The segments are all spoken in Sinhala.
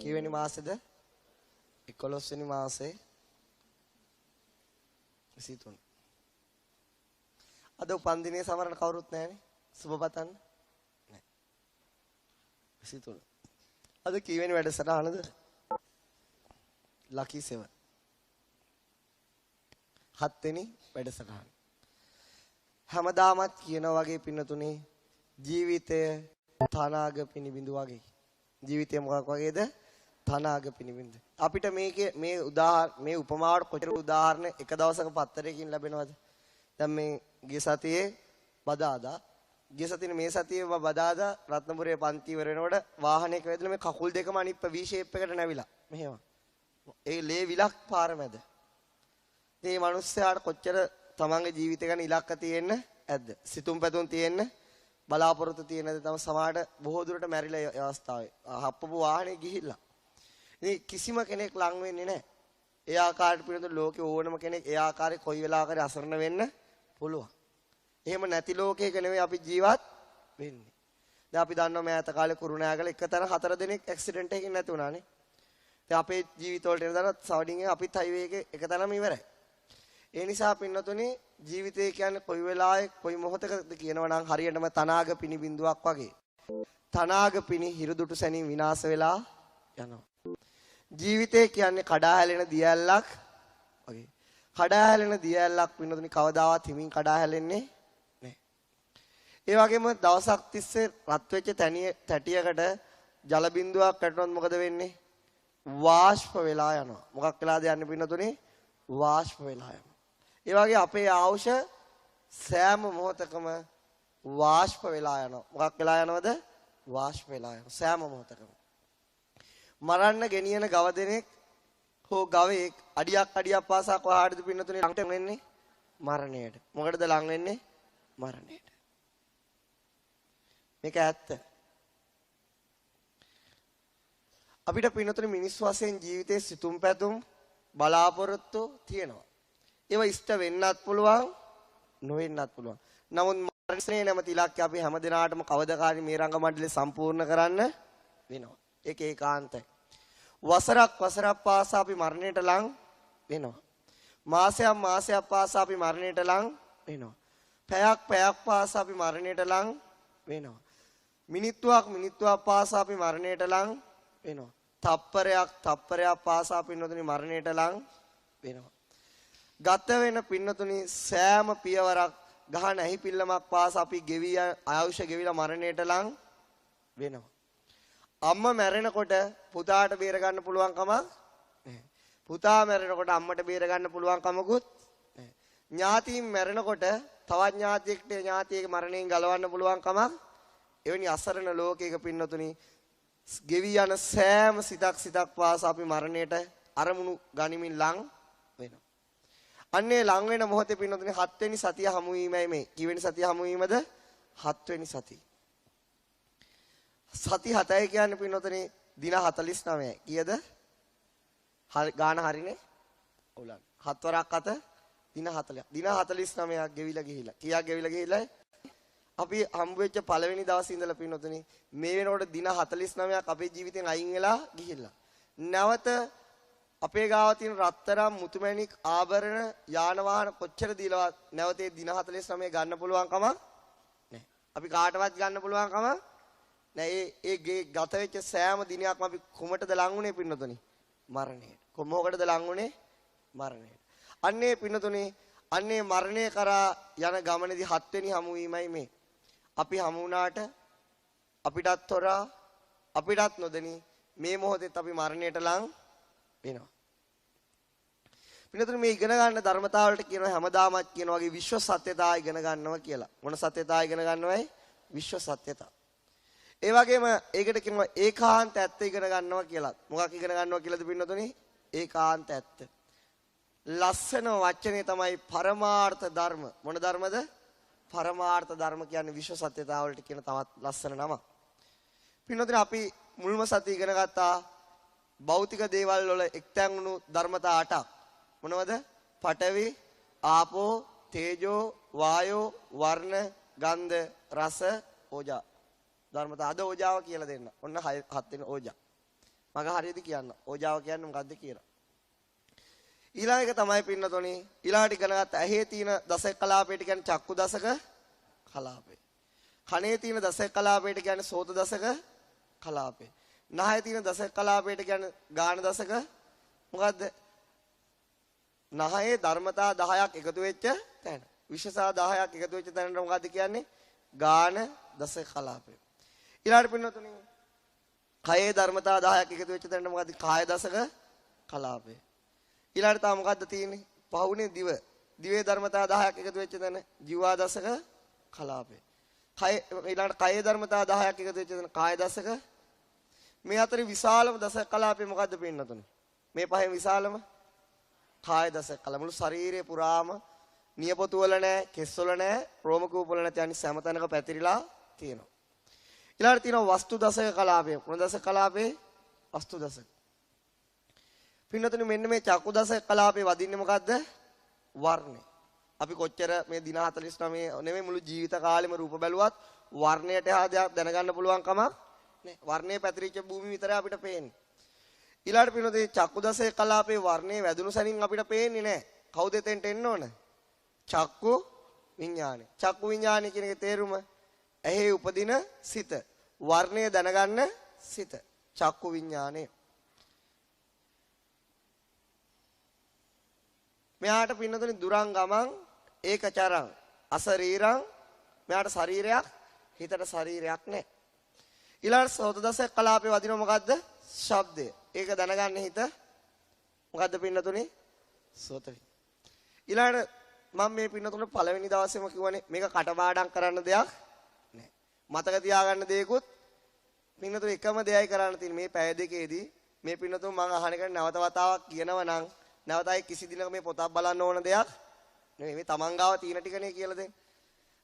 කීවෙනි මාසෙද? 11 වෙනි මාසේ 23. අද උපන්දිනේ සමරන කවුරුත් නැහැනේ. සුබ පතන්න. නැහැ. 23. අද කීවෙනි වැඩසටහනද? ලකි 7. 7 වෙනි වැඩසටහන. හැමදාමත් කියනා වගේ පින්නතුනේ ජීවිතය තනාග පිනිබිඳු වගේ. ජීවිතය මොකක් වගේද? තනාග පිනිබිඳු. අපිට මේ උපමාවට කොච්චර උදාහරණ එක දවසක පත්තරයකින් ලැබෙනවද? දැන් මේ ගිය සතියේ බදාදා ගිය සතියේ මේ සතියේ බදාදා රත්නපුරේ පන්ති ඉවර වෙනකොට වාහනයක වැදලා මේ කකුල් දෙකම අනිත් V shape එකට නැවිලා. මෙහෙම. ඒ ලේ විලක් පාර මැද. මේ මිනිස්සයාට කොච්චර තමන්ගේ ජීවිතය ගැන ඉලක්ක තියෙන්න ඇද්ද? සිතුම් පැතුම් තියෙන්න බලාපොරොත්තු තියෙන නැද? තම සමාජයට බොහෝ දුරට මැරිලා ඒ අවස්ථාවේ. හප්පපු වාහනේ ගිහිල්ලා. ඉතින් කිසිම කෙනෙක් ලං වෙන්නේ නැහැ. ඒ ආකාරයට පිළිතුරු ලෝකේ ඕනම කෙනෙක් ඒ ආකාරයේ කොයි වෙලාවකරි අසරණ වෙන්න පුළුවන්. එහෙම නැති ලෝකයක නෙවෙයි අපි ජීවත් වෙන්නේ. දැන් අපි දන්නවා මෑත කාලේ කුරුණෑගල එකතැන 4 දෙනෙක් ඇක්සිඩන්ට් එකකින් නැති වුණානේ. දැන් අපේ ජීවිතවලට එන දාන සවඩින් අපිත් හයිවේ එකේ එකතැනම ඉවරයි. ඒ නිසා පින්නතුනේ ජීවිතය කියන්නේ කොයි වෙලාවෙ කොයි මොහොතකද කියනවා නම් හරියටම තනාග පිනි බිඳුවක් වගේ. තනාග පිනි හිරුදුටු සැනින් විනාශ වෙලා යනවා. ජීවිතය කියන්නේ කඩා හැලෙන දියැලක් වගේ. කඩා හැලෙන දියැලක් පින්නතුනේ කවදාවත් හිමින් කඩා හැලෙන්නේ නැහැ. ඒ වගේම දවසක් තිස්සේ රත් වෙච්ච තැටියකට ජල බිඳුවක් වැටුනොත් මොකද වෙන්නේ? වාෂ්ප වෙලා යනවා. මොකක් වෙලාද යන්නේ පින්නතුනේ? වාෂ්ප වෙලා යනවා. ඒ වගේ අපේ ආයුෂ සෑම මොහොතකම වාෂ්ප වෙලා යනවා. මොකක් වෙලා යනවද? වාෂ්ප වෙලා යනවා. සෑම මොහොතකම. මරන්න ගෙනියන ගව දෙනෙක් හෝ ගවයෙක් අඩියක් පාසා කොහාටද පින්නතුනේ ළඟට වෙන්නේ? මරණයට. මොකටද ලඟ වෙන්නේ? මරණයට. මේක ඇත්ත. අපිට පින්නතුනේ මිනිස් වශයෙන් ජීවිතේ සිතුම් පැතුම් බලාපොරොත්තු තියෙනවා. ඒවා ඉෂ්ට වෙන්නත් පුළුවන්, නොවෙන්නත් පුළුවන්. නමුත් මරණය නැමැති ඉලක්කය අපි හැමදෙනාටම කවදාකාරි මේ රංග මණ්ඩලය සම්පූර්ණ කරන්න වෙනවා. ඒක ඒකාන්තයි. වසරක් පාසා අපි මරණයට ලං වෙනවා. මාසයක් පාසා අපි මරණයට ලං වෙනවා. පැයක් පාසා අපි මරණයට ලං වෙනවා. මිනිත්තුවක් පාසා අපි මරණයට ලං වෙනවා. තප්පරයක් පාසා අපි මරණයට ලං වෙනවා. ගත වෙන පින්නතුනි සෑම පියවරක් ගහන ඇහිපිල්ලමක් පාස අපි ආයුෂ ගෙවිලා මරණයට ලං වෙනවා. අම්මා මැරෙනකොට පුතාට බේර ගන්න පුළුවන් කමක් නැහැ. පුතා මැරෙනකොට අම්මට බේර ගන්න පුළුවන් කමකුත් නැහැ. ඥාතීන් මැරෙනකොට තවත් ඥාතියෙක් මරණයෙන් ගලවන්න පුළුවන් කමක් එවැනි අසරණ ලෝකයක පින්නතුනි ගෙවි යන සෑම සිතක් පාස අපි මරණයට අරමුණු ගනිමින් ලං වෙනවා. අන්නේ ලං වෙන මොහොතේ පින්නතුනේ 7 වෙනි සතිය හමු වීමයි මේ. කීවෙනි සතිය හමු වීමද? 7 වෙනි සතිය. සති 7යි කියන්නේ පින්නතුනේ දින 49යි. කීයද? ගාන හරිනේ? ඔව්ලන්. 7 වරක් 7 දින 40. දින 49ක් ගෙවිලා ගිහිලා. කීයක් ගෙවිලා ගිහිලායි? අපි හම්බ වෙච්ච පළවෙනි දවසේ ඉඳලා පින්නතුනේ මේ වෙනකොට දින 49ක් අපේ ජීවිතෙන් අයින් වෙලා ගිහිල්ලා. නැවත අපේ ගාව තියෙන රත්තරන් මුතුමැණික් ආභරණ යාන වාහන කොච්චර දීලවත් නැවතේ දින 49 ගන්න පුළුවන් කමක් නැහැ. අපි කාටවත් ගන්න පුළුවන් කමක් නැහැ. ඒ ගත වෙච්ච සෑම දිනයක්ම අපි කුමටද ලං වුනේ පින්නතුනි? මරණයට. කොහොමකටද ලං වුනේ? මරණයට. අන්නේ පින්නතුනි අන්නේ මරණය කරා යන ගමනේදී 7 වෙනි හමු වීමයි මේ. අපි හමු වුණාට අපිටත් හොරා අපිටත් නොදෙනි මේ මොහොතේත් අපි මරණයට ලං වෙනවා. පින්නතුනි මේ ඉගෙන ගන්න ධර්මතාවලට කියනවා හැමදාමත් කියන වගේ විශ්ව සත්‍යතාව ඉගෙන ගන්නවා කියලා. මොන සත්‍යතාව ඉගෙන ගන්නවයි? විශ්ව සත්‍යතාව. ඒ වගේම ඒකට කියනවා ඒකාන්ත ඇත්ත ඉගෙන ගන්නවා කියලා. මොකක් ඉගෙන ගන්නවා කියලාද පින්නතුනි? ඒකාන්ත ඇත්ත. ලස්සන වචනේ තමයි පරමාර්ථ ධර්ම. මොන ධර්මද? පරමාර්ථ ධර්ම කියන්නේ විශ්ව සත්‍යතාවලට කියන තවත් ලස්සන නමක්. පින්නතුනි අපි මුල්ම සතිය ඉගෙන ගත්තා භෞතික දේවල් වල එක්තැන් වුණු ධර්මතා 8ක්. මොනවද? පඨවි, ආපෝ, තේජෝ, වායෝ, වර්ණ, ගන්ධ, රස, ඕජා. ධර්මතා අද ඕජාව කියලා දෙන්න. ඔන්න 7 වෙනි ඕජා. මග හරියද කියන්න. ඕජාව කියන්නේ මොකද්ද කියලා. ඊළඟ එක තමයි පින්නතොනි ඊළඟට ඉගෙන ගත්ත ඇහි තියෙන දසක කලාපයට කියන්නේ චක්කු දසක කලාපේ. කනේ තියෙන දසක කලාපයට කියන්නේ සෝත දසක කලාපේ. නහයේ තියෙන දසක කලාපයට කියන්නේ ගාන දසක මොකද්ද? නහයේ ධර්මතා 10ක් එකතු වෙච්ච තැන. විශේෂා 10ක් එකතු වෙච්ච තැනට මොකද්ද කියන්නේ? ගාන දසක කලාපේ. ඊළඟට පින්නතුනි කයේ ධර්මතා 10ක් එකතු වෙච්ච තැනට මොකද්ද? කාය දසක කලාපේ. ඊළඟට තව මොකද්ද තියෙන්නේ? පහුනේ දිව. දිවේ ධර්මතා 10ක් එකතු වෙච්ච තැන ජීවා දසක කලාපේ. කය ඊළඟට කයේ ධර්මතා 10ක් එකතු වෙච්ච තැන කාය දසක. මේ අතරේ විශාලම දසක කලාපේ මොකද්ද පින්නතුනි? මේ පහෙන් විශාලම කාය දසක කලාප. මුළු ශරීරය පුරාම නියපොතු වල නැහැ, කෙස් වල නැහැ, රෝම කූප වල නැති අනිත් හැම තැනක පැතිරිලා තියෙනවා. ඊළඟට තියෙනවා වස්තු දසක කලාපය. මොන දසක කලාපේ? වස්තු දසක. පින්නතුනි මෙන්න මේ චක්කු දසක කලාපේ වදින්නේ මොකද්ද? වර්ණය. අපි කොච්චර මේ දින 49 නෙමෙයි මුළු ජීවිත කාලෙම රූප බැලුවත් වර්ණයට එහා දෙයක් දැනගන්න පුළුවන් කමක් නෑ. වර්ණයේ පැතිරිච්ච භූමිය විතරයි අපිට පේන්නේ. ඊළඟට පින්නතුනි චක්කු දසක කලාපේ වර්ණයේ වැදුණු සැනින් අපිට පේන්නේ නෑ. කවුද එතෙන්ට එන්න ඕන? චක්කු විඥානෙ. චක්කු විඥානෙ කියන එකේ තේරුම ඇහි උපදින සිත. වර්ණය දැනගන්න සිත. චක්කු විඥානෙ. මෙයාට පින්නතුනි දුරං ගමං ඒකචරං අශරීරං මෙයාට ශරීරයක් හිතට ශරීරයක් නැහැ. ඊළඟ සෝත දසක කලාපේ වදින මොකද්ද? ශබ්දය. ඒක දැනගන්න හිත මොකද්ද පින්නතුනි? සෝත. ඊළඟ මම මේ පින්නතුන පළවෙනි දවසේම කිව්වනේ මේක කටපාඩම් කරන්න දෙයක් නැහැ. මතක තියාගන්න දෙයක්වත් පින්නතුන එකම දෙයයි කරන්න තියෙන්නේ මේ පැය දෙකේදී මේ පින්නතුන් මම අහන එකට නැවත වතාවක් කියනවා නම් නැවතයි කිසි දිනක මේ පොතක් බලන්න ඕන දෙයක් නෙමෙයි මේ තමන් ගාව තියෙන ටිකනේ කියලා දෙන්න.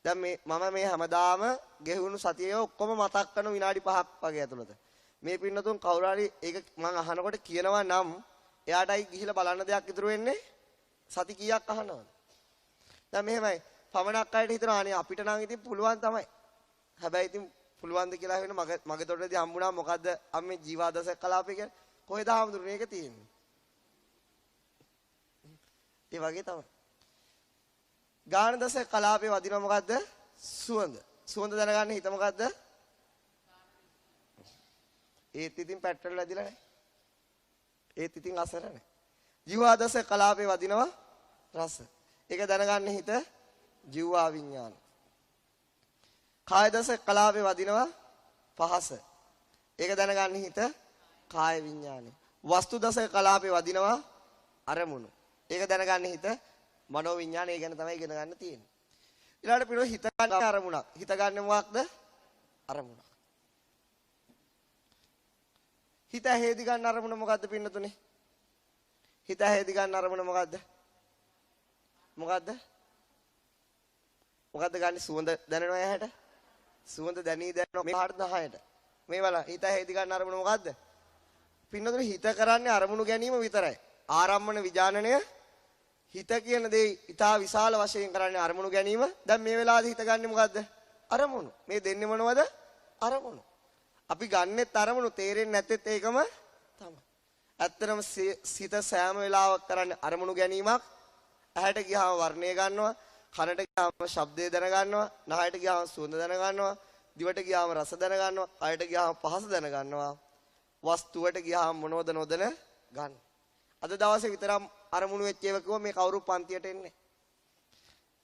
දැන් මම මේ හැමදාම ගෙහුණු සතියේ ඔක්කොම මතක් කරන විනාඩි 5ක් වගේ ඇතුළත. මේ පින්නතුන් කවුරු හරි ඒක මම අහනකොට කියනවා නම් එයාටයි ගිහිල්ලා බලන්න දෙයක් ඉතුරු වෙන්නේ සති කීයක් අහනවද? දැන් මෙහෙමයි පමණක් අයට හිතනවා අනේ අපිට නම් ඉතින් පුළුවන් තමයි. හැබැයි ඉතින් පුළුවන්ද කියලා වෙන මගේ තොටේදී හම්බුණා මොකද්ද අම්මේ ජීවාදසක කලාපේ කියන්නේ කොහෙද හම්බුනේ මේක තියෙන්නේ. ඒ වගේ තමයි. ගාන දසක කලාපේ වදිනවා මොකද්ද? සුවඳ. සුවඳ දැනගන්න හිත මොකද්ද? ඒත් ඉතින් පැට්‍රල් වැදිලා නැහැ. ඒත් ඉතින් අසර නැහැ. ජීවා දසක කලාපේ වදිනවා රස. ඒක දැනගන්න හිත ජීවා විඥාන. කාය දසක කලාපේ වදිනවා පහස. ඒක දැනගන්න හිත කාය විඥානෙ. වස්තු දසක කලාපේ වදිනවා අරමුණු. ඒක දැනගන්න හිත මනෝ විඥානය ගැන තමයි ඉගෙන ගන්න තියෙන්නේ. ඊළඟට පිළිවෙල හිත ගන්න අරමුණක්. හිත ගන්න මොකක්ද? අරමුණක්. හිත හේදි ගන්න අරමුණ මොකද්ද පින්නතුනේ? හිත හේදි ගන්න අරමුණ මොකද්ද? මොකද්ද? මොකද්ද ගන්න සුවඳ දැනෙනවා ඇහැට? සුවඳ දැනී දැනෙනවා මේ හරිද නහයට? මේ බලන්න හිත හේදි ගන්න අරමුණ මොකද්ද? පින්නතුනේ හිත කරන්නේ අරමුණු ගැනීම විතරයි. ආරම්මන විඥානණය හිත කියන දේ ඊටා විශාල වශයෙන් කරන්නේ අරමුණු ගැනීම. දැන් මේ වෙලාවේදී හිත ගන්නෙ මොකද්ද? අරමුණු. මේ දෙන්නේ මොනවද? අරමුණු. අපි ගන්නෙත් අරමුණු තේරෙන්නේ නැත්තේත් ඒකම තමයි. ඇත්තටම සිත සෑම වෙලාවක් කරන්නේ අරමුණු ගැනීමක්. ඇහැට ගියාම වර්ණය ගන්නවා, කනට ගියාම ශබ්දය දැනගන්නවා, නහයට ගියාම සුවඳ දැනගන්නවා, දිවට ගියාම රස දැනගන්නවා, කයට ගියාම පහස දැනගන්නවා, වස්තුවට ගියාම මොනවද නොදැන ගන්න. අද දවසේ විතරක් අරමුණු වෙච්ච ඒවා කිව්ව මේ කවුරු පන්තියට එන්නේ.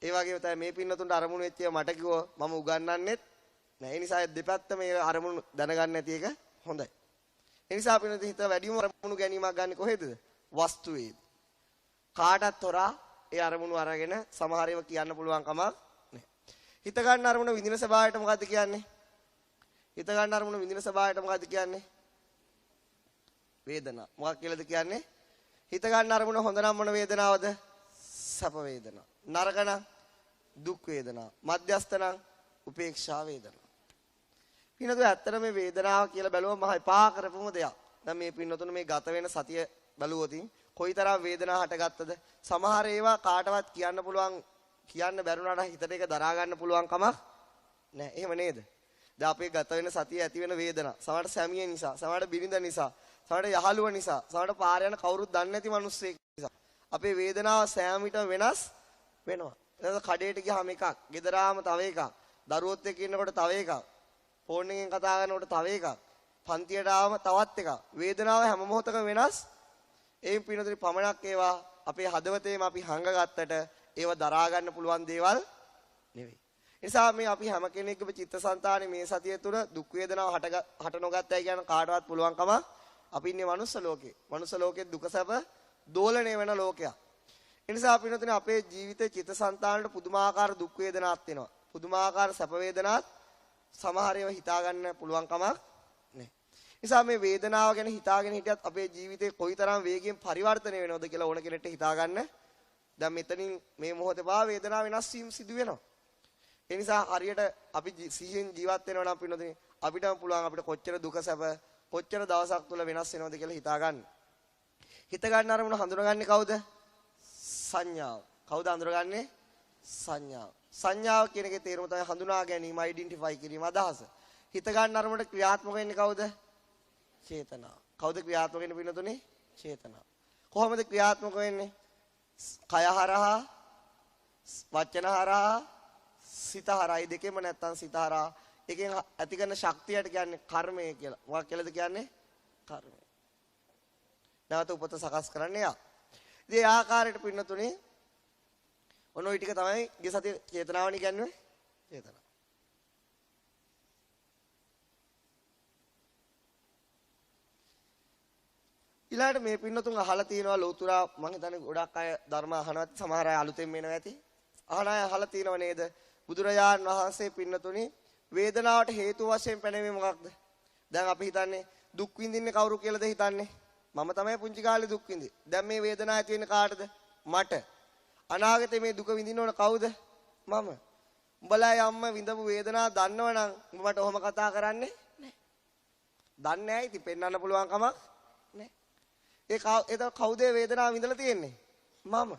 ඒ වගේම තමයි මේ පින්නතුන්ට අරමුණු වෙච්ච ඒවා මට කිව්ව මම උගන්වන්නෙත් නෑ. ඒ නිසා දෙපැත්ත මේ අරමුණු දැනගන්න නැති එක හොඳයි. ඒ නිසා පින්නතුන් හිත වැඩිම අරමුණු ගැනීමක් ගන්න කොහෙද? වස්තුවේදී. කාටත් හොරා ඒ අරමුණු අරගෙන සමහර ඒවා කියන්න පුළුවන් කමක් නෑ. හිත ගන්න අරමුණ විඳින ස්වභාවයට මොකද්ද කියන්නේ? හිත ගන්න අරමුණ විඳින ස්වභාවයට මොකද්ද කියන්නේ? වේදනා. මොකක් කියලාද කියන්නේ? හිත ගන්න අරමුණ හොඳ නම් මොන වේදනාවද? සැප වේදනා. නරක නම් දුක් වේදනා. මධ්‍යස්ථ නම් උපේක්ෂා වේදනා. පින්නතුන් ඇත්තට මේ වේදනාව කියලා බැලුවම මහ එපා කරපුම දෙයක්. දැන් මේ පින්නතුන් මේ ගත වෙන සතිය බැලුවොත් කොයිතරම් වේදනාව හටගත්තද? සමහර ඒවා කාටවත් කියන්න පුළුවන් කියන්න බැරුණාට හිතට ඒක දරා ගන්න පුළුවන් කමක් නැහැ. එහෙම නේද? දැන් අපේ ගත වෙන සතිය ඇති වෙන වේදනා. සමහරට සැමිය නිසා, සමහරට බිරිඳ නිසා, සමහරට යහළුව නිසා, සමහරට පාර යන කවුරුත් දන්නේ නැති මිනිස්සෙක් නිසා අපේ වේදනාව සෑම විටම වෙනස් වෙනවා. එතකොට කඩේට ගියාම එකක්, ගෙදරාම තව එකක්, දරුවොත් එක්ක ඉන්නකොට තව එකක්, ෆෝන් එකෙන් කතා කරනකොට තව එකක්, පන්තියට ආවම තවත් එකක්. වේදනාව හැම මොහොතකම වෙනස්. ඒන් පිනතුනි පමණක් ඒවා අපේ හදවතේම අපි හංගගත්තට ඒව දරා ගන්න පුළුවන් දේවල් නෙවෙයි. නිසා මේ අපි හැම කෙනෙක්ගේම චිත්තසංතානේ මේ සතිය තුළ දුක් වේදනාව හට නොගත්තයි කියන කාටවත් පුළුවන් කම අපි ඉන්නේ මනුස්ස ලෝකේ. මනුස්ස ලෝකේ දුක සැප දෝලණය වෙන ලෝකයක්. ඒ නිසා අපි නතුනේ අපේ ජීවිතේ චිත්තසංතානට පුදුමාකාර දුක් වේදනාවක් එනවා. පුදුමාකාර සැප වේදනාවක් සමහර ඒවා හිතා ගන්න පුළුවන් කමක් නැහැ. නිසා මේ වේදනාව ගැන හිතාගෙන හිටියත් අපේ ජීවිතේ කොයිතරම් වේගයෙන් පරිවර්තනය වෙනවද කියලා ඕන කෙනෙක්ට හිතා ගන්න. දැන් මෙතනින් මේ මොහොතේ පවා වේදනාව වෙනස් වීම සිදු වෙනවා. ඒ නිසා හරියට අපි සිහියෙන් ජීවත් වෙනවා නම් පින්නොතින් අපිටම පුළුවන් අපිට කොච්චර දුක සැප කොච්චර දවසක් තුල වෙනස් වෙනවද කියලා හිතා ගන්න. හිත ගන්න අරමුණ හඳුනගන්නේ කවුද? සංඥාව. කවුද හඳුනගන්නේ? සංඥාව. සංඥාව කියන එකේ තේරුම තමයි හඳුනා ගැනීම, අයිඩෙන්ටිෆයි කිරීම, අදහස. හිත ගන්න අරමුණට ක්‍රියාත්මක වෙන්නේ කවුද? චේතනාව. කවුද ක්‍රියාත්මක වෙන්නේ පින්නතුනේ? චේතනාව. කොහොමද ක්‍රියාත්මක වෙන්නේ? කය හරහා, වචන හරහා, සිත හරහා. මේ දෙකෙම නැත්තම් සිත හරහා. එකෙන් ඇති කරන ශක්තියට කියන්නේ කර්මය කියලා. මොකක් කියලාද කියන්නේ? කර්මය. නැවත උපත සකස් කරන්න යා. ඉතින් ඒ ආකාරයට පින්නතුනේ ඔන්න ඔය ටික තමයි ගිය සතිය චේතනාවනි කියන්නේ. චේතනාව. ඊළඟට මේ පින්නතුන් අහලා තියෙනවා ලෝතුරා මම හිතන්නේ ගොඩක් අය ධර්ම අහනවත් සමහර අය අලුතෙන් මේනවා ඇති. අහන අය අහලා තියෙනව නේද? බුදුරජාන් වහන්සේ පින්නතුනි වේදනාවට හේතු වශයෙන් පැනෙන්නේ මොකක්ද? දැන් අපි හිතන්නේ දුක් විඳින්නේ කවුරු කියලාද හිතන්නේ? මම තමයි පුංචි කාලේ දුක් විඳි. දැන් මේ වේදනාව ඇති වෙන්නේ කාටද? මට. අනාගතේ මේ දුක විඳින්න ඕන කවුද? මම. උඹලා අම්මා විඳපු වේදනාව දන්නවනම් උඹ මට ඔහොම කතා කරන්නේ නැහැ. දන්නේ නැහැ ඉතින් පෙන්වන්න පුළුවන් කමක් නැහැ. ඒක කවුද වේදනාව විඳලා තියෙන්නේ? මම.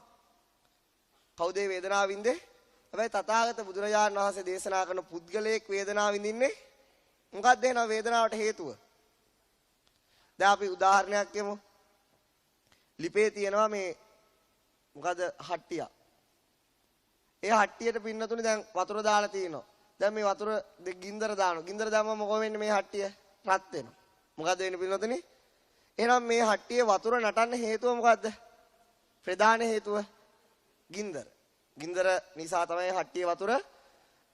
කවුද වේදනාව විඳේ? හැබැයි තථාගත බුදුරජාණන් වහන්සේ දේශනා කරන පුද්ගලයෙක් වේදනාව විඳින්නේ මොකක්ද එහෙනම් වේදනාවට හේතුව? දැන් අපි උදාහරණයක් කියමු. ලිපේ තියෙනවා මේ මොකද හට්ටිය. ඒ හට්ටියට පින්නතුනේ දැන් වතුර දාලා තියෙනවා. දැන් මේ වතුර ගින්දර දානවා. ගින්දර දැම්මම මොකෝ වෙන්නේ මේ හට්ටිය? රත් වෙනවා. මොකද වෙන්නේ පින්නතුනේ? එහෙනම් මේ හට්ටියේ වතුර නටන්න හේතුව මොකද්ද? ප්‍රධාන හේතුව ගින්දර. ගින්දර නිසා තමයි හට්ටියේ වතුර.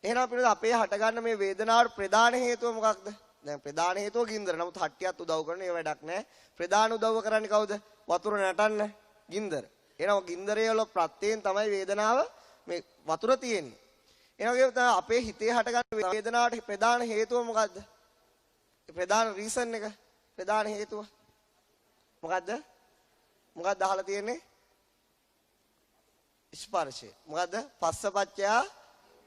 එහෙනම් පිළිද අපේ හට ගන්න මේ වේදනාවට ප්‍රධාන හේතුව මොකක්ද? දැන් ප්‍රධාන හේතුව ගින්දර. නමුත් හට්ටියත් උදව් කරන ඒ වැඩක් නැහැ. ප්‍රධාන උදව්ව කරන්නේ කවුද? වතුර නටන්න ගින්දර. එහෙනම් ගින්දරේ වල ප්‍රත්‍යයෙන් තමයි වේදනාව මේ වතුර තියෙන්නේ. එහෙනම් අපේ හිතේ හට ගන්න වේදනාවට ප්‍රධාන හේතුව මොකද්ද? ප්‍රධාන රීසන් එක ප්‍රධාන හේතුව මොකද්ද? මොකක්ද අහලා තියෙන්නේ? ස්පර්ශය. මොකද්ද? පස්සපච්චය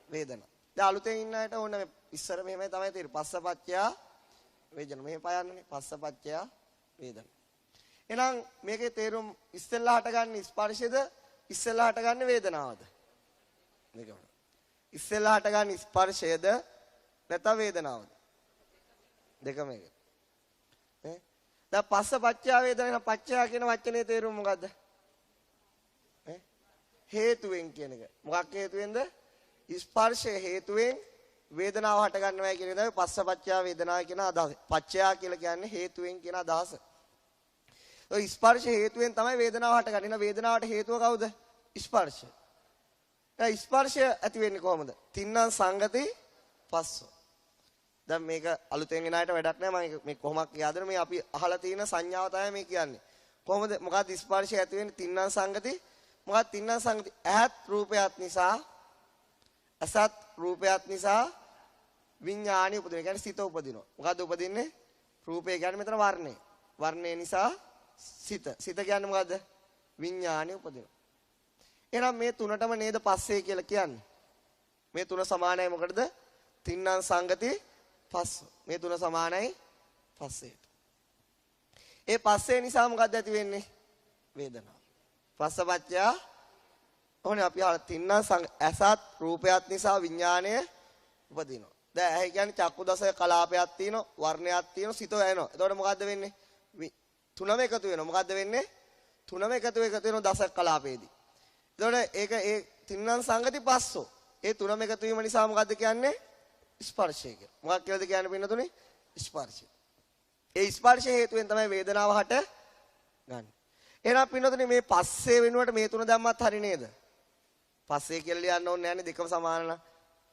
වේදනා. දැන් අලුතෙන් ඉන්න අයට ඕන මේ ඉස්සර මෙහෙමයි තමයි තේරෙන්නේ. පස්සපච්චය වේදනා. මෙහෙම පයන්නනේ. පස්සපච්චය වේදනා. එහෙනම් මේකේ තේරුම් ඉස්සෙල්ලා හටගන්නේ ස්පර්ශයද? ඉස්සෙල්ලා හටගන්නේ වේදනාවද? මේකම. ඉස්සෙල්ලා හටගන්නේ ස්පර්ශයද? නැත්නම් වේදනාවද? දෙකම එක. නේ? දැන් පස්සපච්චය වේදනා පච්චය කියන වචනේ තේරුම මොකද්ද? හේතුවෙන් කියන එක. මොකක් හේතුවෙන්ද? ස්පර්ශය හේතුවෙන් වේදනාව හට ගන්නවයි කියන එක තමයි පස්සපච්චය වේදනාව කියන අදහස. පච්චය කියලා කියන්නේ හේතුවෙන් කියන අදහස. ඔය ස්පර්ශ හේතුවෙන් තමයි වේදනාව හටගන්නේ. එහෙනම් වේදනාවට හේතුව කවුද? ස්පර්ශය. දැන් ස්පර්ශය ඇති වෙන්නේ කොහොමද? තින්නම් සංගති පස්සෝ. දැන් මේක අලුතෙන් එන අයට වැඩක් නැහැ. මම මේ කොහොමද කියලාද මේ අපි අහලා තියෙන සංඥාව තමයි මේ කියන්නේ. කොහොමද මොකක්ද ස්පර්ශය ඇති වෙන්නේ? තින්නම් සංගති. මොකක්ද තින්නම් සංගති? ඇහත් රූපයත් නිසා අසත් රූපයත් නිසා විඥාණි උපදිනවා. කියන්නේ සිත උපදිනවා. මොකද්ද උපදින්නේ? රූපය කියන්නේ මෙතන වර්ණය. වර්ණය නිසා සිත. සිත කියන්නේ මොකද්ද? විඥාණි උපදිනවා. එහෙනම් මේ තුනටම නේද පස්සේ කියලා කියන්නේ. මේ තුන සමානයි මොකටද? තින්නම් සංගති පස්ස. මේ තුන සමානයි පස්සේට. ඒ පස්සේ නිසා මොකද්ද ඇති වෙන්නේ? වේදනාව. පස්සපච්චය ඕනේ අපි තින්නම් ඇසත් රූපයත් නිසා විඥාණය උපදිනවා. දැන් ඇහැ කියන්නේ චක්කු දසය කලාපයක් තියෙනවා, වර්ණයක් තියෙනවා, සිත වෙනවා. එතකොට මොකද්ද වෙන්නේ? තුනම එකතු වෙනවා. මොකද්ද වෙන්නේ? තුනම එකතු වෙනවා දස කලාපේදී. එතකොට ඒක ඒ තින්නම් සංගති පස්සෝ. ඒ තුනම එකතු වීම නිසා මොකද්ද කියන්නේ? ස්පර්ශය කියලා. මොකක් කියලාද කියන්නේ පින්නතුනේ? ස්පර්ශය. ඒ ස්පර්ශ හේතුවෙන් තමයි වේදනාව හට ගන්න. එහෙනම් පින්නතුනේ මේ පස්සේ වෙනුවට මේ තුන දැම්මත් හරි නේද? පස්සේ කියලා ලියන්න ඕනේ නැහැනේ දෙකම සමාන නම්.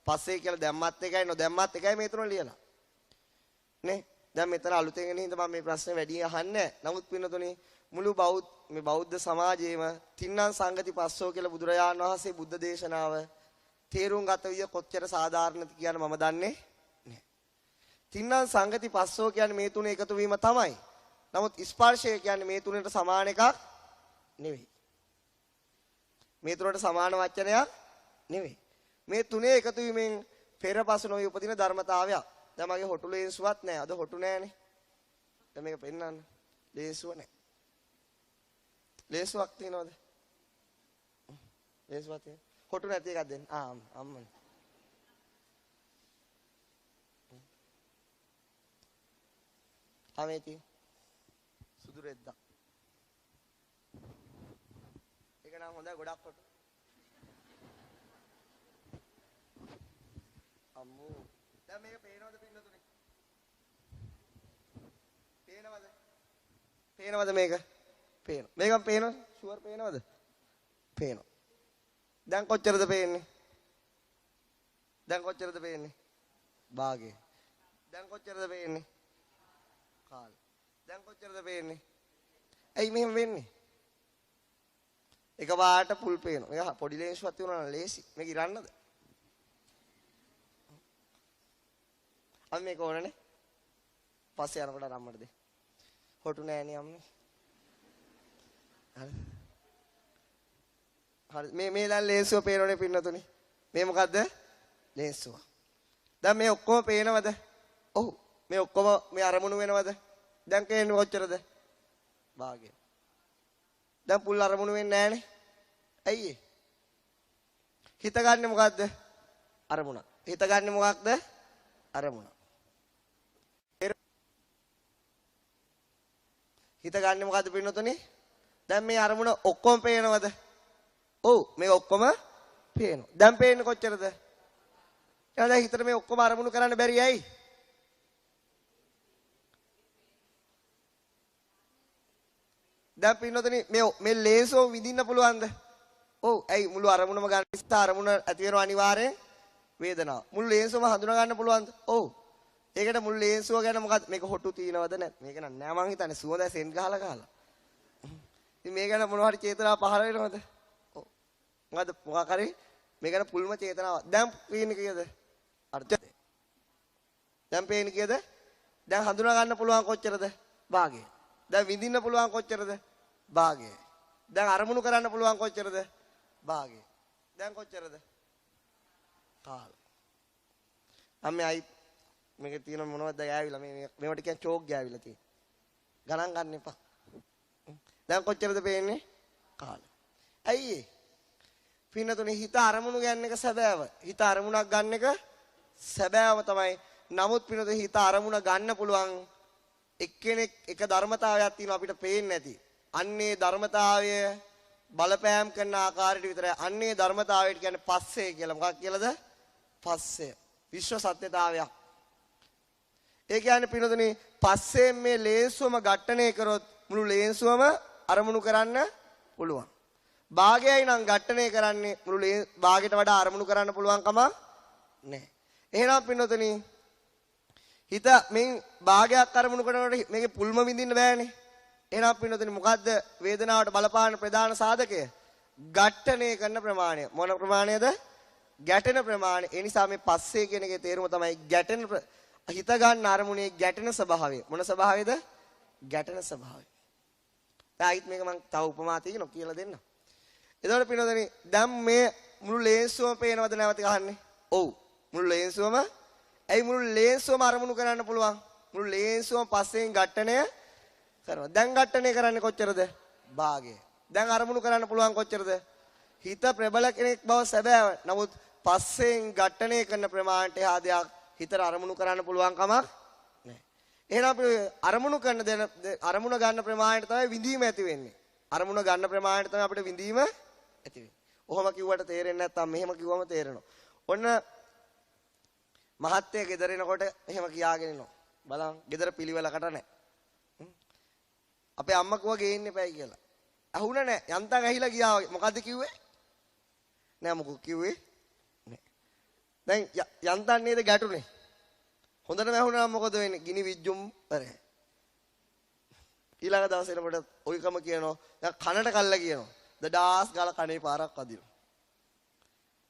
පස්සේ කියලා දැම්මත් එකයි නොදැම්මත් එකයි මේ තුන ලියලා. නේ? දැන් මෙතන අලුතෙන් එන හින්දා මම මේ ප්‍රශ්නේ වැඩි අහන්නේ නැහැ. නමුත් පින්නතුනේ මුළු බෞද්ධ සමාජයේම තින්නම් සංගති පස්සෝ කියලා බුදුරජාණන් වහන්සේ බුද්ධ දේශනාව තේරුම් ගත විදිය කොච්චර සාධාරණද කියන මම දන්නේ නැහැ. තින්නම් සංගති පස්සෝ කියන්නේ මේ තුන එකතු වීම තමයි. නමුත් ස්පර්ශය කියන්නේ මේ තුනට සමාන එකක් නෙවෙයි. මේ තුනට සමාන වචනයක් නෙවෙයි. මේ තුනේ එකතු වීමෙන් පෙරපසු නොවි උපදින ධර්මතාවයක්. දැන් මගේ හොටු ලේන්සුවක් නැහැ. අද හොටු නැහැනේ. දැන් මේක පෙන්නන්න. ලේන්සුව නැහැ. ලේන්සුවක් තියනවද? ලේන්සුවක් තියෙන. හොටු නැති එකක් දෙන්න. අම්මනේ. ආමේති. සුදු රෙද්දක්. ඒක නම් හොඳයි ගොඩක් කොට. අම්මෝ. දැන් මේක පේනවද පින්නතුනේ? පේනවද? පේනවද මේක? පේනවා. මේකම පේනවද? ෂුවර් පේනවද? පේනවා. දැන් කොච්චරද පේන්නේ? දැන් කොච්චරද පේන්නේ? භාගය. දැන් කොච්චරද පේන්නේ? කාල. දැන් කොච්චරද පේන්නේ? ඇයි මෙහෙම වෙන්නේ? එකපාරට පුල් පේනවා. මේක පොඩි ලේන්සුවක් තියුණා නම් ලේසි. මේක ඉරන්නද? අම්ම මේක ඕනනේ. පස්සේ යනකොට අම්මට දෙන්න. හොටු නෑනේ අම්මේ. හරි. මේ දැන් ලේන්සුව පේනෝනේ පින්නතුනේ. මේ මොකද්ද? ලේන්සුව. දැන් මේ ඔක්කොම පේනවද? ඔව්. මේ ඔක්කොම මේ අරමුණු වෙනවද? දැන් කියන්නේ කොච්චරද? භාගය. දැන් පුල් අරමුණු වෙන්නේ නැහනේ. ඇයි ඒ? හිතගන්නේ මොකද්ද? අරමුණ. හිතගන්නේ මොකක්ද? අරමුණ. හිතගන්නේ මොකද්ද පින්නතුනේ? දැන් මේ අරමුණ ඔක්කොම පේනවද? ඔව් මේ ඔක්කොම පේනවා. දැන් පේන්නේ කොච්චරද? එහෙනම් දැන් හිතට මේ ඔක්කොම අරමුණු කරන්න බැරි ඇයි? දැන් පින්නතුනේ මේ ලේසෝ විඳින්න පුළුවන්ද? ඔව්. ඇයි මුළු අරමුණම ගන්න නිසා අරමුණ ඇති වෙනවා අනිවාර්යෙන් වේදනාව. මුළු ලේසෝම හඳුනා ගන්න පුළුවන්ද? ඔව්. ඒකට මුළු ලේසුව ගැන මොකද මේක හොටු තියනවද නැත්? මේක නෑ මං හිතන්නේ සුවඳ සෙන් ගහලා. ඉතින් මේ ගැන මොනවා හරි චේතනාවක් පහළ වෙනවද? ඔව්. මොකක් හරි මේ ගැන පුල්ම චේතනාවක්. දැන් පේන්නේ කීයද? අර්ථය. දැන් පේන්නේ කීයද? දැන් හඳුනා ගන්න පුළුවන් කොච්චරද? භාගය. දැන් විඳින්න පුළුවන් කොච්චරද? භාගය. දැන් අරමුණු කරන්න පුළුවන් කොච්චරද? භාගය. දැන් කොච්චරද? කාල. අම්මේ අයි මේක තියෙන මොනවද ගෑවිලා මේවට කියන්නේ චෝක් ගෑවිලා තියෙන. ගණන් ගන්න එපා. දැන් කොච්චරද පේන්නේ? කාල. ඇයි ඒ? පින්නතුනේ හිත අරමුණු ගන්න එක සැබෑව. හිත අරමුණක් ගන්න එක සැබෑව තමයි. නමුත් පින්නතුනේ හිත අරමුණ ගන්න පුළුවන් එක්කෙනෙක් එක ධර්මතාවයක් තියෙනවා අපිට පේන්නේ නැති. අන්නේ ධර්මතාවය බලපෑම් කරන ආකාරයට විතරයි. අන්නේ ධර්මතාවයට කියන්නේ පස්සේ කියලා. මොකක් කියලාද? පස්සේ. විශ්ව සත්‍යතාවයක්. ඒ කියන්නේ පින්නතුනේ පස්සේ මේ ලේන්සුවම ඝට්ටණය කරොත් මුළු ලේන්සුවම අරමුණු කරන්න පුළුවන්. භාගයයි නම් ඝට්ටණය කරන්නේ මුළු භාගයට වඩා අරමුණු කරන්න පුළුවන් කම නැහැ. එහෙනම් පින්නතුනේ හිත මෙන් භාගයක් අරමුණු කරනකොට මේකේ පුල්ම විඳින්න බෑනේ. එහෙනම් පින්නතුනේ මොකද්ද වේදනාවට බලපාන ප්‍රධාන සාධකය? ඝට්ටණය කරන ප්‍රමාණය. මොන ප්‍රමාණයද? ගැටෙන ප්‍රමාණය. ඒ නිසා මේ පස්සේ කියන එකේ තේරුම තමයි ගැටෙන හිත ගන්න අරමුණේ ගැටෙන ස්වභාවය. මොන ස්වභාවයද? ගැටෙන ස්වභාවය. ආයිත් මේක මම තව උපමා තියෙනවා කියලා දෙන්න. එතකොට පින්නොදනේ දැන් මේ මුළු ලේන්සුවම පේනවද නැවත ගහන්නේ? ඔව්. මුළු ලේන්සුවම ඇයි මුළු ලේන්සුවම අරමුණු කරන්න පුළුවන්? මුළු ලේන්සුවම පස්සෙන් ඝට්ටණය කරනවා. දැන් ඝට්ටණය කරන්නේ කොච්චරද? භාගය. දැන් අරමුණු කරන්න පුළුවන් කොච්චරද? හිත ප්‍රබල කෙනෙක් බව සැබෑව. නමුත් පස්සෙන් ඝට්ටණය කරන ප්‍රමාණයට එහා දෙයක් හිතට අරමුණු කරන්න පුළුවන් කමක් නැහැ. එහෙනම් අපි අරමුණු කරන දෙන අරමුණ ගන්න ප්‍රමාණයට තමයි විඳීම ඇති වෙන්නේ. අරමුණ ගන්න ප්‍රමාණයට තමයි අපිට විඳීම ඇති වෙන්නේ. ඔහොම කිව්වට තේරෙන්නේ නැත්නම් මෙහෙම කිව්වම තේරෙනවා. ඔන්න මහත්ය ගෙදර එනකොට එහෙම කියාගෙන ඉනවා. බලන්න ගෙදර පිළිවෙලකට නැහැ. අපේ අම්මා කිව්වා ගේන්න එපයි කියලා. අහුණා නැහැ. යන්තම් ඇහිලා ගියා වගේ. මොකද්ද කිව්වේ? නෑ මොකක් කිව්වේ? නෑ. දැන් යන්තම් නේද ගැටුනේ. හොඳටම ඇහුණා මොකද වෙන්නේ? ගිනි විජ්ජුම් කරේ. ඊළඟ දවසේ එනකොට ඔයකම කියනවා. දැන් කනට කල්ලා කියනවා. දඩාස් ගාලා කනේ පාරක් අදිනවා.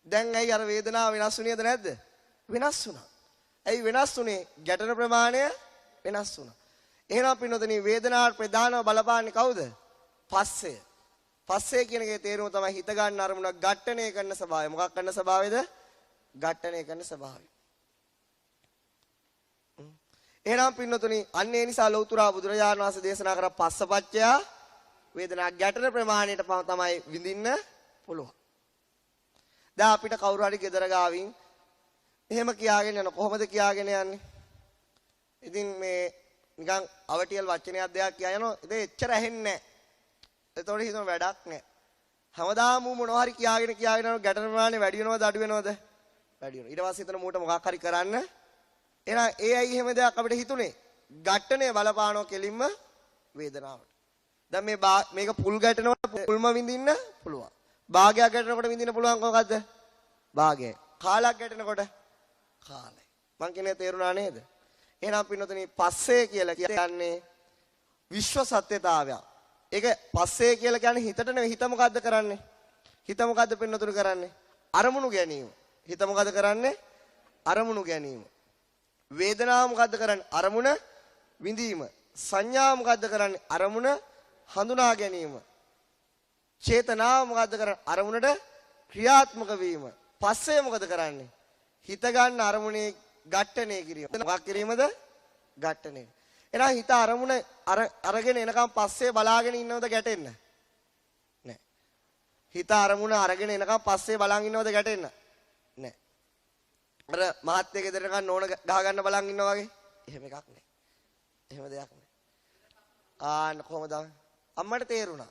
දැන් ඇයි අර වේදනාව වෙනස් වුණේද නැද්ද? වෙනස් වුණා. ඇයි වෙනස් වුනේ? ගැටෙන ප්‍රමාණය වෙනස් වුණා. එහෙනම් පින්නොතනි වේදනාවට ප්‍රධානව බලපාන්නේ කවුද? පස්සේ. පස්සේ කියන එකේ තේරුම තමයි හිත ගන්න අරමුණක් ඝට්ටණය කරන ස්වභාවය. මොකක් කරන ස්වභාවයද? ඝට්ටණය කරන ස්වභාවය. එහෙනම් පින්නොතනි අන්න ඒ නිසා ලෞතුරා බුදුරජාණන් වහන්සේ දේශනා කර පස්සපච්චය වේදනා ගැටෙන ප්‍රමාණයට තමයි විඳින්න පුළුවන්. දැන් අපිට කවුරු හරි ගෙදර ගාවින් එහෙම කියාගෙන යන කොහොමද කියාගෙන යන්නේ? ඉතින් මේ නිකන් අවටියල් වචනයක් දෙයක් කියා යනවා. ඉතින් එච්චර ඇහෙන්නේ නැහැ. ඒතකොට හිතන වැඩක් නැහැ. හැමදාම මොනවා හරි කියාගෙන යන ගැටෙන ප්‍රමාණය වැඩි වෙනවද අඩු වෙනවද? වැඩි වෙනවා. ඊට පස්සේ හිතන මූට මොකක් හරි කරන්න. එහෙනම් ඒ ඇයි එහෙම දෙයක් අපිට හිතුනේ? ඝට්ටණය බලපානවා කෙලින්ම වේදනාවට. දැන් මේක පුල් ගැටෙනකොට පුල්ම විඳින්න පුළුවන්. භාගයක් ගැටෙනකොට විඳින්න පුළුවන් මොකද්ද? භාගය. කාලයක් ගැටෙනකොට කාලය. මං කියන්නේ තේරුණා නේද? එහෙනම් පින්නතුනි පස්සේ කියලා කියන්නේ විශ්ව සත්‍යතාවය. ඒක පස්සේ කියලා කියන්නේ හිතට නෙවෙයි. හිත මොකද්ද කරන්නේ? හිත මොකද්ද පින්නතුනි කරන්නේ? අරමුණු ගැනීම. හිත මොකද්ද කරන්නේ? අරමුණු ගැනීම. වේදනාව මොකද්ද කරන්නේ? අරමුණ විඳීම. සංඥා මොකද්ද කරන්නේ? අරමුණ හඳුනා ගැනීම. චේතනාව මොකද්ද කරන්නේ? අරමුණට ක්‍රියාත්මක වීම. පස්සේ මොකද කරන්නේ? හිත ගන්න අරමුණේ ඝට්ටණය කිරීම. මොකක් කිරීමද? ඝට්ටණය. එහෙනම් හිත අරමුණ අරගෙන එනකම් පස්සේ බලාගෙන ඉන්නවද ගැටෙන්න? නෑ. හිත අරමුණ අරගෙන එනකම් පස්සේ බලන් ඉන්නවද ගැටෙන්න? නෑ. අර මහත්යේ ගෙදර ගන්න ඕන ගහ ගන්න බලන් ඉන්නවා වගේ. එහෙම එකක් නෑ. එහෙම දෙයක් නෑ. කොහොමද? අම්මට තේරුණා.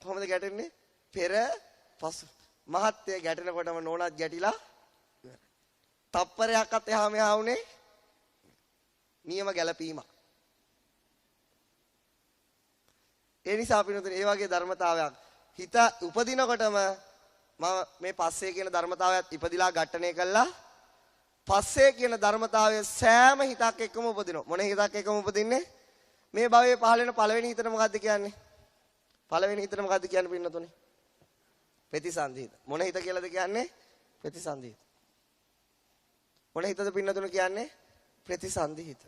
කොහොමද ගැටෙන්නේ? පෙර පසු. මහත්යේ ගැටෙනකොටම නෝනාත් ගැටිලා ඉවරයි. තප්පරයක්වත් එහා මෙහා වුනේ නියම ගැළපීමක්. ඒ නිසා අපි නේද මේ වගේ ධර්මතාවයක් හිත උපදිනකොටම මම මේ පස්සේ කියන ධර්මතාවයත් ඉපදිලා ඝට්ටණය කළා. පස්සේ කියන ධර්මතාවය සෑම හිතක් එක්කම උපදිනවා. මොන හිතක් එක්කම උපදින්නේ? මේ භවයේ පහළ වෙන පළවෙනි හිතට මොකද්ද කියන්නේ? පළවෙනි හිතට මොකද්ද කියන්නේ පින්නතුනේ? ප්‍රතිසන්දි හිත. මොන හිත කියලාද කියන්නේ? ප්‍රතිසන්දි හිත. මොන හිතද පින්නතුනේ කියන්නේ? ප්‍රතිසන්දි හිත.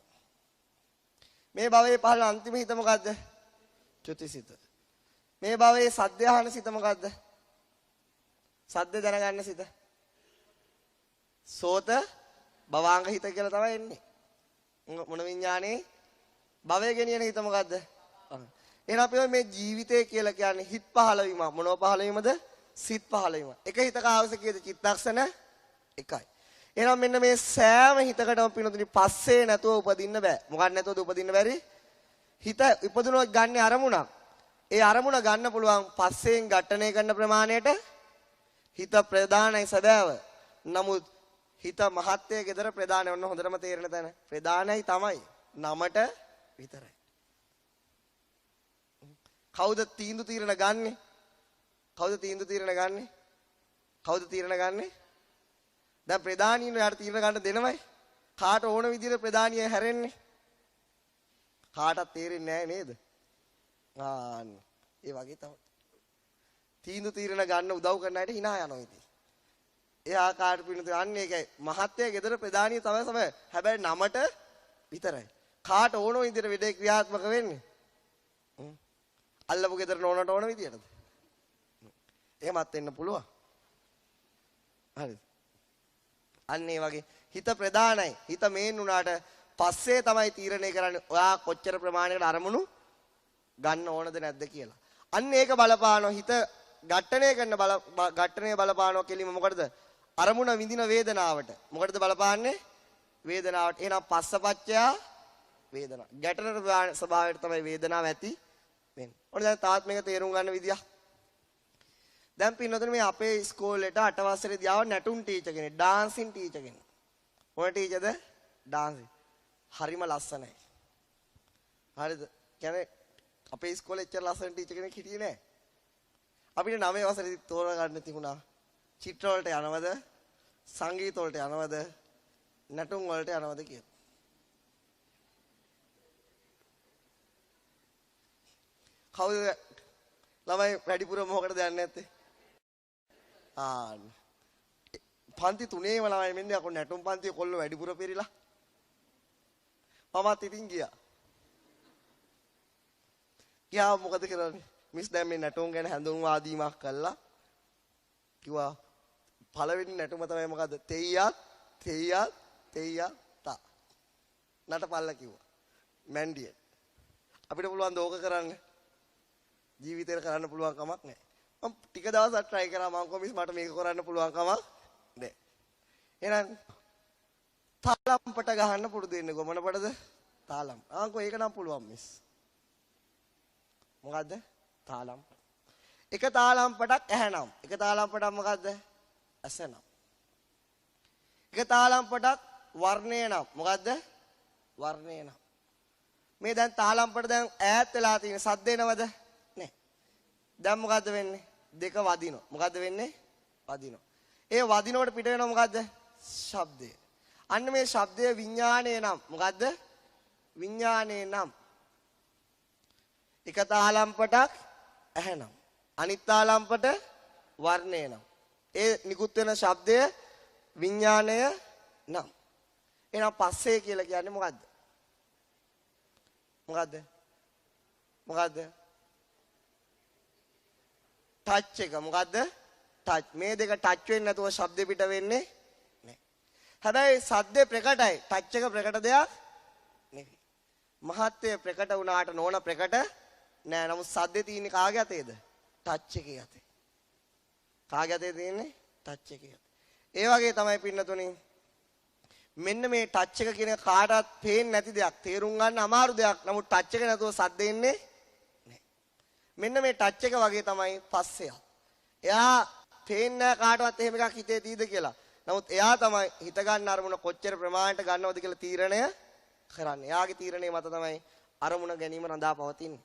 මේ භවයේ පහළ අන්තිම හිත මොකද්ද? චුතිසිත. මේ භවයේ සද්ද අහන සිත මොකද්ද? සද්ද දැනගන්න සිත. සෝත භවාංග හිත කියලා තමයි එන්නේ. මොන විඥානේ? භවය ගෙනියන හිත මොකද්ද? එහෙනම් අපි මේ ජීවිතය කියලා කියන්නේ හිත් පහළ වීම. මොනව පහළ වීමද? සිත් පහළ වීම. එක හිතක අවශ්‍යකීද චිත්තක්ෂණ එකයි. එහෙනම් මෙන්න මේ සෑම හිතකටම පිනුතුනි පස්සේ නැතුව උපදින්න බෑ. මොකක් නැතුවද උපදින්න බැරි? හිත ඉපදුනොත් ගන්න අරමුණක්. ඒ අරමුණ ගන්න පුළුවන් පස්සෙන් ඝට්ටණය කරන ප්‍රමාණයට හිත ප්‍රධානයි සදාව. නමුත් හිත මහත්යේ ගෙදර ප්‍රධානයි. ඔන්න හොඳටම තේරෙන තැන. ප්‍රධානයි තමයි. නමට විතරයි. කවුද තීන්දුව తీරන ගන්නෙ? කවුද තීන්දුව తీරන ගන්නෙ? කවුද తీරන ගන්නෙ? දැන් ප්‍රධානියන යාට తీරන ගන්න දෙනවයි. කාට ඕන විදිහට ප්‍රධානිය හැරෙන්නේ? කාටවත් තේරෙන්නේ නැහැ නේද? ඒ වගේ තමයි. තීන්දුව తీරන ගන්න උදව් කරන අයට hina යනවා ඉතින්. ඒ ආකාරයට පිළිතුරු අන්නේ ඒකයි. මහත්යේ ගෙදර ප්‍රධානිය තමයි. හැබැයි නමට විතරයි. කාට ඕන විදිහට වැඩේ ක්‍රියාත්මක වෙන්නේ? අල්ලපු ගෙදර නෝනට ඕන විදිහටද? එහෙමත් වෙන්න පුළුවන්. හරිද? අන්න ඒ වගේ හිත ප්‍රධානයි. හිත මේන් උනාට පස්සේ තමයි තීරණය කරන්නේ ඔයා කොච්චර ප්‍රමාණයකට අරමුණු ගන්න ඕනද නැද්ද කියලා. අන්න ඒක බලපානවා හිත ඝට්ටණය කරන ඝට්ටණය බලපානවා කෙලින්ම මොකටද? අරමුණ විඳින වේදනාවට. මොකටද බලපාන්නේ? වේදනාවට. එහෙනම් පස්සපච්චය වේදනා. ගැටෙන ස්වභාවයට තමයි වේදනාව ඇති වෙන්නේ. ඔන්න දැන් තාත් මේක තේරුම් ගන්න විදිය. දැන් පින්නතුනේ මේ අපේ ඉස්කෝලේට 8 වසරේදී ආව නැටුම් ටීචර් කෙනෙක්, ඩාන්සින් ටීචර් කෙනෙක්. මොන ටීචර්ද? ඩාන්සින්. හරිම ලස්සනයි. හරිද? කියන්නේ අපේ ඉස්කෝලේ එච්චර ලස්සන ටීචර් කෙනෙක් හිටියේ නෑ. අපිට 9 වසරේදී තෝරගන්න තිබුණා. චිත්‍ර වලට යනවද? සංගීත වලට යනවද? නැටුම් වලට යනවද කියලා. කවුද ළමයි වැඩිපුර මොකටද යන්නේ නැත්තේ? පන්ති 3ේම ළමයි මෙන්නේ අකො නැටුම් පන්තියේ කොල්ලෝ වැඩිපුර පෙරිලා. මමත් ඉතින් ගියා. ගියා මොකද කරන්නේ? මිස් දැන් මේ නැටුම් ගැන හැඳුන්වා දීමක් කළා. කිව්වා පළවෙනි නැටුම තමයි මොකද්ද? තෙයියත් තා. නටපල්ල කිව්වා. මැන්ඩිය. අපිට පුළුවන් ද ඕක කරන්න? ජීවිතේට කරන්න පුළුවන් කමක් නැහැ. මම ටික දවසක් try කරා මම කො මිස් මට මේක කරන්න පුළුවන් කමක් නැහැ. එහෙනම් තාලම්පට ගහන්න පුරුදු වෙන්න කොමන පටද? තාලම්. ආන්කෝ ඒක නම් පුළුවන් මිස්. මොකද්ද? තාලම්. එක තාලම්පටක් ඇහැනම්. එක තාලම්පටක් මොකද්ද? ඇසනම්. එක තාලම්පටක් වර්ණය නම්. මොකද්ද? වර්ණය නම්. මේ දැන් තාලම්පට දැන් ඈත් වෙලා තියෙන සද්ද එනවද? නෑ. දැන් මොකද්ද වෙන්නේ? දෙක වදිනවා. මොකද්ද වෙන්නේ? වදිනවා. ඒ වදිනකොට පිට වෙනව මොකද්ද? ශබ්දය. අන්න මේ ශබ්දයේ විඥාණය නම්. මොකද්ද? විඥාණය නම්. එක තාලම්පටක් ඇහැනම්. අනිත් තාලම්පට වර්ණය නම්. ඒ නිකුත් වෙන ශබ්දය විඥාණය නම්. එහෙනම් පස්සේ කියලා කියන්නේ මොකද්ද? මොකද්ද? මොකද්ද? ටච් එක. මොකද්ද? ටච්. මේ දෙක ටච් වෙන්නේ නැතුව ශබ්ද පිට වෙන්නේ නැහැ. හැබැයි සද්දේ ප්‍රකටයි. ටච් එක ප්‍රකට දෙයක් නෙවෙයි. මහත්ය ප්‍රකට වුණාට නෝන ප්‍රකට නෑ. නමුත් සද්දේ තියෙන්නේ කාගේ අතේද? ටච් එකේ අතේ. කාගේ අතේ තියෙන්නේ? ටච් එකේ අතේ. ඒ වගේ තමයි පින්නතුනේ මෙන්න මේ ටච් එක කියන කාටවත් පේන්නේ නැති දෙයක්, තේරුම් ගන්න අමාරු දෙයක්. නමුත් ටච් එක නැතුව සද්ද එන්නේ නැහැ. මෙන්න මේ ටච් එක වගේ තමයි පස්සය. එයා පේන්නේ කාටවත් එහෙම එකක් හිතේ තීද කියලා. නමුත් එයා තමයි හිත ගන්න අරමුණ කොච්චර ප්‍රමාණයට ගන්නවද කියලා තීරණය කරන්නේ. එයාගේ තීරණය මත තමයි අරමුණ ගැනීම රඳා පවතින්නේ.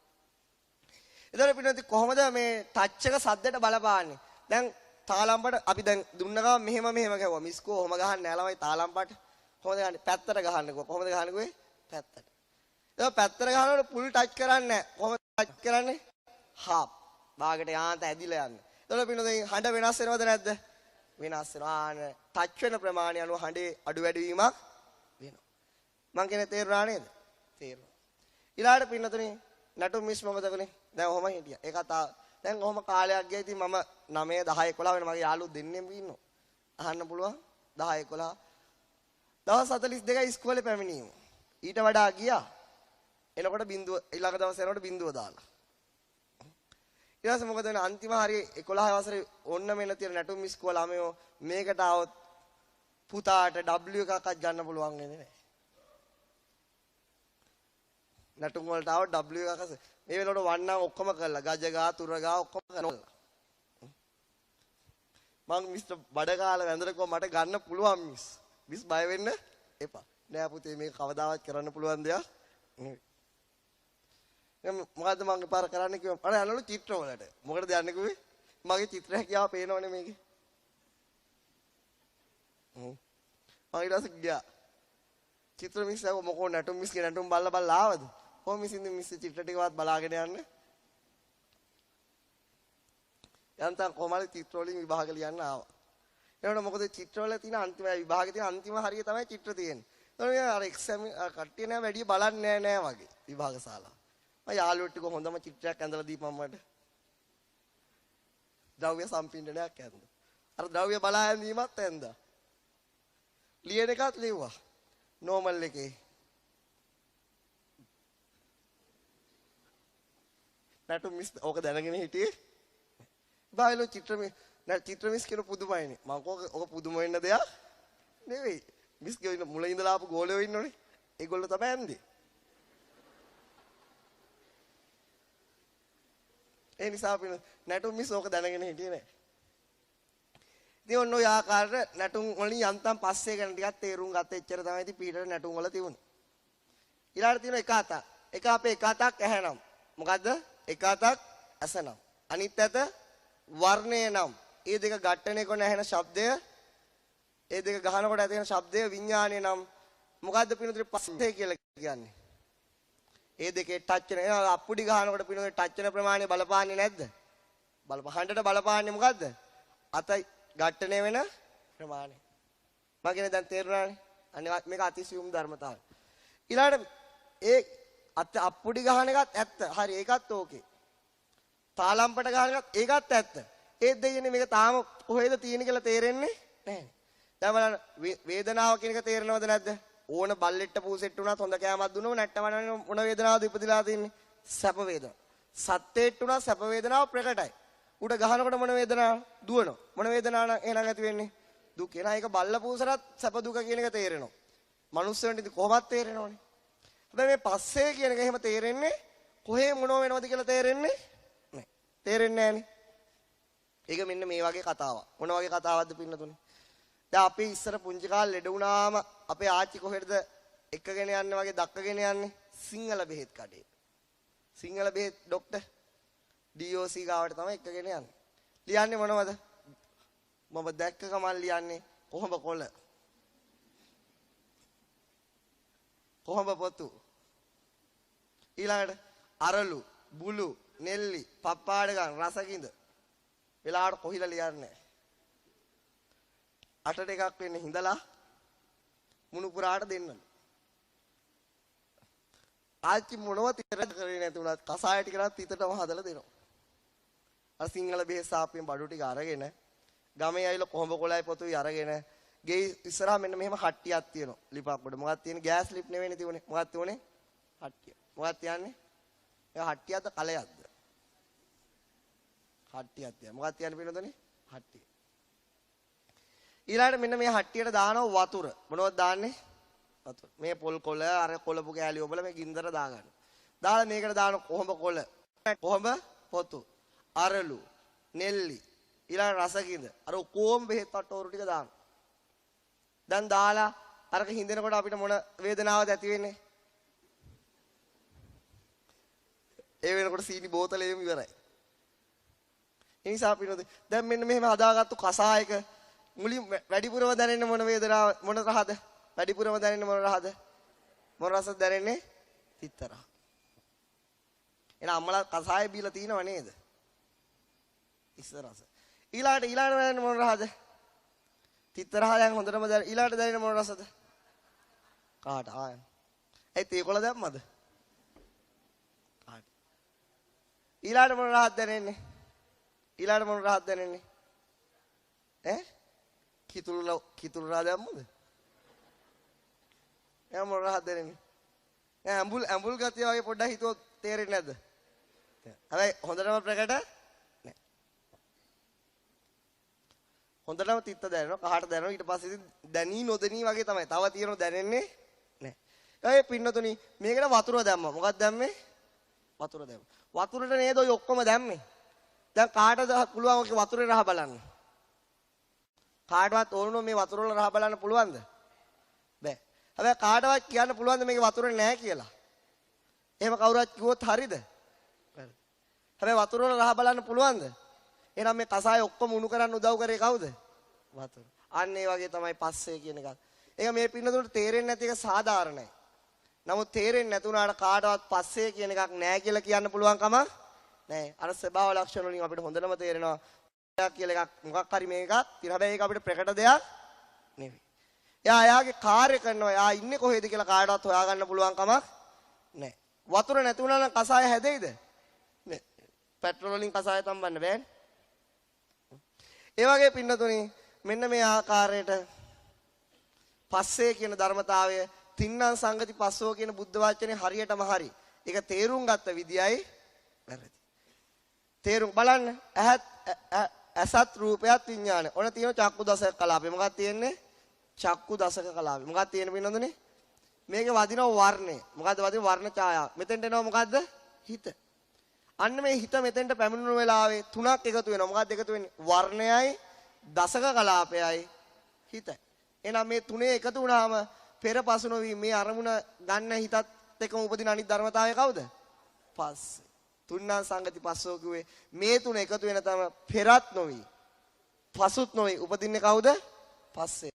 එතකොට පින්නති කොහොමද මේ ටච් එක සද්දයට බලපාන්නේ? දැන් තාලම්පට අපි දැන් දුන්න ගමන් මෙහෙම ගැහුවා. මිස්කෝ ඔහම ගහන්නේ නැහැ ළමයි තාලම්පට. කොහොමද ගහන්නේ? පැත්තට ගහන්නකෝ. කොහොමද ගහන්නකෝ? පැත්තට. ඒක පැත්තට ගහනකොට පුල් ටච් කරන්නේ නැහැ. කොහොමද ටච් කරන්නේ? හාප්. භාගයට යාන්ත ඇදිලා යන්නේ. එතකොට පින්නති හඬ වෙනස් වෙනවද නැද්ද? වෙනස් වෙනවා. ටච් වෙන ප්‍රමාණය අනුව හඬේ අඩු වැඩි වීමක් වෙනවා. මං කියන්නේ තේරුණා නේද? තේරුණා. ඊළාට පින්නතුනේ නටු මිස් මොකද කළේ? දැන් ඔහම හිටියා. ඒක දැන් ඔහම කාලයක් ගියා. ඉතින් මම 9 10 11 වෙන මගේ යාළුවෝ දෙන්නෙම ඉන්නවා. අහන්න පුළුවන් 10 11. දවස් 42යි ඉස්කෝලේ පැමිණීම. ඊට වඩා ගියා. එනකොට බිඳුව ඊළඟ දවස් යනකොට බිඳුව දාලා. ඊට පස්සේ මොකද වෙන්නේ? අන්තිම හරිය 11 වසරේ ඔන්න මෙන්න තියෙන නැටුම් ඉස්කෝල ළමයෝ මේකට આવොත් පුතාට W එකක්වත් ගන්න පුළුවන් වෙන්නේ නැහැ. නැටුම් වලට આવොත් W එකක් අස මේ වෙනකොට වන්නම් ඔක්කොම කරලා ගජගා තුරගා ඔක්කොම කරනවා. මං මිස්ටර් බඩකාල වැඳලා මට ගන්න පුළුවන් මිස්. මිස් බය වෙන්න එපා. නෑ පුතේ මේක කවදාවත් කරන්න පුළුවන් දෙයක් නෙවෙයි. මොකද්ද මං පාර කරන්න කිව්වා. අර යනවලු චිත්‍ර වලට. මොකටද යන්නේ කිව්වේ? මගේ චිත්‍ර හැකියාව පේනවනේ මේකේ. මං ඊට පස්සේ ගියා. චිත්‍ර මිස් ආව මොකෝ නැටුම් මිස් කියන නැටුම් බලලා ආවද? කොහොම මිස් මිස් චිත්‍ර ටිකවත් බලාගෙන යන්න. යන්තම් කොහමද චිත්‍ර වලින් විභාග ලියන්න ආවා. එනකොට මොකද චිත්‍ර වල තියෙන අන්තිම විභාගේ තියෙන අන්තිම හරිය තමයි චිත්‍ර තියෙන්නේ. ඒතකොට අර එක්සෑම් කට්ටිය නෑ වැඩි බලන්නේ නෑ වගේ විභාග ශාලාව. මම යාළුවෝ ටික හොඳම චිත්‍රයක් ඇඳලා දීපම් මට. ද්‍රව්‍ය සම්පින්ඩනයක් ඇඳලා. අර ද්‍රව්‍ය බලා ඇඳීමත් ඇඳලා. ලියන එකත් ලිව්වා. නෝමල් එකේ. නැටුම් මිස් ඕක දැනගෙන හිටියේ. බායිලෝ චිත්‍ර මිස් කියන පුදුමයිනේ. මම ඕක පුදුම වෙන්න දෙයක් නෙවෙයි. මිස් ගේ මුල ඉඳලා ආපු ගෝලයෝ ඉන්නෝනේ. ඒගොල්ලෝ තමයි ඇන්දේ. ඒ නිසා අපි නැටුම් මිස් ඕක දැනගෙන හිටියේ නෑ. ඉතින් ඔන්න ඔය ආකාරයට නැටුම් වලින් යන්තම් පස්සේ ගැන ටිකක් තේරුම් ගත්ත එච්චර තමයි ඉතින් පීටර් නැටුම් වල තිබුණේ. ඊළඟට තියෙන එක අතක්. එක අපේ එක අතක් ඇහැනම්. මොකද්ද? එක අතක් ඇසනම්. අනිත් අත වර්ණය නම්. මේ දෙක ඝට්ටණය කරන ඇහෙන ශබ්දය, මේ දෙක ගහනකොට ඇති වෙන ශබ්දය විඥානය නම්. මොකද්ද පිනුතුරි පස්සේ කියලා කියන්නේ? මේ දෙකේ ටච් වෙන අප්පුඩි ගහනකොට පිනුතුරි ටච් වෙන ප්‍රමාණය බලපාන්නේ නැද්ද? හඬට බලපාන්නේ මොකද්ද? අත ඝට්ටණය වෙන ප්‍රමාණය. මම කියන්නේ දැන් තේරුණානේ. අනේ මේක අතිසියුම් ධර්මතාවය. ඊළඟට ඒ අප්පුඩි ගහන එකත් ඇත්ත. හරි ඒකත් ඕකේ. තාලම්පට ගහන එකත් ඒකත් ඇත්ත. ඒ දෙයනේ මේක තාම කොහෙද තියෙන කියලා තේරෙන්නේ නැහැ. දැන් බලන්න වේදනාව කියන එක තේරෙනවද නැද්ද? ඕන බල්ලෙට්ට පූසෙට්ට උනත් හොඳ කෑමක් දුන්නම නැට්ටවන්නේ මොන වේදනාවද ඉපදිලා තින්නේ? සැප වේදනාව. සත්‍යේට්ට උනත් සැප වේදනාව ප්‍රකටයි. උඩ ගහනකොට මොන වේදනාව? දුවනවා. මොන වේදනාව එහෙනම් ඇති වෙන්නේ? දුක. එහෙනම් ඒක බල්ල පූසරත් සැප දුක කියන එක තේරෙනවා. මනුස්සයන්ට ඉතින් කොහොමද තේරෙනවනේ? හැබැයි මේ පස්සේ කියන එක එහෙම තේරෙන්නේ කොහේ මොනව වෙනවද කියලා තේරෙන්නේ නැහැ. තේරෙන්නේ නැහනේ. ඒක මෙන්න මේ වගේ කතාවක්. මොන වගේ කතාවක්ද පින්නතුනේ? දැන් අපි ඉස්සර පුංචි කාලේ ලෙඩ වුණාම අපේ ආච්චි කොහෙටද එක්කගෙන යන්නේ වගේ දක්කගෙන යන්නේ? සිංහල බෙහෙත් කඩේ. සිංහල බෙහෙත් ડોක්ටර් DOC ගාවට තමයි එක්කගෙන යන්නේ. ලියන්නේ මොනවද? මම දැක්ක ගමන් ලියන්නේ කොහොඹ කොළ. කොහොඹ පොතු. ඊළඟට අරලු, බුලු, නෙල්ලි, පප්පාඩගම්, රසකින්ද. වෙලාවට කොහිලා ලියන්නේ. අටට එකක් වෙන්නේ හිඳලා මුණුපුරාට දෙන්නලු. ආච්චි මොනව තිර කරේ නැති උනත් කසාය ටික නම් තිතටම හදලා දෙනවා. අර සිංහල බෙහෙත් සාප්පියෙන් බඩු ටික අරගෙන ගමේ ඇවිල්ලා කොහොඹ කොළයි පොතුයි අරගෙන ගේ ඉස්සරහා මෙන්න මෙහෙම හට්ටියක් තියෙනවා. ලිපක් උඩ. මොකක්ද තියෙන්නේ? ගෑස් ලිප් නෙවෙයිනේ තියුනේ. මොකක්ද තියුනේ? හට්ටිය. මොකක්ද තියන්නේ? ඒ හට්ටියක්ද කලයක්ද? හට්ටියක් තියන. මොකක්ද තියන්නේ පින්නතනේ? හට්ටිය. ඊළඟට මෙන්න මේ හට්ටියට දානවා වතුර. මොනවද දාන්නේ? වතුර. මේ පොල් කොළ අර කොළපු කෑලි ඔබලා මේ ගින්දර දාගන්න. දාලා මේකට දාන කොහොඹ කොළ. කොහොඹ පොතු. අරලු, නෙල්ලි, ඊළඟ රසකින්ද. අර කොම් බෙහෙත් වට්ටෝරු ටික දානවා. දැන් දාලා අරක හින්දෙනකොට අපිට මොන වේදනාවද ඇති වෙන්නේ? ඒ වෙනකොට සීනි බෝතලෙම ඉවරයි. ඒ නිසා අපිට දැන් මෙන්න මෙහෙම හදාගත්තු කසායක මුලින් වැඩිපුරම දැනෙන්නේ මොන වේදනාව මොන රහද? වැඩිපුරම දැනෙන්නේ මොන රහද? මොන රසද දැනෙන්නේ? තිත්ත රහ. එහෙනම් අම්මලා කසාය බීලා තිනව නේද? තිස්ස රස. ඊළාට දැනෙන්නේ මොන රහද? තිත්ත රහ දැන් හොඳටම දැන. ඊළාට දැනෙන්නේ මොන රසද? කාට ආය. ඒ තේකොළ දැම්මද? කාට. ඊළාට මොන රහද දැනෙන්නේ? ඊළාට මොන රහද දැනෙන්නේ? ඈ? කිතුල් රහ දැම්මද? එයා මොන රහද දැනෙන්නේ? ඈ ඇඹුල් ගතිය වගේ පොඩ්ඩක් හිතුවොත් තේරෙන්නේ නැද්ද? හැබැයි හොඳටම ප්‍රකට නෑ. හොඳටම තිත්ත දැනෙනවා, කහට දැනෙනවා. ඊට පස්සේ ඉතින් දැනී නොදැනී වගේ තමයි. තව තියෙනව දැනෙන්නේ නෑ. ඒ පින්නතුනි මේකට වතුර දැම්මා. මොකක්ද දැම්මේ? වතුර දැම්මා. වතුරට නේද ඔය ඔක්කොම දැම්මේ? දැන් කාටද පුළුවන් ඔක වතුරේ රහ බලන්න? කාටවත් ඕනෝ මේ වතුර වල රහ බලන්න පුළුවන්ද? බෑ. හැබැයි කාටවත් කියන්න පුළුවන්ද මේක වතුරේ නෑ කියලා? එහෙම කවුරුත් කිව්වොත් හරිද? හරි. හැබැයි වතුර වල රහ බලන්න පුළුවන්ද? එහෙනම් මේ කසාය ඔක්කොම උණු කරන්න උදව් කරේ කවුද? වතුර. අන්න ඒ වගේ තමයි පස්සේ කියන එක. ඒක මේ පින්නතුන්ට තේරෙන්නේ නැති එක සාධාරණයි. නමුත් තේරෙන්නේ නැතුණාට කාටවත් පස්සේ කියන එකක් නෑ කියලා කියන්න පුළුවන් කමක් නෑ. අර ස්වභාව ලක්ෂණ වලින් අපිට හොඳටම තේරෙනවා කියලා එකක් මොකක් හරි මේකක් තියෙන. හැබැයි ඒක අපිට ප්‍රකට දෙයක් නෙවෙයි. එයාගේ කාර්ය කරනවා. එයා ඉන්නේ කොහෙද කියලා කාටවත් හොයාගන්න පුළුවන් කමක් නෑ. වතුර නැති වුණා නම් කසාය හැදෙයිද? නෑ. පෙට්‍රෝල් වලින් කසාය තම්බන්න බෑනේ. ඒ වගේ පින්නතුනි මෙන්න මේ ආකාරයට පස්සේ කියන ධර්මතාවය තින්නම් සංගති පස්සෝ කියන බුද්ධ වචනේ හරියටම හරි. ඒක තේරුම් ගත්ත විදියයි වැරදි. තේරුම් බලන්න ඇසත් රූපයත් විඥානය. ඔන්න තියෙන චක්කු දසක කලාපේ. මොකක්ද තියෙන්නේ? චක්කු දසක කලාපේ. මොකක්ද තියෙන්නේ පින්නඳුනේ? මේකේ වදිනවා වර්ණය. මොකද්ද වදින වර්ණ ඡායාව. මෙතෙන්ට එනවා මොකද්ද? හිත. අන්න මේ හිත මෙතෙන්ට පැමිණුණු වෙලාවේ තුනක් එකතු වෙනවා. මොකක්ද එකතු වෙන්නේ? වර්ණයයි, දසක කලාපයයි, හිතයි. එහෙනම් මේ තුනේ එකතු වුණාම පෙරපසු නොවි මේ අරමුණ ගන්න හිතත් එක්කම උපදින අනිත් ධර්මතාවය කවුද? පස්සේ. තුන්නා සංගති පස්සෝ කිව්වේ මේ තුන එකතු වෙන තම පෙරත් නොවි පසුත් නොවි උපදින්නේ කවුද? පස්සේ.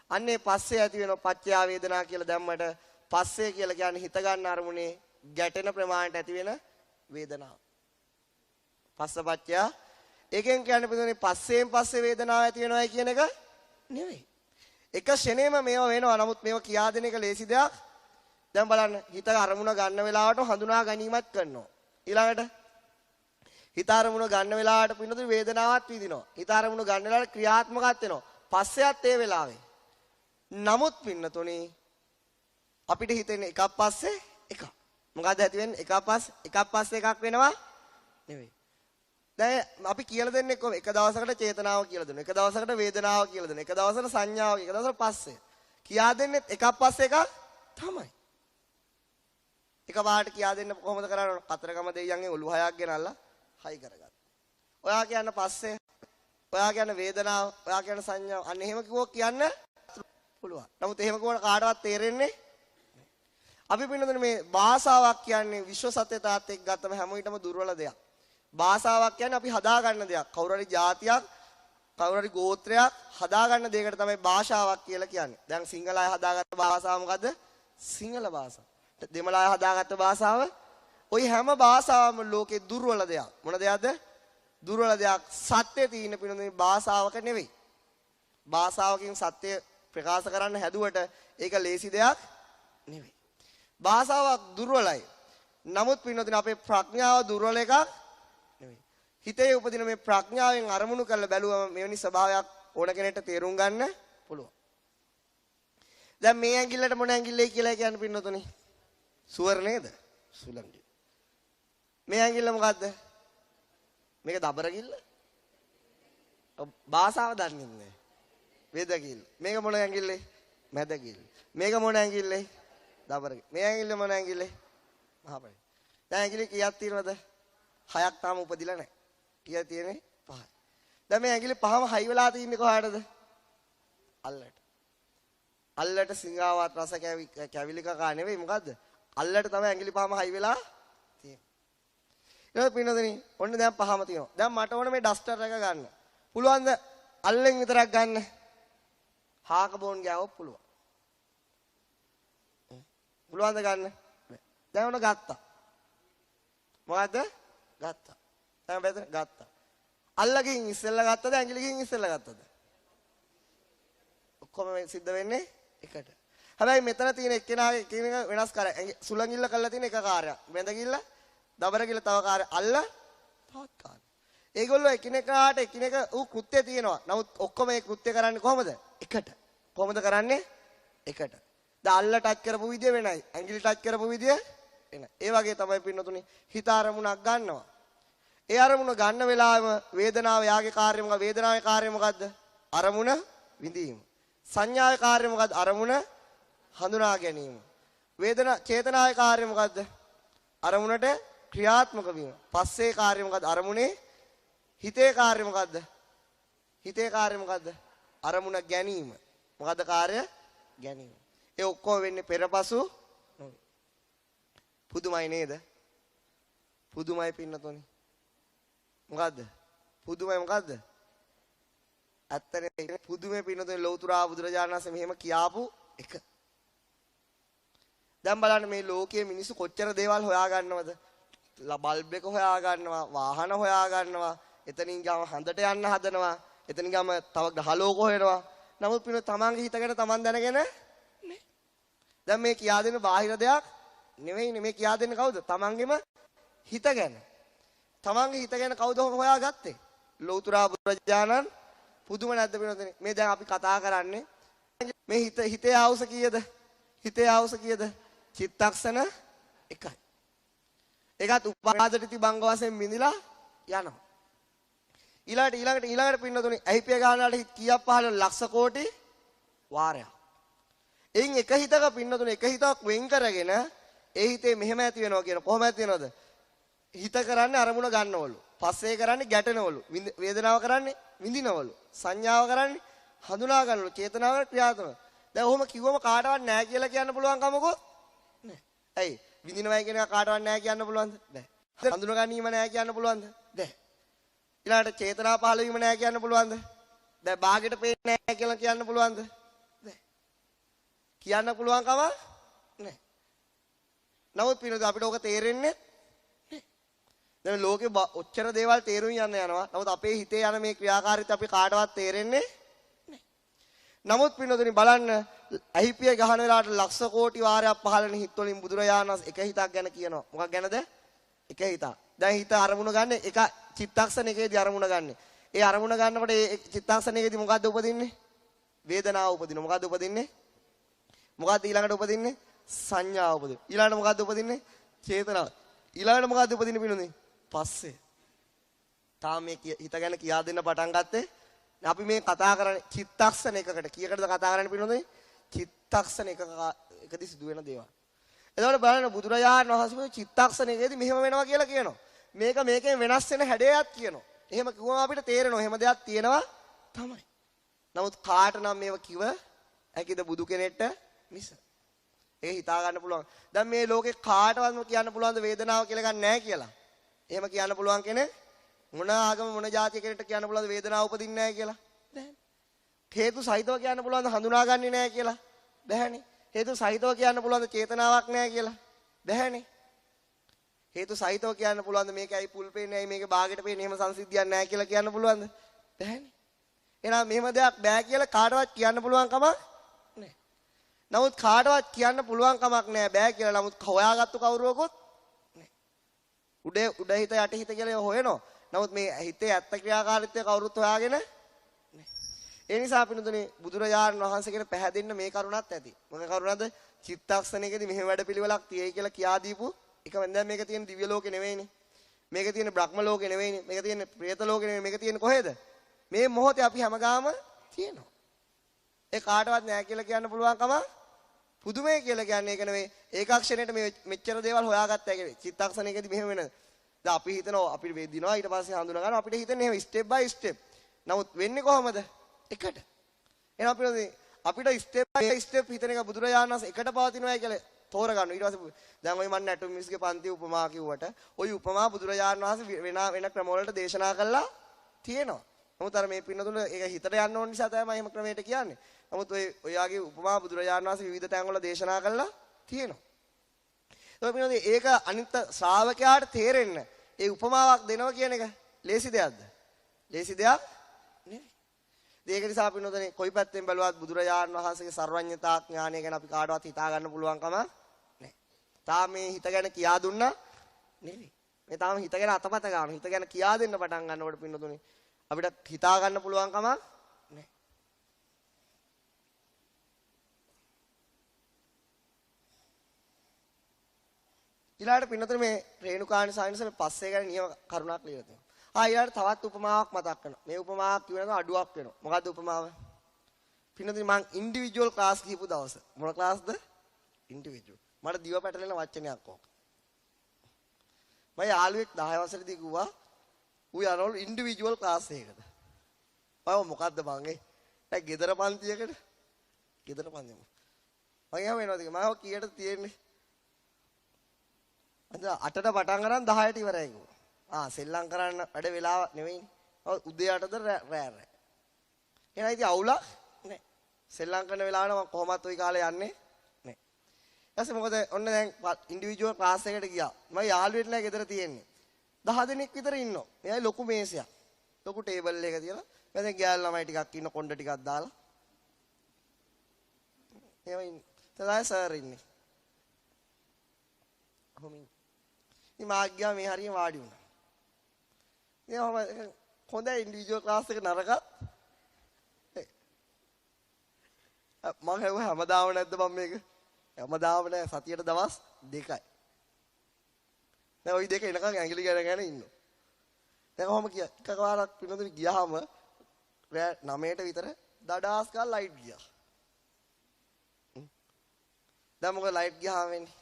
අන්නේ පස්සේ ඇති වෙන පච්චයා වේදනා කියලා දැම්මට පස්සේ කියලා කියන්නේ හිත ගන්න අරමුණේ ගැටෙන ප්‍රමාණයට ඇති වෙන වේදනාව. පස්සපච්චයා එකෙන් කියන්නේ පිටුනේ පස්සෙන් පස්සේ වේදනාව ඇති වෙනවයි කියන එක නෙවෙයි. එක ෂණේම මේව වෙනවා. නමුත් මේව කියා දෙන එක ලේසි දෙයක්. දැන් බලන්න හිත අරමුණ ගන්න වෙලාවට හඳුනා ගැනීමත් කරනවා. ඊළඟට හිත අරමුණ ගන්න වෙලාවට පින්නතුනි වේදනාවක් විඳිනවා. හිත අරමුණ ගන්න වෙලාවට ක්‍රියාත්මකත් වෙනවා. පස්සෙත් ඒ වෙලාවේ. නමුත් පින්නතුනි අපිට හිතෙන්නේ එකක් පස්සේ එකක්. මොකද ඇති වෙන්නේ? එකක් පස්සේ එකක් වෙනවා නෙවෙයි. දැන් අපි කියලා දෙන්නේ කොහොම? එක දවසකට චේතනාව කියලා දෙනවා. එක දවසකට වේදනාව කියලා දෙනවා. එක දවසකට සංඥාව, එක දවසකට පස්සේ. කියා දෙන්නේ එකක් පස්සේ එකක් තමයි. එකපාරට කියා දෙන්න කොහොමද කරන්නේ? කතරගම දෙයියන්ගේ ඔලු හයක් ගෙනල්ලා හයි කරගත්තා. ඔයා කියන්න පස්සේ, ඔයා කියන්න වේදනාව, ඔයා කියන්න සංඥාව. අන්න එහෙම කිව්වොත් කියන්න පුළුවන්. නමුත් එහෙම කිව්වොත් කාටවත් තේරෙන්නේ නැහැ. අපි පින්නතුනේ මේ භාෂාවක් කියන්නේ විශ්ව සත්‍යතාවත් එක්ක ගත්තම හැම විටම දුර්වල දෙයක්. භාෂාවක් කියන්නේ අපි හදාගන්න දෙයක්. කවුරු හරි ජාතියක්, කවුරු හරි ගෝත්‍රයක් හදාගන්න දෙයකට තමයි භාෂාවක් කියලා කියන්නේ. දැන් සිංහල අය හදාගත්ත භාෂාව මොකද්ද? සිංහල භාෂාව. දෙමළ අය හදාගත්ත භාෂාව ওই හැම භාෂාවම ලෝකේ දුර්වල දෙයක්. මොන දෙයක්ද? දුර්වල දෙයක්. සත්‍ය තියෙන පිළිබඳ භාෂාවක නෙවෙයි. භාෂාවකින් සත්‍ය ප්‍රකාශ කරන්න හැදුවට ඒක ලේසි දෙයක් නෙවෙයි. භාෂාවක් දුර්වලයි. නමුත් පින්නතුනි අපේ ප්‍රඥාව දුර්වල එකක් නෙවෙයි. හිතේ උපදින මේ ප්‍රඥාවෙන් අරමුණු කරලා බැලුවම මෙවැනි ස්වභාවයක් ඕන කෙනෙක්ට තේරුම් ගන්න පුළුවන්. දැන් මේ ඇඟිල්ලට මොන ඇඟිල්ලයි කියලා කියන්නේ පින්නතුනි? සුවර් නේද? සුලංගි. මේ ඇඟිල්ල මොකද්ද? මේක දබරගිල්ල. භාෂාව දන්නේ නැහැ. වේදගිල්ල. මේක මොන ඇඟිල්ලේ? මැදගිල්ල. මේක මොන ඇඟිල්ලේ? දබරගිල්ල. මේ ඇඟිල්ල මොන ඇඟිල්ලේ? මහපයි. දැන් ඇඟිලි කීයක් තියෙනවද? 6ක් තාම උපදිලා නැහැ. කීයක් තියෙන්නේ? 5යි. දැන් මේ ඇඟිලි පහම හයි වෙලා තින්නේ කොහාටද? අල්ලට. අල්ලට සිංහාවත් රස කැවිලි කකා නෙවෙයි මොකද්ද? අල්ලට තමයි ඇඟිලි පහම හයි වෙලා තියෙන්නේ. ඊළඟ පින්නදෙනි ඔන්න දැන් පහම තියෙනවා. දැන් මට ඕන මේ ඩස්ටර් එක ගන්න. පුළුවන්ද? අල්ලෙන් විතරක් ගන්න. හාක බෝන් ගෑවොත් පුළුවන්. පුළුවන්ද ගන්න? දැන් ඔන්න ගත්තා. මොකද්ද? ගත්තා. දැන් බෙතන ගත්තා. අල්ලකින් ඉස්සෙල්ලා ගත්තද ඇඟිලිකින් ඉස්සෙල්ලා ගත්තද? ඔක්කොම සිද්ධ වෙන්නේ එකට. හැබැයි මෙතන තියෙන එක්කෙනාගේ එකිනෙක වෙනස් කාර්ය. සුලංගිල්ල කරලා තියෙන එක කාර්යයක්. බෙන්දගිල්ල, දබරගිල්ල තව කාර්යයක්. අල්ල තවත් කාර්යයක්. ඒගොල්ලෝ එකිනෙකාට එකිනෙක ඌ කෘත්‍ය තියෙනවා. නමුත් ඔක්කොම මේ කෘත්‍ය කරන්නේ කොහොමද? එකට. කොහොමද කරන්නේ? එකට. දැන් අල්ල ටච් කරපු විදිය වෙනයි. ඇඟිලි ටච් කරපු විදිය වෙනයි. ඒ වගේ තමයි පින්නතුනි හිත අරමුණක් ගන්නවා. ඒ අරමුණ ගන්න වෙලාවෙම වේදනාව යාගේ කාර්යය මොකක්ද? වේදනාවේ කාර්යය මොකද්ද? අරමුණ විඳීම. සංඥාවේ කාර්යය මොකද්ද? අරමුණ හඳුනා ගැනීම. චේතනාවේ කාර්යය මොකද්ද? අරමුණට ක්‍රියාත්මක වීම. පස්සේ කාර්යය මොකද්ද? අරමුණේ හිතේ කාර්යය මොකද්ද? හිතේ කාර්යය මොකද්ද? අරමුණ ගැනීම. මොකද්ද කාර්යය? ගැනීම. ඒ ඔක්කොම වෙන්නේ පෙරපසු නොවේ. පුදුමයි නේද? පුදුමයි පින්නතොනි. මොකද්ද? පුදුමයි මොකද්ද? ඇත්තනේ පුදුමේ පින්නතොනි ලෞතුරා බුදුරජාණන් වහන්සේ මෙහෙම කියාපු එක. දැන් බලන්න මේ ලෝකයේ මිනිස්සු කොච්චර දේවල් හොයා ගන්නවද? බල්බ් එක හොයා ගන්නවා, වාහන හොයා ගන්නවා, එතනින් ගම හඳට යන්න හදනවා, එතනින් ගම තව ගහලෝක හොයනවා. නමුත් පින තමන්ගේ හිත ගැන තමන් දැනගෙන නේ. දැන් මේ කියා දෙන බාහිර දෙයක් නෙවෙයිනේ මේ කියා දෙන්නේ කවුද? තමන්ගේම හිත ගැන. තමන්ගේ හිත ගැන කවුද හොයාගත්තේ? ලෞතුරා බුදුරජාණන්. පුදුම නැද්ද පිනෝදනේ? මේ දැන් අපි කතා කරන්නේ මේ හිතේ ආවුස කීයද? හිතේ ආවුස කීයද? චිත්තක්ෂණ එකයි. ඒකත් උපාදටි බංග වශයෙන් මිදිලා යනවා. ඊළඟට පින්නතුනේ ඇහිපිය ගන්නට හිත කීයක් පහළ ලක්ෂ කෝටි වාරයක්. එයින් එක හිතක පින්නතුනේ එක හිතක් වෙන් කරගෙන ඒ හිතේ මෙහෙම ඇති වෙනවා කියන කොහොම ඇති වෙනවද? හිත කරන්නේ අරමුණ ගන්නවලු. පස්සේ කරන්නේ ගැටෙනවලු. වේදනාව කරන්නේ විඳිනවලු. සංඥාව කරන්නේ හඳුනා ගන්නවලු. චේතනාව ක්‍රියාත්මක. දැන් ඔහොම කිව්වම කාටවත් නැහැ කියලා කියන්න පුළුවන් කමකෝ නැහැ. ඇයි? විඳිනවයි කියන එක කාටවත් නැහැ කියන්න පුළුවන්ද? නැහැ. හඳුනා ගැනීම නැහැ කියන්න පුළුවන්ද? නැහැ. ඊළඟට චේතනා පහළ වීම නැහැ කියන්න පුළුවන්ද? දැන් බාගෙට පේන්නේ නැහැ කියලා කියන්න පුළුවන්ද? නැහැ. කියන්න පුළුවන් කම නැහැ. නමුත් පිනද අපිට ඕක තේරෙන්නේ නැහැ. දැන් ලෝකේ ඔච්චර දේවල් තේරුම් යනවා. නමුත් අපේ හිතේ යන මේ ක්‍රියාකාරීත්වය අපි කාටවත් තේරෙන්නේ නැහැ. නමුත් පිනදුනි බලන්න ඇහිපිය ගහන වෙලාවට ලක්ෂ කෝටි වාරයක් පහළන හිත වලින් බුදුරජාණන් වහන්සේ එක හිතක් ගැන කියනවා. මොකක් ගැනද? එක හිතක්. දැන් හිත අරමුණ ගන්න එක චිත්තක්ෂණයකදී අරමුණ ගන්න. ඒ අරමුණ ගන්නකොට ඒ චිත්තක්ෂණයකදී මොකද්ද උපදින්නේ? වේදනාව උපදිනවා. මොකද්ද උපදින්නේ? මොකද්ද ඊළඟට උපදින්නේ? සංඥාව උපදිනවා. ඊළඟට මොකද්ද උපදින්නේ? චේතනාව. ඊළඟට මොකද්ද උපදින්නේ පිනුනේ? පස්සේ. තාම මේ හිත ගැන කියා දෙන්න පටන් ගත්තේ. අපි මේ කතා කරන්නේ චිත්තක්ෂණයකට. කීයකටද කතා කරන්නේ පිනුනේ? චිත්තක්ෂණයකදී සිදු වෙන දේවල්. එතකොට බලන්න බුදුරජාණන් වහන්සේ චිත්තක්ෂණයකදී මෙහෙම වෙනවා කියලා කියනවා. මේක මේකෙන් වෙනස් වෙන හැඩයක් කියනවා. එහෙම කිව්වම අපිට තේරෙනවා එහෙම දෙයක් තියෙනවා තමයි. නමුත් කාට නම් මේව කිව හැකිද බුදු කෙනෙක්ට මිස. ඒක හිතා ගන්න පුළුවන්. දැන් මේ ලෝකේ කාටවත්ම කියන්න පුළුවන්ද වේදනාව කියලා ගන්න නැහැ කියලා. එහෙම කියන්න පුළුවන් කෙනෙක් මොන ආගම මොන ජාතිය කෙනෙක්ට කියන්න පුළුවන්ද වේදනාව උපදින්නේ නැහැ කියලා? බැහැ. හේතු සහිතව කියන්න පුළුවන්ද හඳුනාගන්නේ නැහැ කියලා? බැහැනේ. හේතු සහිතව කියන්න පුළුවන්ද චේතනාවක් නැහැ කියලා? බැහැනේ. හේතු සහිතව කියන්න පුළුවන්ද මේක ඇයි පුල් පේන්නේ ඇයි මේක බාගෙට පේන්නේ එහෙම සංසිද්ධියක් නැහැ කියලා කියන්න පුළුවන්ද? බැහැනේ. එහෙනම් මෙහෙම දෙයක් බෑ කියලා කාටවත් කියන්න පුළුවන් කමක් නැහැ. නමුත් කාටවත් කියන්න පුළුවන් කමක් නැහැ බෑ කියලා. නමුත් හොයාගත්තු කවුරුවකුත් නැහැ. උඩ හිත යට හිත කියලා හොයනවා. නමුත් මේ හිතේ ඇත්ත ක්‍රියාකාරීත්වය කවුරුත් හොයාගෙන නැහැ. ඒ නිසා පිටුතුනේ බුදුරජාණන් වහන්සේ කියන පැහැදින්න මේ කරුණත් ඇති. මොන කරුණද? චිත්තක්ෂණයකදී මෙහෙම වැඩපිළිවෙලක් තියෙයි කියලා කියා දීපු එක දැන් මේක තියෙන දිව්‍ය ලෝකේ නෙවෙයිනේ. මේක තියෙන බ්‍රහ්ම ලෝකේ නෙවෙයිනේ. මේක තියෙන പ്രേත ලෝකේ නෙවෙයි. මේක තියෙන කොහෙද? මේ මොහොතේ අපි හැමගාම තියෙනවා. ඒ කාටවත් නෑ කියලා කියන්න පුළුවන් කම පුදුමයි කියලා කියන්නේ ඒක නෙවෙයි. ඒකක්ෂණයට මේ මෙච්චර දේවල් හොයාගත්තා කියන්නේ. චිත්තක්ෂණයකදී මෙහෙම වෙන. දැන් අපි හිතනවා අපිට වේදිනවා ඊට පස්සේ හඳුනා ගන්නවා අපිට හිතන්නේ එහෙම ස්ටෙප් බයි ස්ටෙප්. නමුත් වෙන්නේ කොහමද? එකට. එහෙනම් අපිට ස්ටෙප් බයි ස්ටෙප් හිතන එක බුදුරජාණන් වහන්සේ එකට පවතිනවා කියලා තෝරගන්න. ඊට පස්සේ දැන් ඔය මන්නේ ඇටොම් මිස්ගේ පන්ති උපමා කිව්වට ඔය උපමා බුදුරජාණන් වහන්සේ වෙන ක්‍රම වලට දේශනා කළා තියෙනවා. නමුත් අර මේ පින්නතුන ඒක හිතට යන්න ඕන නිසා තමයි එහෙම ක්‍රමයට කියන්නේ. නමුත් ඔයාගේ උපමා බුදුරජාණන් වහන්සේ විවිධ තැන්වල දේශනා කළා තියෙනවා. ඒක පින්නතුන ඒක අනිත් ශ්‍රාවකයාට තේරෙන්න ඒ උපමාවක් දෙනවා කියන එක ලේසි දෙයක්ද? ලේසි දෙයක් නෙවෙයි. ඒක නිසා පින්නතුනේ කොයි පැත්තෙන් බැලුවත් බුදුරජාණන් වහන්සේගේ සර්වඥතා ඥානය ගැන අපි කාටවත් හිතා ගන්න පුළුවන් කම නැහැ. තාම මේ හිත ගැන කියා දුන්නා නෙවෙයි. මේ තාම හිත ගැන අතපත ගන්න. හිත ගැන කියා දෙන්න පටන් ගන්නකොට පින්නතුනේ අපිට හිතා ගන්න පුළුවන් කම නැහැ. ඊළාට පින්නතුනේ මේ රේණුකාණි සායනසල පස්සේ ගැන නියම කරුණක් ලියලා තියෙනවා. ඊළාට තවත් උපමාවක් මතක් කරනවා. මේ උපමාවක් කියනකොට අඩුවක් වෙනවා. මොකද්ද උපමාව? පින්නතුනේ මං ඉන්ඩිවිජුවල් ක්ලාස් කියපු දවස. මොන ක්ලාස්ද? ඉන්ඩිවිජුවල්. මට දිව පැටලෙන වචනයක් ඕක. මම යාළුවෙක් 10 වසරේදී කිව්වා ඌ යනවලු ඉන්ඩිවිජුවල් ක්ලාස් එකකට. මම මොකද්ද මං දැන් ගෙදර පන්තියකට ගෙදර පන්තියම. මම එහෙම වෙනවද මම කීයට තියෙන්නේ? අද 8ට පටන් ගන්න 10ට ඉවරයි කිව්වා. සෙල්ලම් කරන්න වැඩ වෙලාව නෙවෙයිනේ. උදේ 8ද රෑ. එහෙනම් ඉතින් අවුලක් නෑ. සෙල්ලම් කරන වෙලාවට මම කොහොමත් ওই කාලේ යන්නේ නෑ. ඊපස්සේ මොකද ඔන්න දැන් ඉන්ඩිවිජුවල් ක්ලාස් එකට ගියා. මම යාළුවෙක් නෑ ගෙදර තියෙන්නේ. 10 දෙනෙක් විතර ඉන්නවා. මෙයයි ලොකු මේසයක්. ලොකු ටේබල් එක තියලා. මම දැන් ගෑල් ළමයි ටිකක් ඉන්න කොණ්ඩ ටිකක් දාලා. එහෙම ඉන්නේ. තමයි සර් ඉන්නේ. කොහොමින්. ඉතින් මාත් ගියා මේ හරිය වාඩි වුණා. ඉතින් හොඳයි ඉන්ඩිවිජුවල් ක්ලාස් එක නරකත්. මම හැමදාම නැද්ද මම මේක? හැමදාම නෑ සතියට දවස් 2යි. දැන් ওই දෙක එනකන් ඇඟිලි ගණන් ඉන්නවා. දැන් කොහොම එකපාරක් පිනොදේ ගියාම රෑ 9ට විතර දඩාස් ගාලා ලයිට් ගියා. දැන් මොකද ලයිට් ගියාම වෙන්නේ?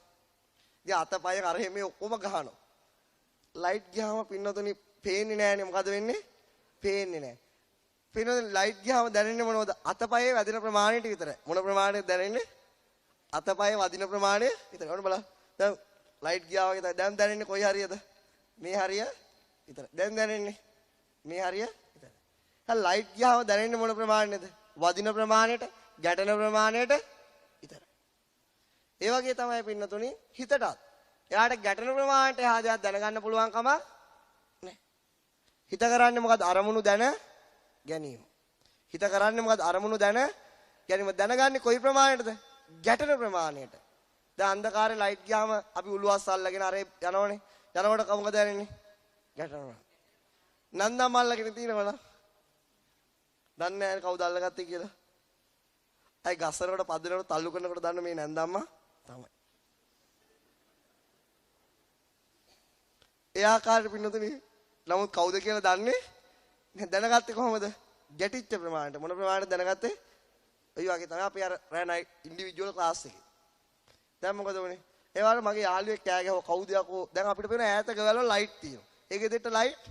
ඉතින් අතපය කරේ මේ ඔක්කොම ගහනවා. ලයිට් ගියාම පින්නතුනි පේන්නේ නැහනේ. මොකද වෙන්නේ? පේන්නේ නැහැ. පින්නතුනි ලයිට් ගියාම දැනෙන්නේ මොනවද? අතපයේ වදින ප්‍රමාණයට විතරයි. මොන ප්‍රමාණයද දැනෙන්නේ? අතපයේ වදින ප්‍රමාණය විතරයි. ඔන්න බලන්න. දැන් ලයිට් ගියා වගේ දැන් දැනෙන්නේ කොයි හරියද? මේ හරිය විතරයි. දැන් දැනෙන්නේ මේ හරිය විතරයි. දැන් ලයිට් ගියාම දැනෙන්නේ මොන ප්‍රමාණයද? වදින ප්‍රමාණයට, ගැටෙන ප්‍රමාණයට විතරයි. ඒ වගේ තමයි පින්නතුනි හිතටත්. එයාට ගැටෙන ප්‍රමාණයට එහා දෙයක් දැනගන්න පුළුවන් කම නැහැ. හිත කරන්නේ මොකද? අරමුණු දැන ගැනීම. හිත කරන්නේ මොකද? අරමුණු දැන ගැනීම. දැනගන්නේ කොයි ප්‍රමාණයටද? ගැටෙන ප්‍රමාණයට. දැන් අන්ධකාරේ ලයිට් ගියාම අපි උළුවස් අල්ලගෙන අර යනවනේ. යනකොට මොකද දැනෙන්නේ? ගැටෙනවා. නන්දා මල්ලගෙන තියෙනවද? දන්නේ නැහැ කවුද අල්ලගත්තේ කියලා. අය ගස්සරකට පදනකට තල්ලු කරනකොට දන්න මේ නැන්දම්මා තමයි. ඒ ආකාරයට පින්නතුනි නමුත් කවුද කියලා දන්නේ? දැනගත්තේ කොහොමද? ගැටිච්ච ප්‍රමාණයට. මොන ප්‍රමාණයට දැනගත්තේ? ඔය වගේ තමයි අපි අර රෑ ඉන්ඩිවිජුවල් ක්ලාස් එකේ. දැන් මොකද වුනේ? ඒ වගේ මගේ යාළුවෙක් කෑ ගැහුවා කවුද යකෝ? දැන් අපිට පේන ඈත ගවල ලයිට් තියෙනවා. ඒ ගෙදරට ලයිට්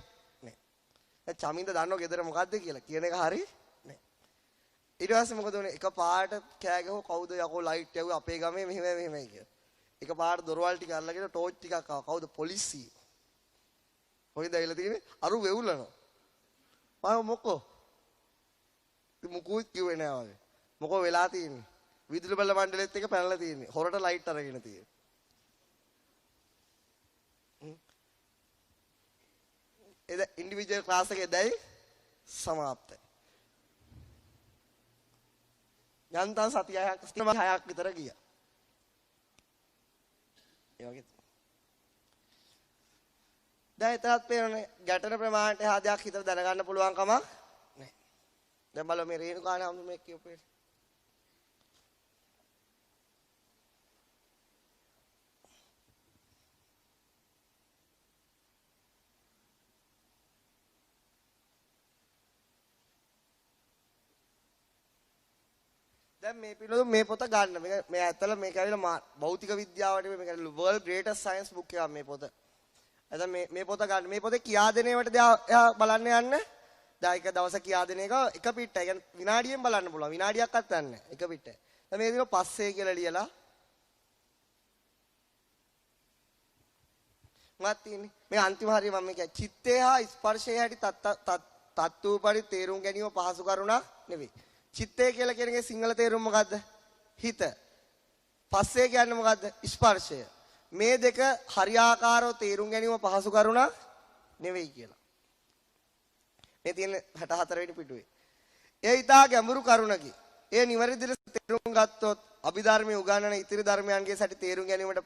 නැහැ. දැන් චමින්ද දන්නව ගෙදර මොකද්ද කියලා කියන එක හරි නැහැ. ඊට පස්සේ මොකද වුනේ? එකපාරට කෑ ගැහුවා කවුද යකෝ ලයිට් යවුවේ අපේ ගමේ මෙහෙමයි කියලා. එකපාරට දොරවල් ටික අල්ලගෙන ටෝච් ටිකක් ආවා. කවුද? පොලිසිය. කොහෙද ඇවිල්ලා තියෙන්නේ? අරු වෙවුලනවා. මම මොකෝ? මුකුත් කිව්වේ නෑ වගේ. මොකෝ වෙලා තියෙන්නේ? විදුලි බල මණ්ඩලෙත් එක පැනලා තියෙන්නේ. හොරට ලයිට් අරගෙන තියෙන්නේ. එද ඉන්ඩිවිජුවල් ක්ලාස් එකේ දැයි සමාප්තයි. යන්තම් සති 6ක් විතර ගියා. ඒ වගේ දැන් එතනත් පේනනේ ගැටෙන ප්‍රමාණයට එහා දෙයක් හිතට දැනගන්න පුළුවන් කමක් නැහැ. දැන් බලමු මේ රේණුකානේ අම්ම මේ කියපේ. දැන් මේ පිළිබඳව මේ පොත ගන්න. මේ ඇත්තල මේක ඇවිල්ලා භෞතික විද්‍යාවට මේක world greatest science book එකක් මේ පොත. එතන මේ පොත ගන්න. මේ පොතේ කියා දෙන ඒවාට එයා බලන්න යන්න. දැන් එක දවසක් කියා දෙන එක එක පිට්ටයි. يعني විනාඩියෙන් බලන්න පුළුවන්. විනාඩියක්වත් නැහැ. එක පිට්ටයි. දැන් මේ දින පස්සේ කියලා ලියලා මත් තියෙන්නේ. මේ අන්තිම හරිය මම කියන්නේ චිත්තේ හා ස්පර්ශයේ හැටි තත්ත්වූපරි තේරුම් ගැනීම පහසු කරුණක් නෙවෙයි. චිත්තේ කියලා කියන එකේ සිංහල තේරුම මොකද්ද? හිත. පස්සේ කියන්නේ මොකද්ද? ස්පර්ශය. මේ දෙක හරියාකාරව තේරුම් ගැනීම පහසු කරුණක් නෙවෙයි කියලා. මේ තියෙන 64 වෙනි පිටුවේ. ඒ ඊටා ගැඹුරු කරුණකි. ඒ නිවැරදි ලෙස තේරුම් ගත්තොත් අභිධර්මයේ උගන්වන ඉතිරි ධර්මයන්ගේ සැටි තේරුම් ගැනීමට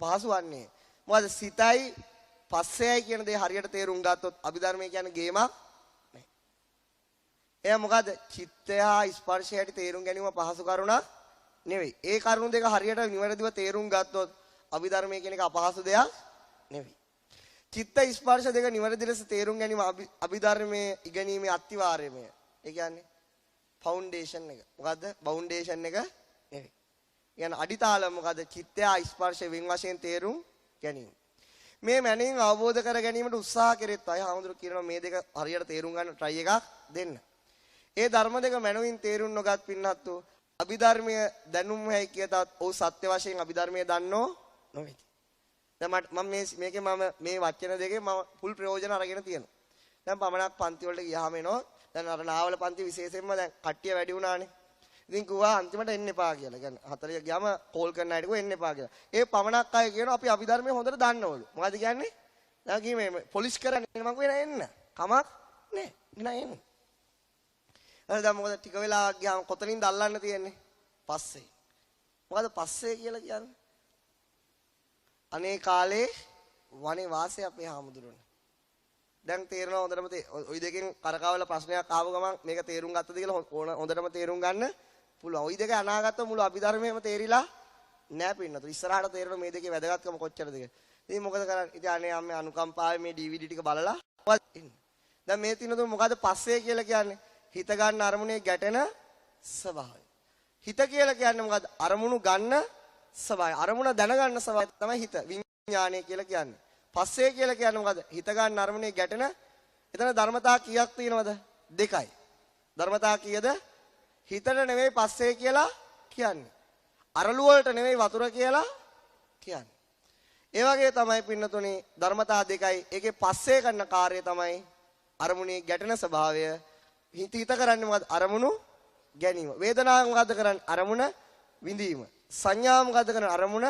පහසු වන්නේ. මොකද සිතයි පස්සෙයි කියන දේ හරියට තේරුම් ගත්තොත් අභිධර්මයේ කියන්නේ ගේමක් නෑ. එයා මොකද? චිත්තය හා ස්පර්ශයට තේරුම් ගැනීම පහසු කරුණක් නෙවෙයි. ඒ කරුණු දෙක හරියට නිවැරදිව තේරුම් ගත්තොත් අභිධර්මයේ කියන එක අපහසු දෙයක් නෙවෙයි. චිත්ත ස්පර්ශ දෙක නිවැරදි ලෙස තේරුම් ගැනීම අභිධර්මයේ ඉගෙනීමේ අත්‍යවාරයමය. ඒ කියන්නේ ෆවුන්ඩේෂන් එක. මොකද්ද? බවුන්ඩේෂන් එක නෙවෙයි. කියන්නේ අඩිතාලම මොකද්ද? චිත්තය ස්පර්ශ වෙන් වශයෙන් තේරුම් ගැනීම. මේ මැනින් අවබෝධ කර ගැනීමට උත්සාහ කෙරෙත් අය හාමුදුරු කියනවා මේ දෙක හරියට තේරුම් ගන්න try එකක් දෙන්න. ඒ ධර්ම දෙක මනවින් තේරුම් නොගත් පින්නත්තු අභිධර්මයේ දැනුම් හැයි කියතත් ඔව් සත්‍ය වශයෙන් අභිධර්මයේ දන්නෝ නොවේ. දැන් මම මේකේ මේ වචන දෙකේ මම full ප්‍රයෝජන අරගෙන තියෙනවා. දැන් පමණක් පන්ති වලට ගියාම එනවා. දැන් අර නාවල පන්ති විශේෂයෙන්ම දැන් කට්ටිය වැඩි වුණානේ. ඉතින් කිව්වා අන්තිමට එන්න එපා කියලා. කියන්නේ 40 ගියාම කෝල් කරන අයට එන්න එපා කියලා. ඒ පමණක් අය කියනවා අපි අභිධර්මයේ හොඳට දන්නවලු. මොකද කියන්නේ? දැන් කී මේ පොලිස් කරන්නේ මම කියන එන්න. කමක් නෑ. නෑ එන්න. දැන් මොකද ටික වෙලාවක් ගියාම කොතනින්ද අල්ලන්න තියෙන්නේ? පස්සේ. මොකද පස්සේ කියලා කියන්නේ? අනේ කාලේ වනේ වාසය අපේ හාමුදුරනේ. දැන් තේරෙනවා හොඳටම ওই දෙකෙන් කරකවල ප්‍රශ්නයක් ආව ගමන් මේක තේරුම් ගත්තද කියලා හොඳටම තේරුම් ගන්න පුළුවන්. ওই දෙක අනාගතව මුළු අභිධර්මයේම තේරිලා නෑ පින්නතු. ඉස්සරහට තේරෙන මේ දෙකේ වැදගත්කම කොච්චරද කියලා. ඉතින් මොකද කරන්නේ? ඉතින් අනේ අම්මේ අනුකම්පාවේ මේ DVD ටික බලලා ඉන්න. දැන් මේ තිනතු මොකද පස්සේ කියලා කියන්නේ? හිත ගන්න අරමුණේ ගැටෙන ස්වභාවය. හිත කියලා කියන්නේ මොකද? අරමුණු ගන්න ස්වභාවය. අරමුණ දැනගන්න ස්වභාවය තමයි හිත. විඥානය කියලා කියන්නේ. පස්සේ කියලා කියන්නේ මොකද? හිත ගන්න අරමුණේ ගැටෙන. එතන ධර්මතා කීයක් තියෙනවද? දෙකයි. ධර්මතා කීයද? හිතට නෙවෙයි පස්සේ කියලා කියන්නේ. අරලු වලට නෙවෙයි වතුර කියලා කියන්නේ. ඒ වගේ තමයි පින්නතුනේ ධර්මතා දෙකයි. ඒකේ පස්සේ කරන කාර්යය තමයි අරමුණේ ගැටෙන ස්වභාවය. හිත කරන්නේ මොකද? අරමුණු ගැනීම. වේදනාව මොකද කරන්නේ? අරමුණ විඳීම. සංඥාව මොකද කරන්නේ? අරමුණ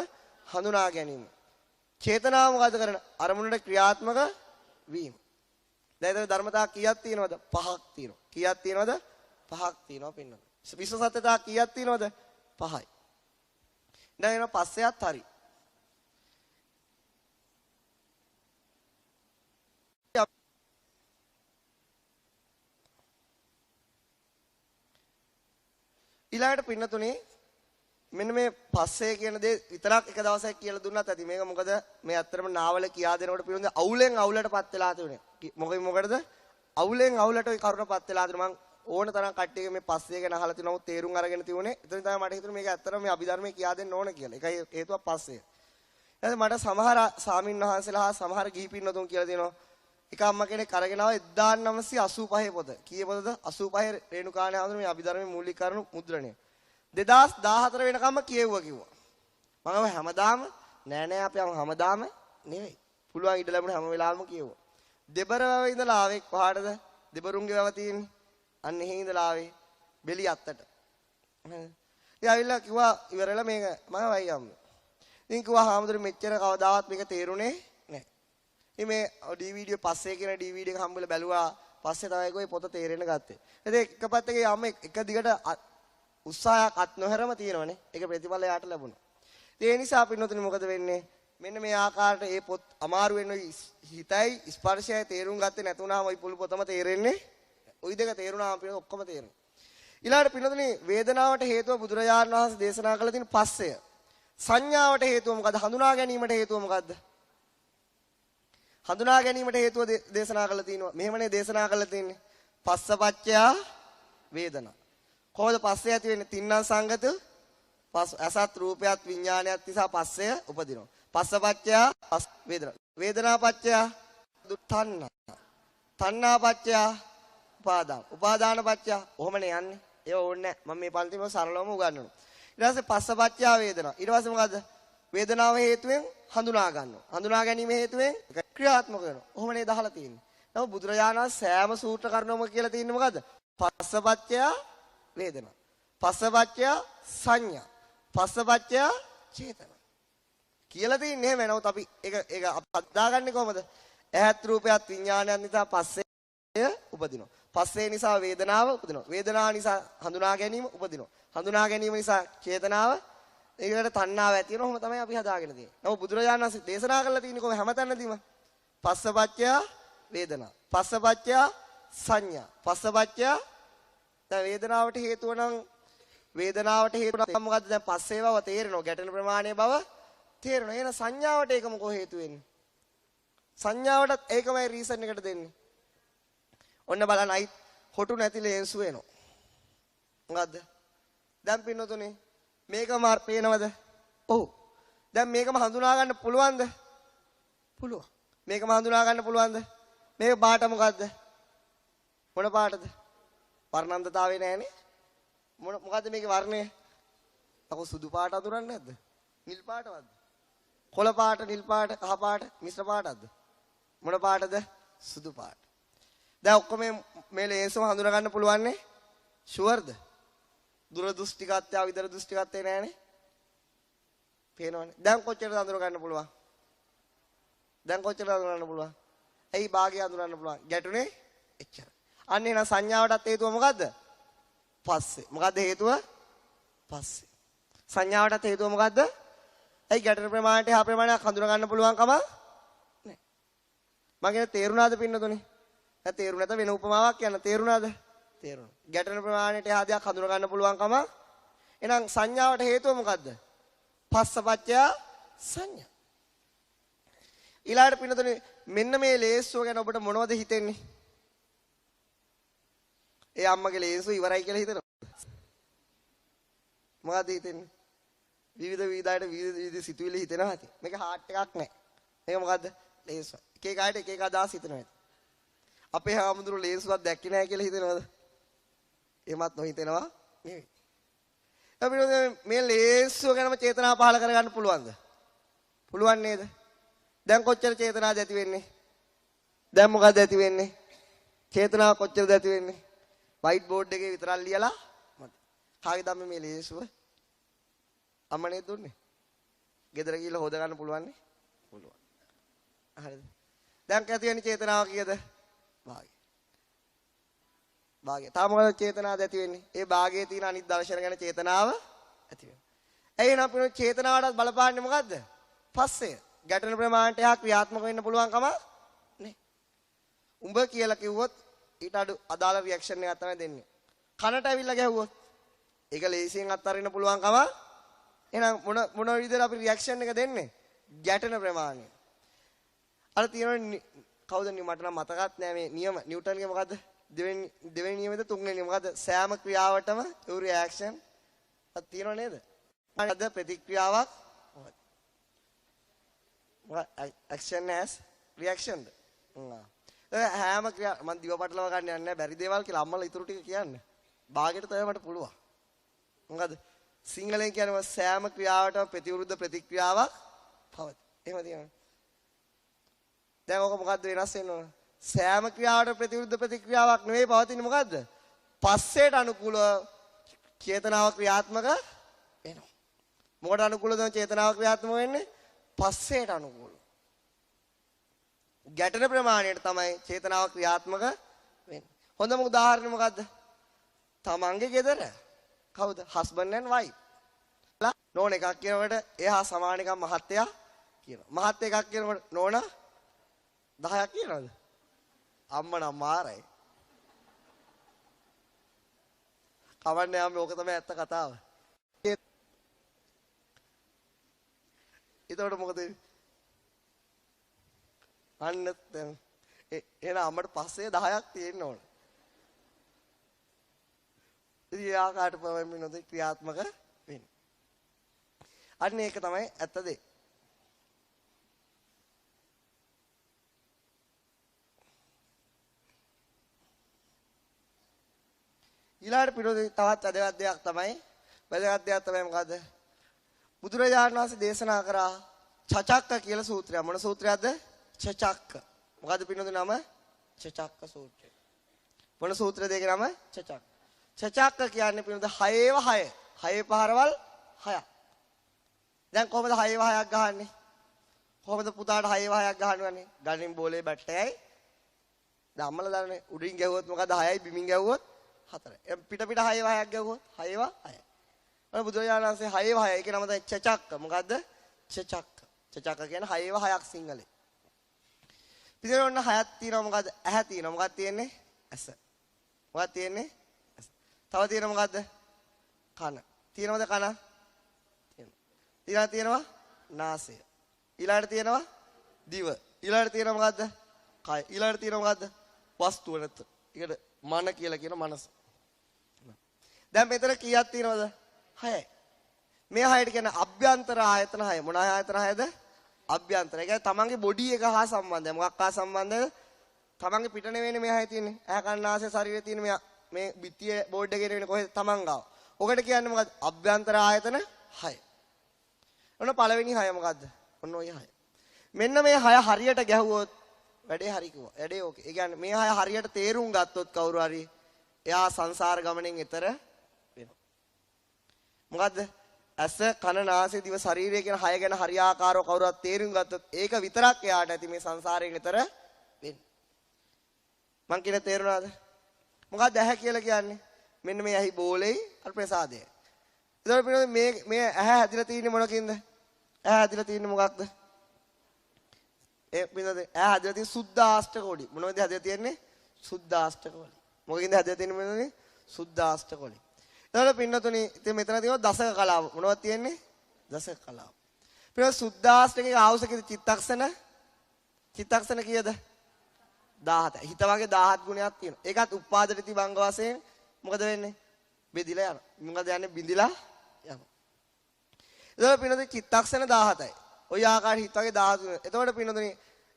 හඳුනා ගැනීම. චේතනාව මොකද කරන්නේ? අරමුණට ක්‍රියාත්මක වීම. දැන් ඒක ධර්මතා කීයක් තියෙනවද? පහක් තියෙනවා. කීයක් තියෙනවද? පහක් තියෙනවා පින්නතුනේ. විශ්ව සත්‍යතා කීයක් තියෙනවද? පහයි. දැන් එන පස්සෙත් හරි. ඊළඟට පින්නතුනේ මෙන්න මේ පස්සේ කියන දේ විතරක් එක දවසක් කියලා දුන්නත් ඇති. මේක මොකද මේ ඇත්තටම නාවල කියා දෙනකොට පිළිඳ අවුලෙන් අවුලටපත් වෙලා තිබුණේ. මොකද අවුලෙන් අවුලට ওই කරුණපත් වෙලා තිබුණා. මම ඕන තරම් කට්ටියගේ මේ පස්සේ ගැන අහලා තිනවොත් තේරුම් අරගෙන තිබුණේ. එතන තමයි මට හිතුනේ මේක ඇත්තටම මේ අභිධර්මයේ කියා දෙන්න ඕන කියලා. ඒකයි හේතුව පස්සේ. ඊට මට සමහර ස්වාමින්වහන්සේලා හා සමහර ගිහි පින්නතුන් කියලා දෙනවා. එක අම්මා කෙනෙක් අරගෙන ආව 1985 පොත. කීයේ පොතද? 85 රේණුකාණේ ආවද මේ අභිධර්මයේ මූලික කරුණු මුද්‍රණය. 2014 වෙනකම්ම කියෙව්වා කිව්වා. මම හැමදාම නෑ අපි හැමදාම නෙවෙයි. පුළුවන් ඉඩ ලැබුණ හැම වෙලාවෙම කියෙව්වා. දෙබර වැව ඉඳලා ආවේ කොහාටද? දෙබරුන්ගේ වැව තියෙන්නේ. අන්න එහෙ ඉඳලා ආවේ බෙලි අත්තට. ඉතින් ආවිල්ලා කිව්වා ඉවරලා මේක මම වයි අම්ම. ඉතින් කිව්වා හාමුදුරුවෝ මෙච්චර කවදාවත් මේක තේරුනේ නෑ. ඉතින් මේ DVD පස්සේ කියන DVD එක හම්බෙලා බැලුවා. පස්සේ තමයි කොයි පොත තේරෙන්න ගත්තේ. ඉතින් එක පැත්තක අම්ම එක දිගට උත්සාහයක් අත් නොහැරම තියෙනවනේ. ඒක ප්‍රතිඵල යාට ලැබුණා. ඒ නිසා පින්නතුනි මොකද වෙන්නේ? මෙන්න මේ ආකාරයට මේ පොත් අමාරු වෙන හිතයි ස්පර්ශයයි තේරුම් ගත්තේ නැතුණාම ওই පුළු පොතම තේරෙන්නේ. ওই දෙක තේරුණාම පින්න ඔක්කොම තේරෙනවා. ඊළඟට පින්නතුනි වේදනාවට හේතුව බුදුරජාණන් වහන්සේ දේශනා කළ තියෙන පස්සය. සංඥාවට හේතුව මොකද්ද? හඳුනා ගැනීමට හේතුව මොකද්ද? හඳුනා ගැනීමට හේතුව දේශනා කළ තියෙනවා. මෙහෙමනේ දේශනා කළ තියෙන්නේ. පස්සපච්චයා වේදනා. කොහොමද පස්සේ ඇති වෙන්නේ? තින්නම් සංගත අසත් රූපයත් විඥානයත් නිසා පස්සය උපදිනවා. පස්සපච්චයා වේදනා. වේදනාපච්චයා තණ්හා. තණ්හාපච්චයා උපාදාන. උපාදානපච්චයා ඔහොමනේ යන්නේ. ඒව ඕනේ නැහැ. මම මේ පන්තිම සරලවම උගන්වනවා. ඊට පස්සේ පස්සපච්චයා වේදනා. ඊට පස්සේ මොකද්ද? වේදනාව හේතුවෙන් හඳුනා ගන්නවා. හඳුනා ගැනීම හේතුවෙන් ක්‍රියාත්මක වෙනවා. ඔහොමනේ දහලා තියෙන්නේ. නමුත් බුදුරජාණන් සෑම සූත්‍ර කරුණම කියලා තියෙන්නේ මොකද්ද? පස්සපච්චයා වේදනා. පස්සපච්චයා සංඥා. පස්සපච්චයා චේතනා. කියලා තියෙන්නේ එහෙම. නමුත් අපි ඒක අදාගන්නේ කොහමද? ඇහත් රූපයත් විඥානයත් නිසා පස්සේ උපදිනවා. පස්සේ නිසා වේදනාව උපදිනවා. වේදනාව නිසා හඳුනා ගැනීම උපදිනවා. හඳුනා ගැනීම නිසා චේතනාව ඒකට තණ්හාව ඇති වෙනවා. ඔහොම තමයි අපි හදාගෙන තියෙන්නේ. නමුත් බුදුරජාණන් වහන්සේ දේශනා කළා තියෙන්නේ කොහොම හැමතැනදීම පස්සපච්චයා වේදනා. පස්සපච්චයා සංඥා. පස්සපච්චයා දැන් වේදනාවට හේතුව නම් වේදනාවට හේතුව මොකද්ද? දැන් පස්සේ බව තේරෙනවා. ගැටෙන ප්‍රමාණය බව තේරෙනවා. එහෙනම් සංඥාවට ඒක මොකෝ හේතු වෙන්නේ? සංඥාවටත් ඒකමයි රීසන් එකට දෙන්නේ. ඔන්න බලන්න අයි හොටු නැති ලේන්සු වෙනවා. මොකද්ද? දැන් පින්නතුනේ මේකම පේනවද? ඔව්. දැන් මේකම හඳුනා ගන්න පුළුවන්ද? පුළුවන්. මේකම හඳුනා ගන්න පුළුවන්ද? මේක පාට මොකද්ද? මොන පාටද? වර්ණන්තතාවේ නැහැනේ. මොකද්ද මේකේ වර්ණය? අකෝ සුදු පාට අඳුරන්නේ නැද්ද? නිල් පාටවත්ද? කොළ පාට, නිල් පාට, කහ පාට, මිශ්‍ර පාටක්ද? මොන පාටද? සුදු පාට. දැන් ඔක්කොම මේ ලේන්සම හඳුනා ගන්න පුළුවන් නේ? ෂුවර්ද? දුර දෘෂ්ටිකත්වය විතර දෘෂ්ටිකත්වේ නැහැනේ. පේනවනේ. දැන් කොච්චරද හඳුනා ගන්න පුළුවන්? දැන් කොච්චරද හඳුනා ගන්න පුළුවන්? ඇයි භාගය හඳුනා ගන්න පුළුවන්? ගැටුනේ එච්චර. අන්න එන සංඥාවටත් හේතුව මොකද්ද? පස්සේ. මොකද්ද හේතුව? පස්සේ. සංඥාවටත් හේතුව මොකද්ද? ඇයි ගැටෙන ප්‍රමාණයට හා ප්‍රමාණයක් හඳුනා ගන්න පුළුවන්කම නැහැ. මගේ තේරුණාද පින්නතුනේ? දැන් තේරුණ නැත වෙන උපමාවක් කියන්න තේරුණාද? තේරුණා. ගැටෙන ප්‍රමාණයට එහා දෙයක් හඳුනා ගන්න පුළුවන්කම. එහෙනම් සංඥාවට හේතුව මොකද්ද? පස්සපච්චය සංඥා. ඊළාට පින්නතුනේ මෙන්න මේ ලේස්සුව ගැන ඔබට මොනවද හිතෙන්නේ? ඒ අම්මගේ ලේස්සුව ඉවරයි කියලා හිතනවා. මොකද හිතෙන්නේ? විවිධ විවිධයට විවිධ සිතුවිලි හිතෙනවා ඇති. මේක හાર્ට් එකක් නෑ. මේක මොකද්ද? ලේසුව. එක එක අයට එක එක අදහස් හිතනවා. අපේ හාමුදුරු ලේසුවක් දැක්කේ නැහැ කියලා හිතනවද? එහෙමත් නොහිතනවා නෙවෙයි. අපිට මේ ලේසුව ගැනම චේතනා පහල කරගන්න පුළුවන්ද? පුළුවන් නේද? දැන් කොච්චර චේතනාද ඇති වෙන්නේ? දැන් මොකද ඇති වෙන්නේ? චේතනාව කොච්චරද ඇති වෙන්නේ? වයිට් බෝඩ් එකේ විතරක් ලියලා මත. කාගේ ධම්ම මේ ලේසුව? අම්මනේ දුන්නේ. ගෙදර ගිහලා හොද ගන්න පුළුවන් නේ? පුළුවන්. හරිද? දැන් ඇති වෙන්නේ චේතනාව කීයද? භාගය. භාගය. තාම මොකද චේතනාව ඇති වෙන්නේ? ඒ භාගයේ තියෙන අනිත් දර්ශන ගැන චේතනාව ඇති වෙනවා. එයි නම් අපේ චේතනාවටත් බලපාන්නේ මොකද්ද? පස්සේ. ගැටෙන ප්‍රමාණයට එහා ක්‍රියාත්මක වෙන්න පුළුවන් කම නේ. උඹ කියලා කිව්වොත් ඊට අදාළ රියැක්ෂන් එකක් තමයි දෙන්නේ. කනට ඇවිල්ලා ගැහුවොත් ඒක ලේසියෙන් අත්හරින්න පුළුවන් කම. එහෙනම් මොන විදිහට අපි රියැක්ෂන් එක දෙන්නේ? ගැටෙන ප්‍රමාණය. අර තියෙන කවුද මට නම් මතකත් නෑ මේ නියම නිව්ටන්ගේ මොකද්ද? දෙවෙනි නියමද තුන්වෙනි මොකද්ද? සෑම ක්‍රියාවටම ඒ රියැක්ෂන් අත් තියෙනව නේද? මොකද්ද ප්‍රතික්‍රියාවක්? action as reaction ද? හැම ක්‍රියා මම දිව පටලව ගන්න යන්නේ නැහැ බැරි දේවල් කියලා අම්මලා ඉතුරු ටික කියන්නේ. භාගයට තමයි මට පුළුවන්. මොකද සිංහලෙන් කියනවා සෑම ක්‍රියාවටම ප්‍රතිවිරුද්ධ ප්‍රතික්‍රියාවක් පවතී. එහෙම තියෙනවා. දැන් ඔක මොකද්ද වෙනස් වෙන්න ඕන? සෑම ක්‍රියාවකට ප්‍රතිවිරුද්ධ ප්‍රතික්‍රියාවක් නෙවෙයි පවතින්නේ මොකද්ද? පස්සේට අනුකූලව චේතනාව ක්‍රියාත්මක වෙනවා. මොකට අනුකූලව චේතනාව ක්‍රියාත්මක වෙන්නේ? පස්සේට අනුකූලව. ගැටෙන ප්‍රමාණයට තමයි චේතනාව ක්‍රියාත්මක වෙන්නේ. හොඳම උදාහරණය මොකද්ද? තමන්ගේ ගෙදර. කවුද? husband and wife. නෝන එකක් කියනකොට එහා සමාන එකක් මහත්තයා කියනවා. මහත්තයා එකක් කියනකොට නෝනා 10ක් කියනවද? අම්මා නම් මාරයි. කවන්නේ ආම්මේ ඕක තමයි ඇත්ත කතාව. එතකොට මොකද වෙන්නේ? අන්න දැන් එහෙනම් අම්මට පස්සේ 10ක් තියෙන්න ඕන. ඉතින් ආකාරයට ප්‍රවේමිනොද ක්‍රියාත්මක වෙන්නේ. අන්න ඒක තමයි ඇත්ත දේ. ඊළාට පිළිවෙල තවත් වැදගත් දෙයක් තමයි මොකද්ද? බුදුරජාණන් වහන්සේ දේශනා කරා චචක්ක කියලා සූත්‍රයක්. මොන සූත්‍රයක්ද? චචක්ක. මොකද්ද පිළිවෙල නම? චචක්ක සූත්‍රය. මොන සූත්‍රයද ඒකේ නම? චචක්ක. චචක්ක කියන්නේ පිළිවෙල 6ව 6. 6 පහරවල් 6ක්. දැන් කොහොමද 6ව 6ක් ගහන්නේ? කොහොමද පුතාට 6ව 6ක් ගහන්නේ? ගණන් බෝලේ බට්ටයයි. දැන් අම්මලා දන්නනේ උඩින් ගැහුවොත් මොකද 6යි බිමින් ගැහුවොත් 4යි. පිට 6ව 6ක් ගැහුවොත් 6ව 6යි. ඔය බුදුරජාණන් වහන්සේ 6ව 6. ඒකේ නම තමයි චචක්ක. මොකද්ද? චචක්ක. චචක්ක කියන්නේ 6ව 6ක් සිංහලේ. පිටේ ඔන්න 6ක් තියෙනවා මොකද්ද? ඇහැ තියෙනවා. මොකක්ද තියෙන්නේ? ඇස. මොකක්ද තියෙන්නේ? ඇස. තව තියෙනවා මොකද්ද? කන. තියෙනවද කන? තියෙනවා. තියෙනවා නාසය. ඊළඟට තියෙනවා දිව. ඊළඟට තියෙනවා මොකද්ද? කය. ඊළඟට තියෙනවා මොකද්ද? වස්තුව නැත්නම්. ඒකට මන කියලා කියන මනස. දැන් මෙතන කීයක් තියෙනවද? 6යි. මේ 6ට කියන්නේ අභ්‍යන්තර ආයතන 6. මොන ආයතන 6ද? අභ්‍යන්තර. ඒ කියන්නේ තමන්ගේ බොඩි එක හා සම්බන්ධයි. මොකක් හා සම්බන්ධද? තමන්ගේ පිට නෙවෙයිනේ මේ 6 තියෙන්නේ. ඇහැ කන නාසය ශරීරයේ තියෙන මේ බිත්තිය බෝඩ් එකේ නෙවෙයිනේ කොහෙද තමන් ගාව. ඔකට කියන්නේ මොකද්ද? අභ්‍යන්තර ආයතන 6. ඔන්න පළවෙනි 6 මොකද්ද? ඔන්න ඔය 6. මෙන්න මේ 6 හරියට ගැහුවොත් වැඩේ හරි කිව්වා. වැඩේ ඕකේ. ඒ කියන්නේ මේ 6 හරියට තේරුම් ගත්තොත් කවුරු හරි එයා සංසාර ගමනෙන් එතර වෙනවා. මොකද්ද? ඇස කන නාසය දිව ශරීරය කියන 6 ගැන හරියාකාරව කවුරුත් තේරුම් ගත්තොත් ඒක විතරක් එයාට ඇති මේ සංසාරයෙන් එතර වෙන්නේ. මං කියන තේරුණාද? මොකක්ද ඇහැ කියලා කියන්නේ? මෙන්න මේ ඇහි බෝලෙයි අර ප්‍රසාදයයි. ඒතකොට මේ ඇහැ හැදිලා තියෙන්නේ මොනකින්ද? ඇහැ හැදිලා තියෙන්නේ මොකක්ද? ඒ පින්නද ඇහැ හැදිලා තියෙන්නේ සුද්ධාෂ්ටක වලින්. මොනවද හැදිලා තියෙන්නේ? සුද්ධාෂ්ටක වලින්. මොකකින්ද හැදිලා තියෙන්නේ මොනවද? සුද්ධාෂ්ටක වලින්. එතකොට පින්නතුනි ඉතින් මෙතන තියෙනවා දසක කලාව. මොනවද තියෙන්නේ? දසක කලාව. පින්න සුද්ධාෂ්ටකයේ ආවුස කීයද? චිත්තක්ෂණ කීයද? 17. හිත වගේ 17 ගුණයක් තියෙනවා. ඒකත් උපාදිතී භංග වශයෙන් මොකද වෙන්නේ? බෙදිලා යනවා. මොකද යන්නේ බිඳිලා යනවා. එතකොට පින්නතුනි චිත්තක්ෂණ 17යි. ওই ආකාරයට හිත වගේ 13. එතකොට පින්නතුනි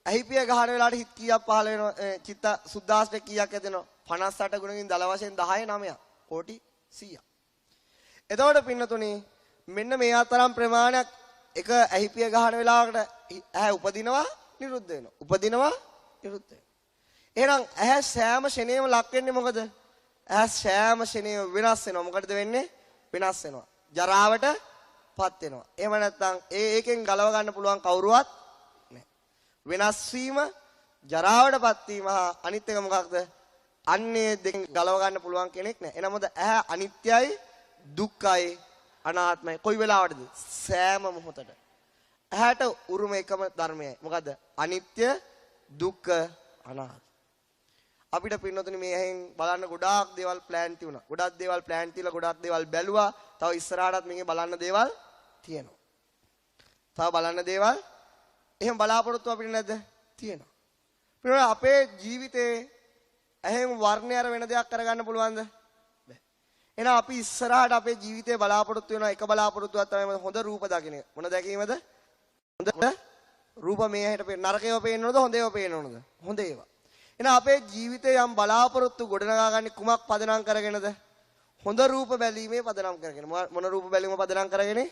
ඇහිපිය ගහන වෙලාවට හිත කීයක් පහළ වෙනවා? චිත්ත සුද්දාස්ට කීයක් ඇදෙනවා? 58 ගුණකින් දල වශයෙන් 10 9ක් කෝටි 100ක්. එතකොට පින්නතුනි මෙන්න මේ අතරම් ප්‍රමාණයක් එක ඇහිපිය ගහන වෙලාවකට ඇහැ උපදිනවා නිරුද්ධ වෙනවා. උපදිනවා නිරුද්ධ වෙනවා. එහෙනම් ඇහැ සෑම ෂණේම ලක් වෙන්නේ මොකද? ඇහැ සෑම ෂණේම වෙනස් වෙනවා. මොකටද වෙන්නේ? වෙනස් වෙනවා. ජරාවටපත් වෙනවා. එහෙම නැත්නම් ඒකෙන් ගලව ගන්න පුළුවන් කවුරුවත් නැහැ. වෙනස් වීම, ජරාවටපත් වීම හා අනිත් එක මොකක්ද? අන්නේ දෙකෙන් ගලව ගන්න පුළුවන් කෙනෙක් නැහැ. එහෙනම් මොකද ඇහැ අනිත්‍යයි, දුක්ඛයි, අනාත්මයි. කොයි වෙලාවටද? සෑම මොහොතට. ඇහැට උරුම එකම ධර්මයයි. මොකද්ද? අනිත්‍ය, දුක්ඛ, අනාත්ම. අපිට පින්නතුනි මේ ඇහෙන් බලන්න ගොඩාක් දේවල් ප්ලෑන් තියුණා. ගොඩක් දේවල් ප්ලෑන් තියලා ගොඩක් දේවල් බැලුවා. තව ඉස්සරහටත් මේකේ බලන්න දේවල් තියෙනවා. තව බලන්න දේවල් එහෙම බලාපොරොත්තු අපිට නැද්ද? තියෙනවා. පිළිවෙල අපේ ජීවිතේ ඇහෙන් වර්ණය අර වෙන දෙයක් කරගන්න පුළුවන්ද? බැහැ. එහෙනම් අපි ඉස්සරහට අපේ ජීවිතේ බලාපොරොත්තු වෙන එක බලාපොරොත්තුවක් තමයි හොඳ රූප දකින්න. මොන දැකීමද? හොඳ රූප මේ ඇහෙට පේන නරකේව පේන්නවද? හොඳේව පේන්නවද? හොඳ ඒවා. එහෙනම් අපේ ජීවිතේ යම් බලාපොරොත්තු ගොඩනගා ගන්න කුමක් පදනම් කරගෙනද? හොඳ රූප බැලීමේ පදනම් කරගෙන. මොන රූප බැලීම පදනම් කරගෙන?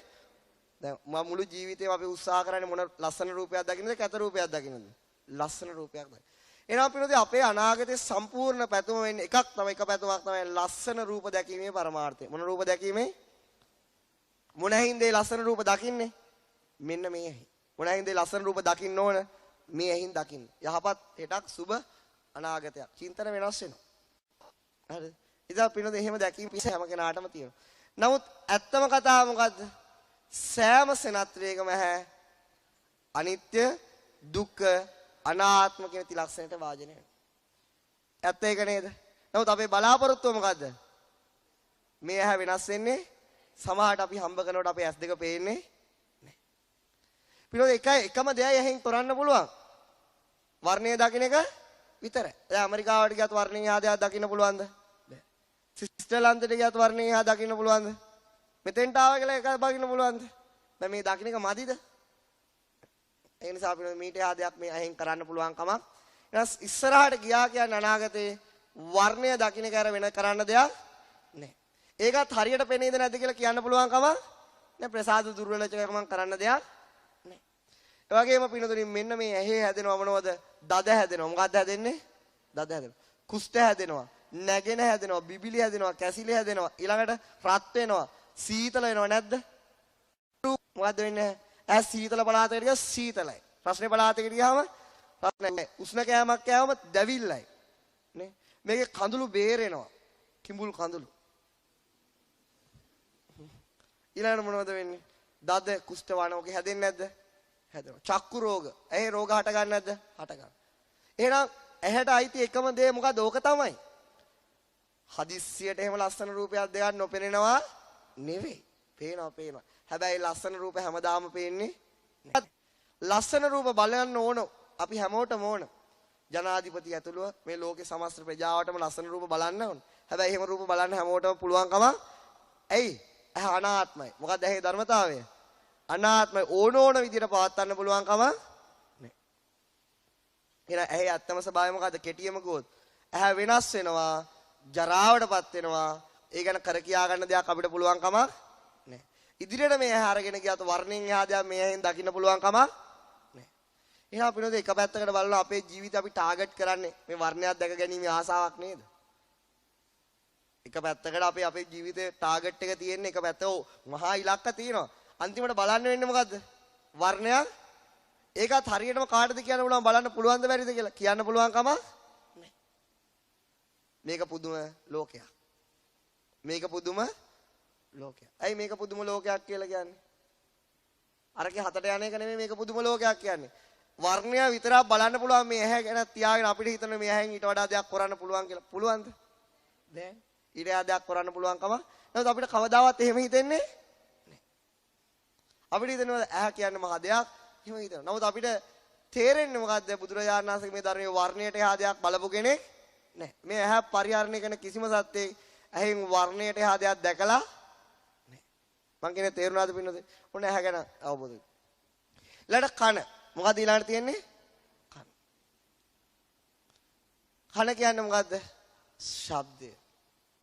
දැන් මුළු ජීවිතේම අපි උත්සාහ කරන්නේ මොන ලස්සන රූපයක් දකින්නද? කැත රූපයක් දකින්නද? ලස්සන රූපයක් දකින්න. එහෙනම් පිළිදේ අපේ අනාගතයේ සම්පූර්ණ පැතුම වෙන්නේ එකක් තමයි. එක පැතුමක් තමයි ලස්සන රූප දැකීමේ පරමාර්ථය. මොන රූප දැකීමේ? මොන හින්දේ ලස්සන රූප දකින්නේ? මෙන්න මේ ඇහි. මොන හින්දේ ලස්සන රූප දකින්න ඕන? මේ ඇහින් දකින්න. යහපත් හෙටක් සුබ අනාගතයක්. චින්තන වෙනස් වෙනවා. හරිද? ඉතින් පින්නද එහෙම දැකීම පිස හැම කෙනාටම තියෙනවා. නමුත් ඇත්තම කතාව මොකද්ද? සෑම සෙනත්‍රයකම ඇහැ අනිත්‍ය, දුක්ඛ, අනාත්ම කියන ත්‍රිලක්ෂණයට වාජනය වෙනවා. ඇත්ත ඒක නේද? නමුත් අපේ බලාපොරොත්තුව මොකද්ද? මේ ඇහැ වෙනස් වෙන්නේ සමහරට අපි හම්බ කරනකොට අපේ ඇස් දෙක පේන්නේ නැහැ. පිළිවෙල එකම දෙයයි ඇහෙන් කරන්න පුළුවන්. වර්ණය දකින්න එක විතරයි. දැන් ඇමරිකාවට ගියත් වර්ණයේ ආදයක් දකින්න පුළුවන්ද? බැහැ. ස්විට්සර්ලන්තයට ගියත් වර්ණයේ ආ දකින්න පුළුවන්ද? මෙතෙන්ට ආව කියලා එක බගින්න පුළුවන්ද? දැන් මේ දකින්න එක මදිද? ඒ නිසා අපි මීට ආදයක් මේ ඇහෙන් කරන්න පුළුවන් කමක්. ඊට ඉස්සරහට ගියා කියන්නේ අනාගතේ වර්ණය දකින්න කර වෙන කරන්න දෙයක් නැහැ. ඒකත් හරියට පෙනේද නැද්ද කියලා කියන්න පුළුවන් කමක් නැහැ. ප්‍රසාද දුර්වලකමක් කරන්න දෙයක් නැහැ. ඒ වගේම පිනතුලින් මෙන්න මේ ඇහි හැදෙනව මොනවද? දද හැදෙනවා. මොකක්ද හැදෙන්නේ? දද හැදෙනවා. කුෂ්ඨ හැදෙනවා. නැගෙන හැදෙනවා. බිබිලි හැදෙනවා. කැසිලි හැදෙනවා. ඊළඟට රත් වෙනවා. සීතල වෙනව නැද්ද? මොකද්ද වෙන්නේ? ඇස් සීතල පළාතකට ගියා සීතලයි. රස්නේ පළාතකට ගියාම රස්නේ. උෂ්ණ කෑමක් කෑවම දැවිල්ලයි. නේ? මේකේ කඳුළු බේරෙනවා. කිඹුල් කඳුළු. ඊළඟට මොනවද වෙන්නේ? දද කුෂ්ඨ වණෝගේ හැදෙන්නේ නැද්ද? හැදෙනවා. චක්කු රෝග. ඇහි රෝග හට ගන්න නැද්ද? හට ගන්න. එහෙනම් ඇහැට අයිති එකම දේ මොකද්ද? ඕක තමයි. හදිස්සියට එහෙම ලස්සන රූපයක් දෙයක් නොපෙනෙනවා නෙවෙයි. පේනවා. හැබැයි ලස්සන රූප හැමදාම පේන්නේ නැහැ. ලස්සන රූප බලන්න ඕන අපි හැමෝටම ඕන. ජනාධිපති ඇතුළුව මේ ලෝකේ සමස්ත ප්‍රජාවටම ලස්සන රූප බලන්න ඕන. හැබැයි එහෙම රූප බලන්න හැමෝටම පුළුවන්කම ඇයි? ඇහැ අනාත්මයි. මොකක්ද ඇහි ධර්මතාවය? අනාත්මයි. ඕන විදිහට පවත්වන්න පුළුවන්කම නැහැ. එහෙනම් ඇහි අත්තම ස්වභාවය මොකද්ද? කෙටියම කිව්වොත් ඇහැ වෙනස් වෙනවා, ජරාවටපත් වෙනවා. ඒ ගැන කර කියා ගන්න දෙයක් අපිට පුළුවන්කම නැහැ. ඉදිරියට මේ ඇහැ අරගෙන ගියාට වර්ණයෙන් එහා දෙයක් මේ ඇහෙන් දකින්න පුළුවන්කම නැහැ. එහෙනම් අපි නේද එක පැත්තකට බලලා අපේ ජීවිතය අපි ටාගට් කරන්නේ මේ වර්ණයක් දැක ගැනීම ආසාවක් නේද? එක පැත්තකට අපි අපේ ජීවිතේ ටාගට් එක තියෙන එක පැත්තක මහා ඉලක්ක තියෙනවා. අන්තිමට බලන්න වෙන්නේ මොකද්ද? වර්ණයක්. ඒකත් හරියටම කාටද කියන්න පුළුවන් බලන්න පුළුවන්ද බැරිද කියලා කියන්න පුළුවන්කම නැහැ. මේක පුදුම ලෝකයක්. මේක පුදුම ලෝකයක්. ඇයි මේක පුදුම ලෝකයක් කියලා කියන්නේ? අරකේ හතට යන එක නෙමෙයි මේක පුදුම ලෝකයක් කියන්නේ. වර්ණය විතරක් බලන්න පුළුවන් මේ ඇහැ ගැන තියාගෙන අපිට හිතන මේ ඇහෙන් ඊට වඩා දෙයක් කරන්න පුළුවන් කියලා. පුළුවන්ද? නෑ. ඊට වඩා දෙයක් කරන්න පුළුවන්කම නැත්නම් අපිට කවදාවත් එහෙම හිතෙන්නේ නෑ. අපිට හිතෙනවා ඇහැ කියන්නේ මහ දෙයක් එහෙම හිතනවා. නමුත් අපිට තේරෙන්නේ මොකද්ද? බුදුරජාණන් වහන්සේගේ මේ ධර්මයේ වර්ණයට එහා දෙයක් බලපු කෙනෙක් නෑ. මේ ඇහැ පරිහරණය කරන කිසිම සත්‍යයක් ඇහෙන් වර්ණයට එහා දෙයක් දැකලා නෑ. මං කියන්නේ තේරුණාද පින්නද? ඔන්න ඇහැ ගැන අවබෝධ. ඊළඟට කන. මොකද ඊළඟට තියෙන්නේ? කන. කන කියන්නේ මොකද්ද? ශබ්දය.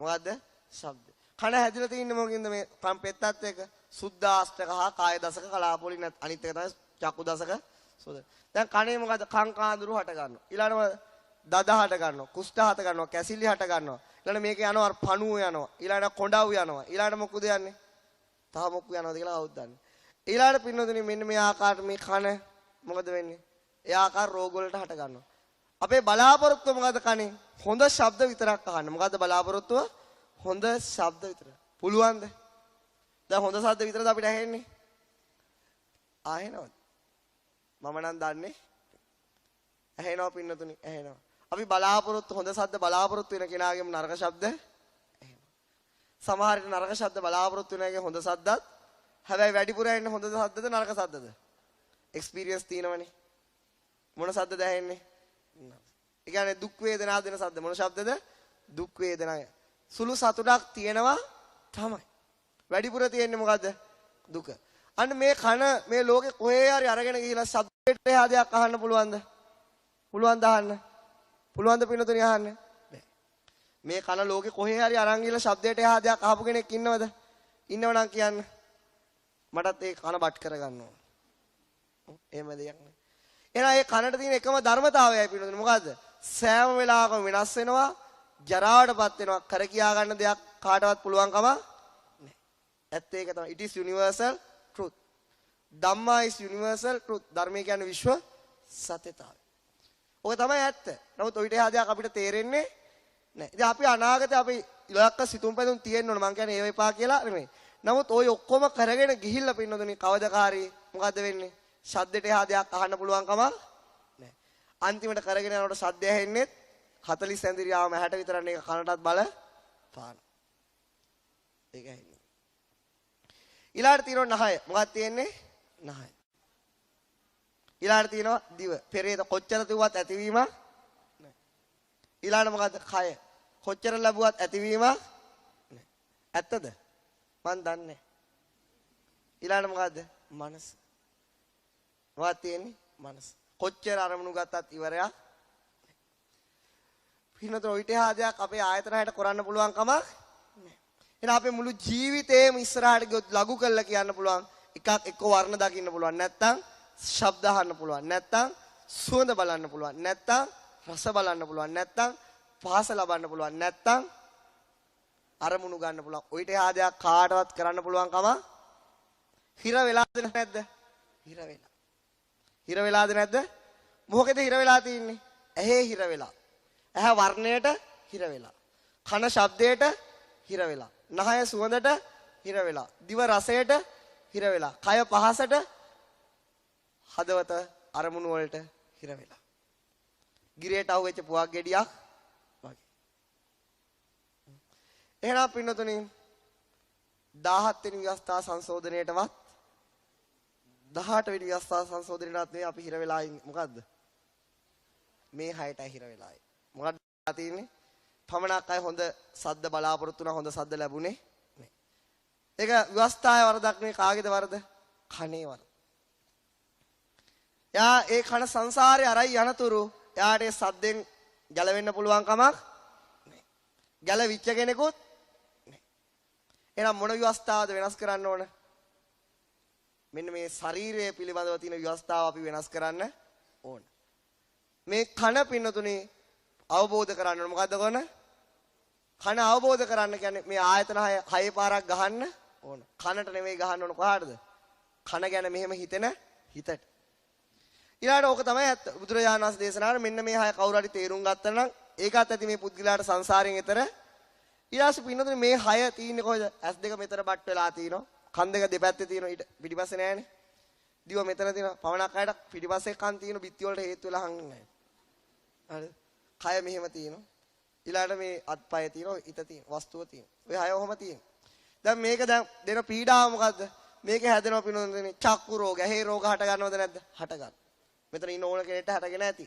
මොකද්ද? ශබ්දය. කන හැදිලා තින්නේ මොකකින්ද මේ පෙත්තත් එක? සුද්ධාෂ්ටක හා කාය දසක කලාපෝලි නැත් අනිත් එක තමයි චක්කු දසක සෝද. දැන් කනේ මොකද්ද? කං කාඳුරු හට ගන්නවා. ඊළඟට දද හට ගන්නවා. කුෂ්ඨ හට ගන්නවා. කැසිලි හට ගන්නවා. ඊළඟට මේක යනවා පණුව යනවා. ඊළඟට කොඬව් යනවා. ඊළඟට මොකුද යන්නේ? තව මොකු යනවාද කියලා කවුද දන්නේ? ඊළඟට පින්නතුනේ මෙන්න මේ ආකාරයට මේ කන මොකද වෙන්නේ? ඒ ආකාර රෝග වලට හට ගන්නවා. අපේ බලාපොරොත්තුව මොකද්ද කනේ? හොඳ ශබ්ද විතරක් අහන්න. මොකද්ද බලාපොරොත්තුව? හොඳ ශබ්ද විතර. පුළුවන්ද? දැන් හොඳ ශබ්ද විතරද අපිට ඇහෙන්නේ? ආහෙනවද? මම නම් දන්නේ. ඇහෙනවා පින්නතුනි, ඇහෙනවා. අපි බලාපොරොත්තු හොඳ ශබ්ද බලාපොරොත්තු වෙන කෙනාගේම නරක ශබ්ද ඇහෙනවා. සමහර විට නරක ශබ්ද බලාපොරොත්තු වෙන අයගේ හොඳ ශබ්දත් හැබැයි වැඩිපුර ඇහෙන්නේ හොඳ ශබ්දද නරක ශබ්දද? එක්ස්පීරියන්ස් තියෙනවනේ. මොන ශබ්දද ඇහෙන්නේ? ඒ කියන්නේ දුක් වේදනා දෙන ශබ්ද. මොන ශබ්දද? දුක් වේදනාය. සුළු සතුටක් තියෙනවා තමයි. වැඩිපුර තියෙන්නේ මොකද්ද? දුක. අන්න මේ කන මේ ලෝකේ කොහේ හරි අරගෙන ගිහිලා ශබ්දයට එහා දෙයක් අහන්න පුළුවන්ද? පුළුවන්ද අහන්න? පුළුවන්ද පින්නතුණි අහන්න? බෑ. මේ කන ලෝකේ කොහේ හරි අරන් ගිහිලා ශබ්දයට එහා දෙයක් අහපු කෙනෙක් ඉන්නවද? ඉන්නවනම් කියන්න. මටත් ඒ කන බට් කරගන්න ඕන. එහෙම දෙයක් නෑ. එහෙනම් ඒ කනට තියෙන එකම ධර්මතාවයයි පින්නතුණි මොකද්ද? සෑම වෙලාවකම වෙනස් වෙනවා, ජරාවටපත් වෙනවා. කර කියා ගන්න දෙයක් කාටවත් පුළුවන් කම නෑ. ඇත්ත ඒක තමයි. It is universal truth. Dhamma is universal truth. ධර්මය කියන්නේ විශ්ව සත්‍යතාවය. ඔය තමයි ඇත්ත. නමුත් ඔයිට එහා දෙයක් අපිට තේරෙන්නේ නැහැ. ඉතින් අපි අනාගතේ අපි ඉලක්ක සිතුම් පැතුම් තියෙන්න ඕන. මං කියන්නේ ඒව එපා කියලා නෙමෙයි. නමුත් ওই ඔක්කොම කරගෙන ගිහිල්ලා පින්නදුනි කවදකාරී මොකද්ද වෙන්නේ? ශබ්දෙට එහා දෙයක් අහන්න පුළුවන් කම නැහැ. අන්තිමට කරගෙන යනකොට ශබ්දය ඇහෙන්නේ 40 ඇඳිරියාවම 60 විතරක් නේ කනටත් බල පාන. ඒක ඇහෙන්නේ. ඊළාට තියෙනවා නහය. මොකක්ද තියෙන්නේ? නහය. ඊළාට තියෙනවා දිව. පෙරේත කොච්චර තිබුවත් ඇතිවීම නැහැ. ඊළාට මොකද්ද? කය. කොච්චර ලැබුවත් ඇතිවීම නැහැ. ඇත්තද? මන් දන්නේ. ඊළාට මොකද්ද? මනස. මොකක්ද තියෙන්නේ? මනස. කොච්චර අරමුණු ගත්තත් ඉවරයක්. පින්නතෝ ඊට හාදයක් අපේ ආයතන හැට කරන්න පුළුවන් කමක් නැහැ. එහෙනම් අපේ මුළු ජීවිතේම ඉස්සරහට ගියොත් ලඝු කළා කියන්න පුළුවන්. එකක් එක්ක වර්ණ දකින්න පුළුවන්. නැත්තම් ශබ්ද අහන්න පුළුවන්. නැත්තම් සුවඳ බලන්න පුළුවන්. නැත්තම් රස බලන්න පුළුවන්. නැත්තම් පහස ලබන්න පුළුවන්. නැත්තම් අරමුණු ගන්න පුළුවන්. ඔయిత ආදයක් කාටවත් කරන්න පුළුවන් කම හිර වෙලාද නැද්ද? හිර වෙලා. හිර වෙලාද නැද්ද? මොකද හිර වෙලා තින්නේ? ඇහි හිර වෙලා. ඇහ වර්ණයට හිර වෙලා. කන ශබ්දයට හිර වෙලා. නහය සුවඳට හිර වෙලා. දිව රසයට හිර වෙලා. කය පහසට, හදවත අරමුණු වලට හිර වෙලා. ගිරේට අහුවෙච්ච පුවක් ගෙඩියක් වගේ. එහෙනම් පින්නතුනි 17 වෙනි ව්‍යවස්ථා සංශෝධනයේටවත් 18 වෙනි ව්‍යවස්ථා සංශෝධනයේටවත් නෙවෙයි අපි හිර වෙලා ඉන්නේ. මොකද්ද? මේ හයටයි හිර වෙලා ඉන්නේ. මොකක්ද තියෙන්නේ? පමණක් අය හොඳ සද්ද බලාපොරොත්තු වුණා, හොඳ සද්ද ලැබුණේ නැහැ. ඒක ව්‍යවස්ථාවේ වරදක් නෙවෙයි. කාගේද වරද? කනේ වරද. යා ඒ කන සංසාරේ අරයි යනතුරු එයාට ඒ සද්දෙන් ගැලවෙන්න පුළුවන් කමක් නැහැ. ගැලවිච්ච කෙනෙකුත් නැහැ. එහෙනම් මොන ව්‍යවස්ථාවද වෙනස් කරන්න ඕන? මෙන්න මේ ශරීරය පිළිබඳව තියෙන ව්‍යවස්ථාව අපි වෙනස් කරන්න ඕන. මේ කන පින්නතුනේ අවබෝධ කරගන්න ඕන. මොකද්ද කරන්නේ? කන අවබෝධ කරන්න කියන්නේ මේ ආයතන හය පාරක් ගහන්න ඕන. කනට නෙමෙයි ගහන්න ඕන. කොහාටද? කන ගැන මෙහෙම හිතෙන හිතට. ඊළඟට ඕක තමයි ඇත්ත. බුදුරජාණන් වහන්සේ දේශනාවේ මෙන්න මේ හය කවුරු හරි තේරුම් ගත්තා නම් ඒකත් ඇති මේ පුද්ගලයාට සංසාරයෙන් එතර. ඊළඟට පින්නතුනේ මේ හය තියෙන්නේ කොහෙද? ඇස් දෙක මෙතන බට් වෙලා තියෙනවා. කන් දෙක දෙපැත්තේ තියෙනවා. ඊට පිටිපස්සේ නෑනේ. දිව මෙතන තියෙනවා. පවණක් අයට පිටිපස්සේ කන් තියෙන බිත්ති වලට හේතු වෙලා හංගන්නේ නැහැ. හරිද? කය මෙහෙම තියෙනවා. ඊළඟට මේ අත්පය තියෙනවා, හිත තියෙනවා, වස්තුව තියෙනවා. ඔය හය ඔහම තියෙනවා. දැන් මේක දැන් දෙන පීඩාව මොකද්ද? මේක හැදෙනවා පින්නොන්නේ චක්කු රෝග, ඇහි රෝග හට ගන්නවද නැද්ද? හට ගන්න. මෙතන ඉන්න ඕන කෙනෙක්ට හටගෙන ඇති.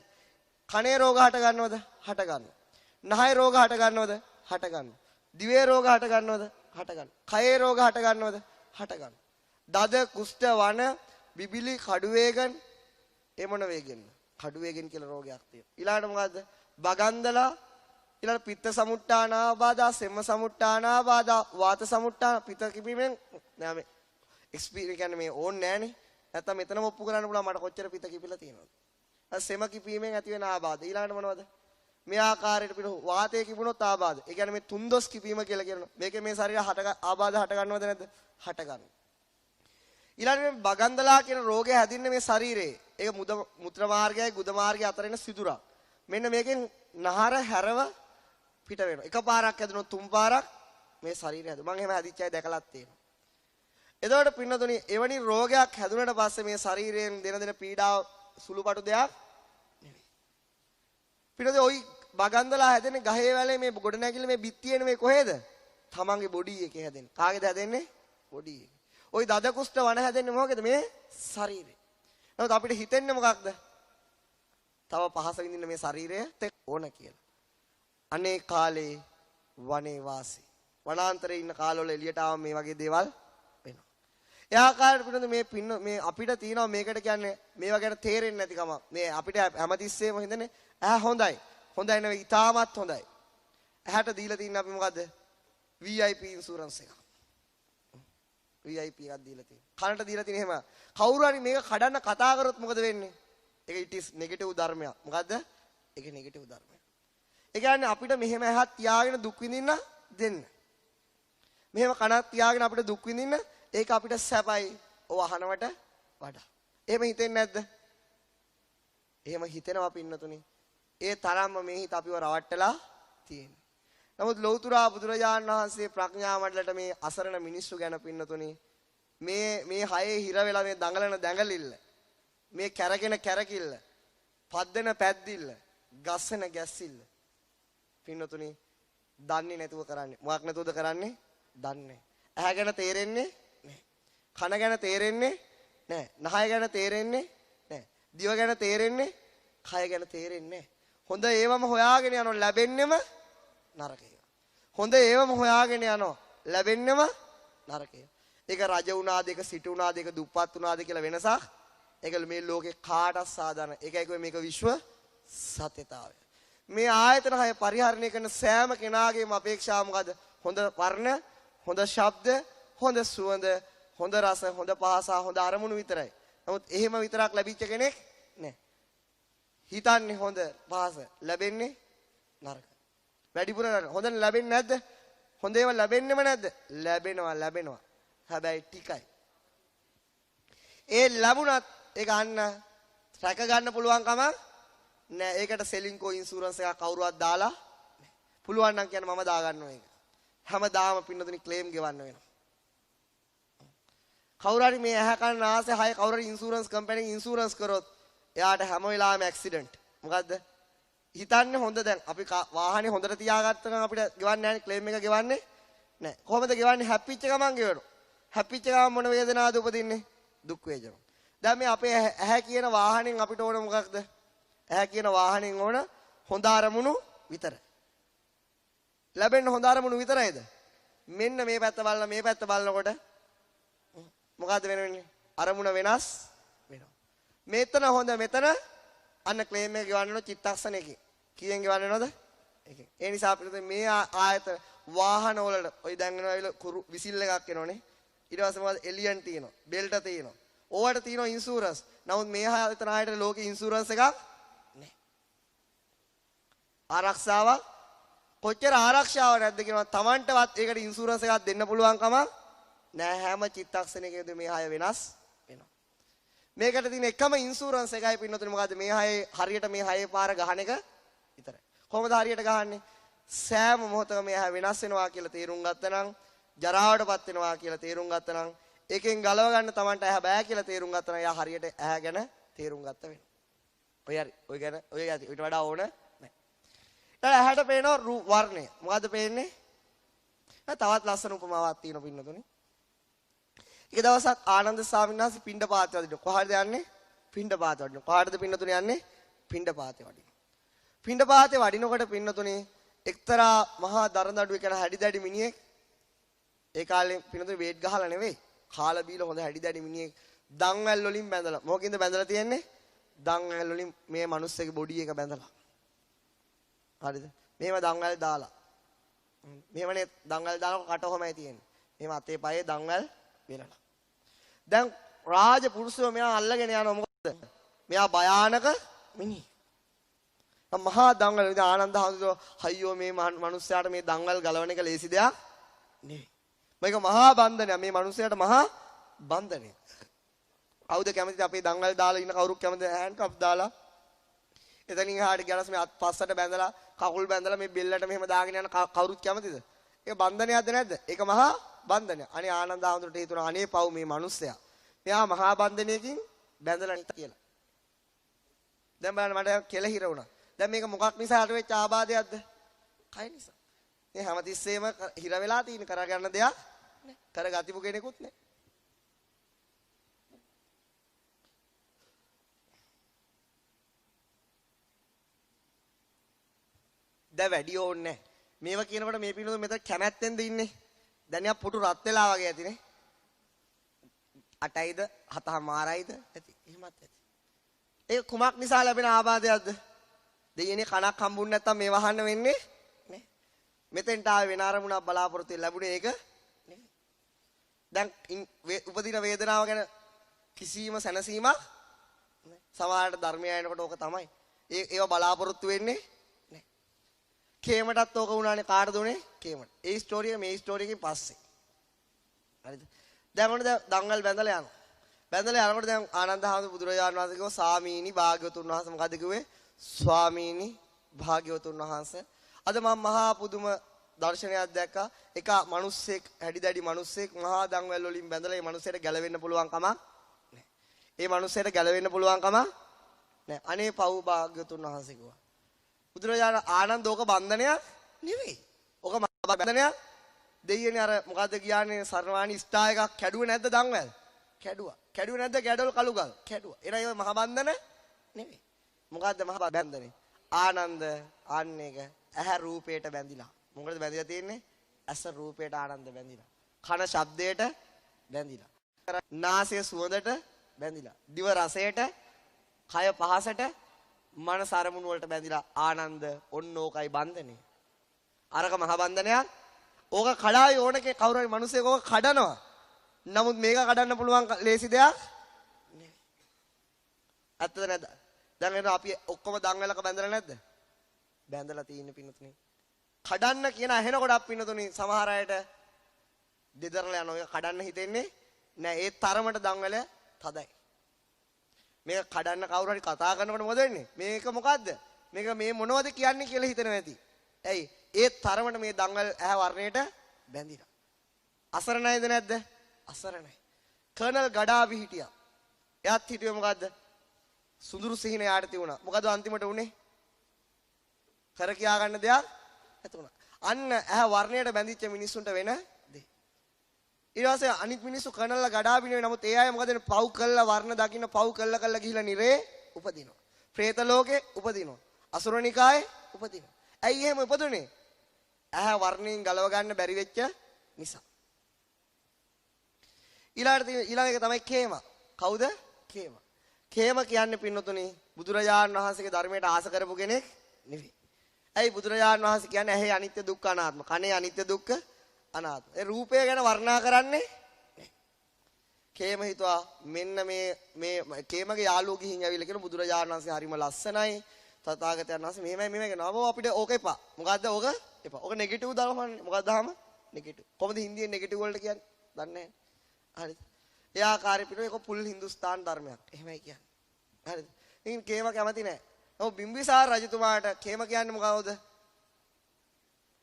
කනේ රෝග හට ගන්නවද? හට ගන්නවා. නහය රෝග හට ගන්නවද? හට ගන්නවා. දිවේ රෝග හට ගන්නවද? හට ගන්නවා. කයේ රෝග හට ගන්නවද? හට ගන්නවා. දද, කුෂ්ඨ, වන, බිබිලි, කඩු වේගන්, ඒ මොන වේගෙන්ද? කඩු වේගෙන් කියලා රෝගයක් තියෙනවා. ඊළඟට මොකද්ද? බගන්දලා ඊළඟ පිත්ත සමුට්ඨාන ආබාධා, සෙම සමුට්ඨාන ආබාධා, වාත සමුට්ඨාන පිත්ත කිපීමෙන් නෑ මේ එක්ස්පීරියන්ස් කියන්නේ මේ ඕනේ නෑනේ. නැත්තම් මෙතනම ඔප්පු කරන්න පුළුවන් මට කොච්චර පිත්ත කිපිලා තියෙනවද. සෙම කිපීමෙන් ඇති වෙන ආබාධ. ඊළඟට මොනවද? මේ ආකාරයට පිට වාතයේ කිපුණොත් ආබාධ. ඒ කියන්නේ මේ තුන්දොස් කිපීම කියලා කියනවා. මේකේ මේ ශරීරය ආබාධ හට ගන්නවද නැද්ද? හට ගන්නවා. ඊළඟට මේ බගන්දලා කියන රෝගය හැදින්නේ මේ ශරීරයේ. ඒක මුත්‍ර මාර්ගයයි ගුද මාර්ගය අතර එන සිදුරක්. මෙන්න මේකෙන් නහර හැරව පිට වෙනවා. එකපාරක් හැදුනොත් තුන් පාරක් මේ ශරීරය හැදුවා. මම එහෙම හැදිච්ච අය දැකලාත් තියෙනවා. එතකොට පින්නතුනි එවැනි රෝගයක් හැදුනට පස්සේ මේ ශරීරයෙන් දෙන පීඩාව සුළුපටු දෙයක් නෙවෙයි. පින්නතුනි ওই බගන්දලා හැදෙන්නේ ගහේ වැලේ මේ ගොඩ නැගිලි මේ බිත්තියනේ මේ කොහෙද? තමන්ගේ බොඩි එකේ හැදෙන්නේ. කාගේද හැදෙන්නේ? බොඩි එකේ. ওই දද කුෂ්ඨ වන හැදෙන්නේ මොකේද? මේ ශරීරේ. නමුත් අපිට හිතෙන්නේ මොකක්ද? තව පහස විඳින්න මේ ශරීරය ඕන කියලා. අනේ කාලේ වනේ වාසී. වනාන්තරේ ඉන්න කාලවල එළියට ආව මේ වගේ දේවල් වෙනවා. ඒ ආකාරයට පිළිබඳ මේ අපිට තියෙනවා මේකට කියන්නේ මේවා ගැන තේරෙන්නේ නැතිකම. මේ අපිට හැමතිස්සෙම හිතන්නේ හොඳයි. හොඳයි නෙවෙයි ඉතාමත් හොඳයි. ඇහැට දීලා තින්නේ අපි මොකද්ද? VIP ඉන්ෂුරන්ස් එක. VIP එකක් දීලා තියෙනවා. කනට දීලා තියෙන එහෙම කවුරු හරි මේක කඩන්න කතා කරොත් මොකද වෙන්නේ? ඒක it is negative ධර්මයක්. මොකද්ද? ඒක negative ධර්මයක්. ඒ කියන්නේ අපිට මෙහෙම ඇහක් තියාගෙන දුක් විඳින්න දෙන්න. මෙහෙම කනක් තියාගෙන අපිට දුක් විඳින්න ඒක අපිට සැපයි. ඔව අහනවට වඩා. එහෙම හිතෙන්නේ නැද්ද? එහෙම හිතෙනවා පින්නතුනි. ඒ තරම්ම මේ හිත අපිව රවට්ටලා තියෙනවා. නමුත් ලෞතර බුදුරජාණන් වහන්සේ ප්‍රඥා මණ්ඩලට මේ අසරණ මිනිස්සු ගැන පින්නතුනි මේ හයේ හිර වෙලා මේ දඟලන දඟලිල්ල මේ කැරගෙන කැරකිල්ල පද්දන පැද්දිල්ල ගස්සන ගැස්සිල්ල පින්නතුනි දන්නේ නැතුව කරන්නේ මොකක් නැතුවද කරන්නේ දන්නේ ඇහැ ගැන තේරෙන්නේ නැහැ කන ගැන තේරෙන්නේ නැහැ නහය ගැන තේරෙන්නේ නැහැ දිව ගැන තේරෙන්නේ කය ගැන තේරෙන්නේ නැහැ හොඳ ඒවම හොයාගෙන යනවා ලැබෙන්නෙම නරකය හොඳ ඒවම හොයාගෙන යනවා ලැබෙන්නෙම නරකය ඒක රජ වුණාද ඒක සිටු වුණාද ඒක දුප්පත් වුණාද කියලා වෙනසක් ඒක මේ ලෝකේ කාටවත් සාධාරණ ඒකයි කිව්වේ මේක විශ්ව සත්‍යතාවය මේ ආයතන හය පරිහරණය කරන සෑම කෙනාගේම අපේක්ෂාව මොකද හොඳ වර්ණ හොඳ ශබ්ද හොඳ සුවඳ හොඳ රස හොඳ පහස හොඳ අරමුණු විතරයි නමුත් එහෙම විතරක් ලැබිච්ච කෙනෙක් නෑ හිතන්නේ හොඳ පහස ලැබෙන්නේ නරක වැඩිපුර හොඳ ලැබෙන්නේ නැද්ද හොඳ ඒවා ලැබෙන්නෙම නැද්ද ලැබෙනවා හැබැයි ටිකයි ඒ ලැබුණත් ඒක අන්න රැක ගන්න පුළුවන් කම නෑ ඒකට සෙලින්කෝ ඉන්ෂුරන්ස් එකක් කවුරුවත් දාලා නෑ පුළුවන් නම් කියන්නේ මම දා ගන්නවා ඒක හැමදාම පින්නතුනි ක්ලේම් ගෙවන්න වෙනවා කවුරු හරි මේ ඇහැ කන නාසය හය කවුරු හරි ඉන්ෂුරන්ස් කම්පැනි ඉන්ෂුරන්ස් කරොත් එයාට හැම වෙලාවෙම ඇක්සිඩන්ට් මොකද්ද හිතන්නේ හොඳ දැන් අපි වාහනේ හොඳට තියාගත්ත නම් අපිට ගෙවන්නේ නැහැ ක්ලේම් එක ගෙවන්නේ නැහැ කොහොමද ගෙවන්නේ හැප්පිච්ච ගමන් ගෙවනවා හැප්පිච්ච ගමන් මොන වේදනාවද උපදින්නේ දුක් වේදනා දැන් මේ අපේ ඇහැ කියන වාහනෙන් අපිට ඕන මොකක්ද ඇහැ කියන වාහනෙන් ඕන හොඳ අරමුණු විතරයි ලැබෙන්න හොඳ අරමුණු විතරයිද මෙන්න මේ පැත්ත බලලා මේ පැත්ත බලනකොට මොකද්ද වෙන්නේ අරමුණ වෙනස් වෙනවා මෙතන හොඳ මෙතන අන්න ක්ලේම් එක ගෙවන්න ඕන චිත්තක්ෂණයකින් කීයෙන් ගෙවන්න ඕනද එකෙන් ඒ නිසා අපිට මේ ආයත වාහන වලට ඔය දැන් වෙනවා කුරු විසිල් එකක් එනෝනේ ඊට පස්සේ මොකද එලියන් තියෙනවා බෙල්ට තියෙනවා ඕවට තියෙනවා ඉන්ෂුරන්ස් නමුත් මේ ආයතන ආයතන ලෝකේ ඉන්ෂුරන්ස් එකක් නැහැ ආරක්ෂාවක් කොච්චර ආරක්ෂාවක් නැද්ද කියනවා Tamanටවත් ඒකට ඉන්ෂුරන්ස් එකක් දෙන්න පුළුවන් කමක් නැහැ හැම චිත්තක්ෂණයකදී මේ ආය වෙනස් මේකට තියෙන එකම ඉන්ෂුරන්ස් එකයි පින්නතුනේ මොකද්ද මේ හයේ හරියට මේ හයේ පාර ගහන එක විතරයි. කොහොමද හරියට ගහන්නේ? සෑම මොහොතකම මේ හය වෙනස් වෙනවා කියලා තේරුම් ගත්තනම් ජරාවටපත් වෙනවා කියලා තේරුම් ගත්තනම් ඒකෙන් ගලව ගන්න Tamanට ඇහැ බෑ කියලා තේරුම් ගත්තනම් එයා හරියට ඇහැ ගැන තේරුම් ගත්ත වෙනවා. ඔය හරි. ඔය ගැන ඔය යටි ඊට වඩා ඕන නැහැ. ඊට ඇහැට පේන වර්ණය. මොකද්ද පේන්නේ? තවත් ලස්සන උපමාවක් තියෙනවා පින්නතුනේ. එක දවසක් ආනන්ද ස්වාමීන් වහන්සේ පිණ්ඩපාතේ වඩිනවා. කොහාටද යන්නේ? පිණ්ඩපාතේ වඩිනවා. කොහාටද පින්නතුනේ යන්නේ? පිණ්ඩපාතේ වඩිනවා. පිණ්ඩපාතේ වඩිනකොට පින්නතුනේ එක්තරා මහා දරදඬු කියන හැඩිදැඩි මිනිහෙක් ඒ කාලේ පින්නතුනේ වේට් ගහලා නෙවෙයි. කාලා බීලා හොඳ හැඩිදැඩි මිනිහෙක් දන්වැල් වලින් බැඳලා. මොකකින්ද බැඳලා තියෙන්නේ? දන්වැල් වලින් මේ මිනිස්සෙගේ බොඩි එක බැඳලා. හරිද? මෙහෙම දඟල් දාලා. මෙහෙමනේ දඟල් දාලා කට ඔහමයි තියෙන්නේ. මෙහෙම අතේ පයේ දඟල් වෙලලා. දැන් රාජ පුරුෂයෝ මෙයා අල්ලගෙන යනවා මොකද? මෙයා භයානක මිනිහ. මහා දඟල් ඉතින් ආනන්ද හඳුනන අයියෝ මේ මිනිස්යාට මේ දඟල් ගලවන එක ලේසි දෙයක් නෙවෙයි. මේක මහා බන්ධනයක්. මේ මිනිස්යාට මහා බන්ධනයක්. කවුද කැමතිද අපේ දඟල් දාලා ඉන්න කවුරුත් කැමතිද හෑන්ඩ් කප් දාලා එතනින් එහාට ගියාම මේ අත් පස්සට බැඳලා කකුල් බැඳලා මේ බෙල්ලට මෙහෙම දාගෙන යන කවුරුත් කැමතිද? ඒක බන්ධනයක්ද නැද්ද? ඒක මහා බන්ධනයක්. අනේ ආනන්ද හඳුනට හිතුණා අනේ පව් මේ මිනිස්සයා. මෙයා මහා බන්ධනයකින් බැඳලා ඉත කියලා. දැන් බලන්න මට කෙලහිර වුණා. දැන් මේක මොකක් නිසා හට වෙච්ච ආබාධයක්ද? කය නිසා. මේ හැමතිස්සෙම හිර වෙලා තියෙන කරගන්න දෙයක් නෑ. කරගතිපු කෙනෙකුත් නෑ. දැන් වැඩි ඕනේ නෑ. මේවා කියනකොට මේ පිළිතුරු මෙතන කැමැත්තෙන්ද ඉන්නේ. දැන් යා පුටු රත් වෙලා වගේ ඇතිනේ. 8යිද 7මාරයිද ඇති. එහෙමත් ඇති. ඒක කුමක් නිසා ලැබෙන ආබාධයක්ද? දෙයනේ කණක් හම්බුනේ නැත්තම් මේ වහන්න වෙන්නේ නේ. මෙතෙන්ට ආවේ වෙන අරමුණක් බලාපොරොත්තු වෙලා ලැබුණේ ඒක නෙමෙයි. දැන් උපදින වේදනාව ගැන කිසිම සැනසීමක් නෑ. සමහරට ධර්මය එනකොට ඕක තමයි. ඒව බලාපොරොත්තු වෙන්නේ නෑ. කේමටත් ඕක වුණානේ කාටද උනේ? කේමට. ඒ ස්ටෝරි එක මේ ස්ටෝරි එකකින් පස්සේ. හරිද? දැන් මොනද දඟල් බැඳලා යනවා. බැඳලා යනකොට දැන් ආනන්ද හාමුදුරුවෝ බුදුරජාණන් වහන්සේ කිව්වා සාමීනි භාග්‍යවතුන් වහන්සේ මොකද කිව්වේ? ස්වාමීනි භාග්‍යවතුන් වහන්සේ අද මම මහා පුදුම දර්ශනයක් දැක්කා. එක මිනිස්සෙක් හැඩි දැඩි මිනිස්සෙක් මහා දඟල් වලින් බැඳලා ඒ මිනිස්සෙට ගැලවෙන්න පුළුවන් කමක් නැහැ. ඒ මිනිස්සෙට ගැලවෙන්න පුළුවන් කමක් නැහැ. අනේ පව් භාග්‍යවතුන් වහන්සේ කිව්වා. බුදුරජාණන් ආනන්ද ඕක බන්ධනයක් නෙවෙයි. ඕක මහා බන්ධනයක්. දෙයියනේ අර මොකද්ද කියන්නේ සර්වාණි ස්ටා එකක් කැඩුවේ නැද්ද දඟල්? කැඩුවා. කැඩුවේ නැද්ද ගැඩොල් කළුගල්? කැඩුවා. එහෙනම් ඒක මහා බන්ධන නෙවෙයි. මොකද්ද මහා බන්ධනේ? ආනන්ද අන්න එක ඇහැ රූපයට බැඳිලා. මොකටද බැඳිලා තියෙන්නේ? ඇස රූපයට ආනන්ද බැඳිලා. කන ශබ්දයට බැඳිලා. නාසය සුවඳට බැඳිලා. දිව රසයට, කය පහසට, මනස අරමුණු වලට බැඳිලා ආනන්ද ඔන්න ඕකයි බන්ධනේ. අරක මහා බන්ධනයක්. ඕක කඩාවි ඕනකේ කවුරු හරි මිනිස්සෙක් ඕක කඩනවා. නමුත් මේක කඩන්න පුළුවන් ලේසි දෙයක් නෙවෙයි. ඇත්තද නැද්ද? දැන් එන අපි ඔක්කොම දඟලක බැඳලා නැද්ද? බැඳලා තියෙන පින්නතුනේ. කඩන්න කියන ඇහෙනකොට අපි පින්නතුනේ සමහර අයට දෙදරලා යනවා. ඒක කඩන්න හිතෙන්නේ නෑ. ඒ තරමට දඟල තදයි. මේක කඩන්න කවුරු හරි කතා කරනකොට මොකද වෙන්නේ? මේක මොකද්ද? මේක මේ මොනවද කියන්නේ කියලා හිතනවා ඇති. ඇයි? ඒ තරමට මේ දඟල් ඇහැ වර්ණයට බැඳිලා. අසරණයිද නැද්ද? අසරණයි. කර්නල් ගඩාවි හිටියා. එයාත් හිටියේ මොකද්ද? සුඳුරු සිහින යාට තිබුණා. මොකද අන්තිමට උනේ? කර කියා ගන්න දෙයක් නැතුණා. අන්න ඇහැ වර්ණයට බැඳිච්ච මිනිස්සුන්ට වෙන දේ. ඊට පස්සේ අනිත් මිනිස්සු කර්නල්ලා ගඩාවි නෙවෙයි. නමුත් ඒ අය මොකද පව් කළා වර්ණ දකින්න පව් කළා ගිහිලා නිරේ උපදිනවා. പ്രേත ලෝකේ උපදිනවා. අසුරනිකායේ උපදිනවා. ඇයි එහෙම උපදුනේ? ඇහැ වර්ණයෙන් ගලව ගන්න බැරි වෙච්ච නිසා. ඊළඟ එක තමයි කේම. කවුද? කේම. කේම කියන්නේ පින්නතුනේ බුදුරජාණන් වහන්සේගේ ධර්මයට ආස කරපු කෙනෙක් නෙවෙයි. ඇයි බුදුරජාණන් වහන්සේ කියන්නේ ඇහි අනිත්‍ය දුක්ඛ අනාත්ම. කනේ අනිත්‍ය දුක්ඛ අනාත්ම. ඒ රූපය ගැන වර්ණනා කරන්නේ නැහැ. කේම හිතුවා මෙන්න මේ කේමගේ යාළුවෝ ගිහින් ඇවිල්ලා කියන බුදුරජාණන් වහන්සේ හරිම ලස්සනයි. තථාගතයන් වහන්සේ මෙහෙමයි කියනවා. අපිට ඕක එපා. මොකද්ද ඕක? එපා. ඕක නෙගටිව් දාමන්නේ. මොකක්ද දාම? නෙගටිව්. කොහොමද හින්දියෙන් නෙගටිව් වලට කියන්නේ? දන්නේ නැහැ. හරිද? ඒ ආකාරය පිටු ඒක පුල් හින්දුස්තාන් ධර්මයක්. එහෙමයි කියන්නේ. හරිද? ඉතින් කේම කැමති නැහැ. ඔව් බිම්බිසාර රජතුමාට කේම කියන්නේ මොකවද?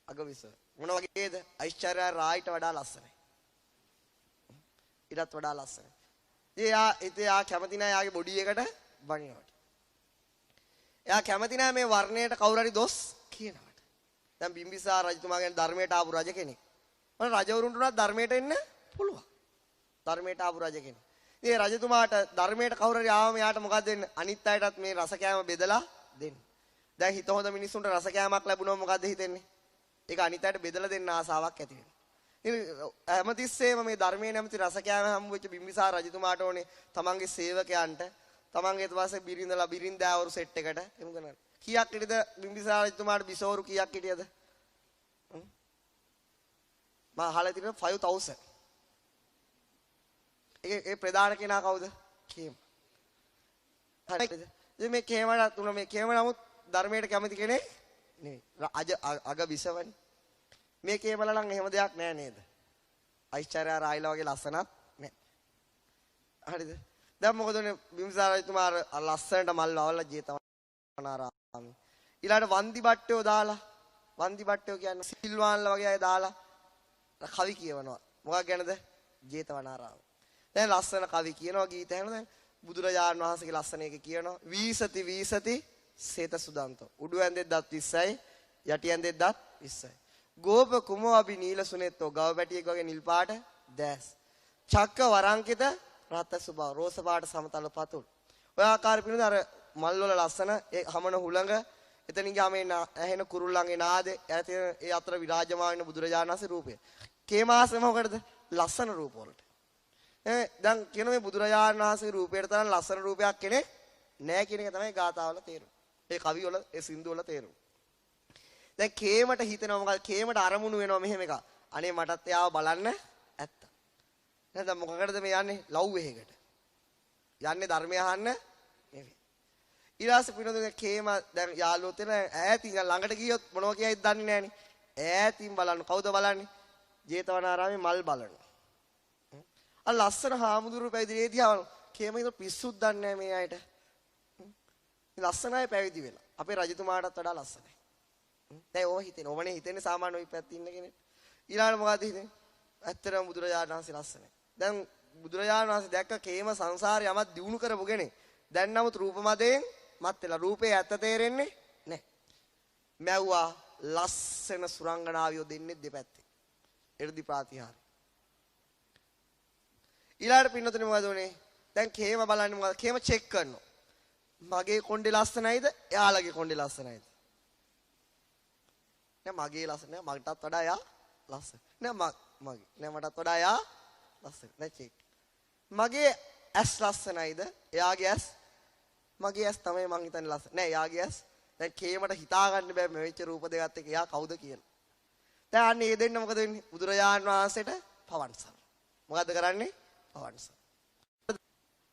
අගවිස. මොන වගේද? ඓශ්චර්ය රායිට වඩා ලස්සනයි. ඊටත් වඩා ලස්සනයි. ඉතින් යා කැමති නැහැ යාගේ බොඩි එකට බණිනවට. එයා කැමති නැහැ මේ වර්ණයට කවුරු හරි දොස් කියනවට. දැන් බිම්බිසාර රජතුමා ගැන ධර්මයට ආපු රජ කෙනෙක්. මොන රජවරුන්ට උනත් ධර්මයට එන්න පුළුවන්. ධර්මයට ආපු රජ කෙනෙක්. ඉතින් රජතුමාට ධර්මයට කවුරු හරි ආවම යාට මොකද වෙන්නේ? අනිත් අයටත් මේ රස කෑම බෙදලා දෙන්න. දැන් හිත හොඳ මිනිස්සුන්ට රස කෑමක් ලැබුණොත් මොකද හිතෙන්නේ? ඒක අනිත් අයට බෙදලා දෙන්න ආසාවක් ඇති වෙනවා. ඉතින් හැමතිස්සෙම මේ ධර්මයේ නැමැති රස කෑම හම්බ වෙච්ච බිම්බිසාර රජතුමාට ඕනේ තමන්ගේ සේවකයන්ට තමන්ගේ ඊට පස්සේ බිරිඳලා බිරින්දෑවරු සෙට් එකට එමු කරනවා. කීයක් හිටියද බිම්බිසාර රජතුමාට බිසෝරු කීයක් හිටියද? මම අහලා තියෙනවා 5000. ඒ ප්‍රධාන කෙනා කවුද? කේම. හරිද? ඉතින් මේ කේමට තුන මේ කේම නමුත් ධර්මයට කැමති කෙනෙක් නෙවෙයි. අග බිසවනේ. මේ කේමල නම් එහෙම දෙයක් නෑ නේද? ඓශ්චර්යා රායිලා වගේ ලස්සනක් නෑ. හරිද? දැන් මොකද උනේ බිම්බිසාර රජතුමා ලස්සනට මල් වවලා ජේතවනාරාමේ. ඊළඟට වන්දි බට්ටයෝ දාලා වන්දි බට්ටයෝ කියන්නේ සිල්වාන්ලා වගේ අය දාලා කවි කියවනවා. මොකක් ගැනද? ජේතවනාරාම. දැන් ලස්සන කවි කියනවා ගීත ඇහෙනවා දැන් බුදුරජාණන් වහන්සේගේ ලස්සන එක කියනවා වීසති වීසති සේත සුදන්තෝ උඩු ඇඳෙද්දත් 20යි යටි ඇඳෙද්දත් 20යි ගෝප කුමෝ අබි නීල සුනෙත්තෝ ගව පැටියෙක් වගේ නිල් පාට දැස් චක්ක වරංකිත රත් සුභා රෝස පාට සමතල පතුල් ඔය ආකාර පිළිද අර මල් වල ලස්සන ඒ හමන හුළඟ එතනින් ගාම ඇහෙන කුරුල්ලන්ගේ නාදේ ඒ අතර විරාජමාන වෙන බුදුරජාණන් වහන්සේ රූපය කේමාසම මොකටද ලස්සන රූප වලට දැන් කියන මේ බුදුරජාණන් වහන්සේගේ රූපයට තරම් ලස්සන රූපයක් කෙනෙක් නැහැ කියන එක තමයි ගාථාවල තේරුම. ඒ කවි වල ඒ සින්දු වල තේරුම. දැන් කේමට හිතෙනවා මොකද කේමට අරමුණු වෙනවා මෙහෙම එක. අනේ මටත් එයාව බලන්න ඇත්ත. දැන් මොකකටද මේ යන්නේ? ලව් එකකට. යන්නේ ධර්මය අහන්න නෙවෙයි. ඊළාස පිනෝදේ කේම දැන් යාළුවෝ තේන ඈතින් ළඟට ගියොත් මොනවා කියයිද දන්නේ නැහනේ. ඈතින් බලන්න කවුද බලන්නේ? ජේතවනාරාමේ මල් බලනවා. ලස්සන හාමුදුරුවෝ පැවිදි දිහා කේම ඉතින් පිස්සුත් දන්නේ නැහැ මේ අයට. ලස්සන අය පැවිදි වෙලා. අපේ රජතුමාටත් වඩා ලස්සනයි. දැන් ඕව හිතෙන්නේ. ඕවනේ හිතෙන්නේ සාමාන්‍ය ওই පැත්තේ ඉන්න කෙනෙක්. ඊළඟට මොකද හිතෙන්නේ? ඇත්තටම බුදුරජාණන් වහන්සේ ලස්සනයි. දැන් බුදුරජාණන් වහන්සේ දැක්ක කේම සංසාරේ යමක් දිනු කරපු කෙනෙක්. දැන් නමුත් රූප මදයෙන් මත් වෙලා රූපේ ඇත්ත තේරෙන්නේ නැහැ. මැව්වා ලස්සන සුරංගනාවියෝ දෙන්නේ දෙපැත්තේ. එර්දි ප්‍රාතිහාර. ඊළාට පින්නතුනේ මොකද උනේ? දැන් කේම බලන්නේ මොකද? කේම චෙක් කරනවා. මගේ කොණ්ඩේ ලස්සනයිද? එයාලගේ කොණ්ඩේ ලස්සනයිද? නෑ මගේ ලස්සන නෑ මටත් වඩා එයා ලස්සන. නෑ මගේ නෑ මටත් වඩා එයා ලස්සන. නෑ චෙක්. මගේ ඇස් ලස්සනයිද? එයාගේ ඇස් මගේ ඇස් තමයි මං හිතන්නේ ලස්සන. නෑ එයාගේ ඇස්. දැන් කේමට හිතා ගන්න බෑ මේ වෙච්ච රූප දෙකත් එක්ක එයා කවුද කියලා. දැන් අන්න ඒ දෙන්න මොකද වෙන්නේ? බුදුරජාන් වහන්සේට පවන්සන. මොකද කරන්නේ? පවන්සන.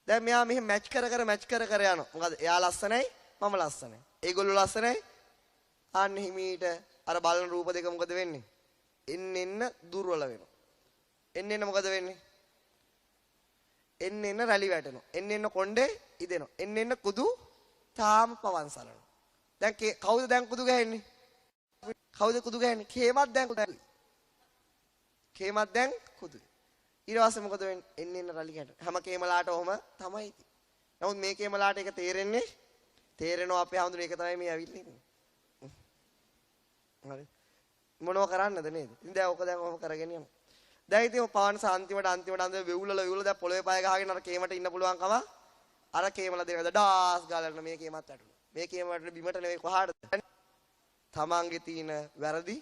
දැන් මෙයා මෙහෙ මැච් කර කර යනවා. මොකද එයා ලස්සනයි මම ලස්සනයි. ඒගොල්ලෝ ලස්සනයි. අන්න හිමීට අර බලන රූප දෙක මොකද වෙන්නේ? එන්න දුර්වල වෙනවා. එන්න මොකද වෙන්නේ? එන්න රැලි වැටෙනවා. එන්න කොණ්ඩේ ඉදෙනවා. එන්න කුදු තාම පවන්සලනවා. දැන් කවුද දැන් කුදු ගහන්නේ? කවුද කුදු ගහන්නේ? කේමත් දැන් කුදු. කේමත් දැන් කුදු. ඊට පස්සේ මොකද වෙන්නේ? එන්න රැලි ගැට. හැම කේමලාට ඔහම තමයි. නමුත් මේ කේමලාට ඒක තේරෙනවා අපේ හඳුනේ ඒක තමයි මේ ඇවිල්ලා ඉන්නේ. හරි. මොනව කරන්නද නේද? ඉතින් දැන් ඔක දැන් ඔහම කරගෙන යමු. දැන් ඉතින් පාන්ස අන්තිමට අන්ද වෙවුලලා දැන් පොළවේ පය ගහගෙන අර කේමට ඉන්න පුළුවන්කම අර කේමලා දෙනද ඩාස් ගාලා මේ කේමත් වැටුණා. මේ කේමට බිමට නෙවෙයි කොහාටද? තමන්ගේ තියෙන වැරදි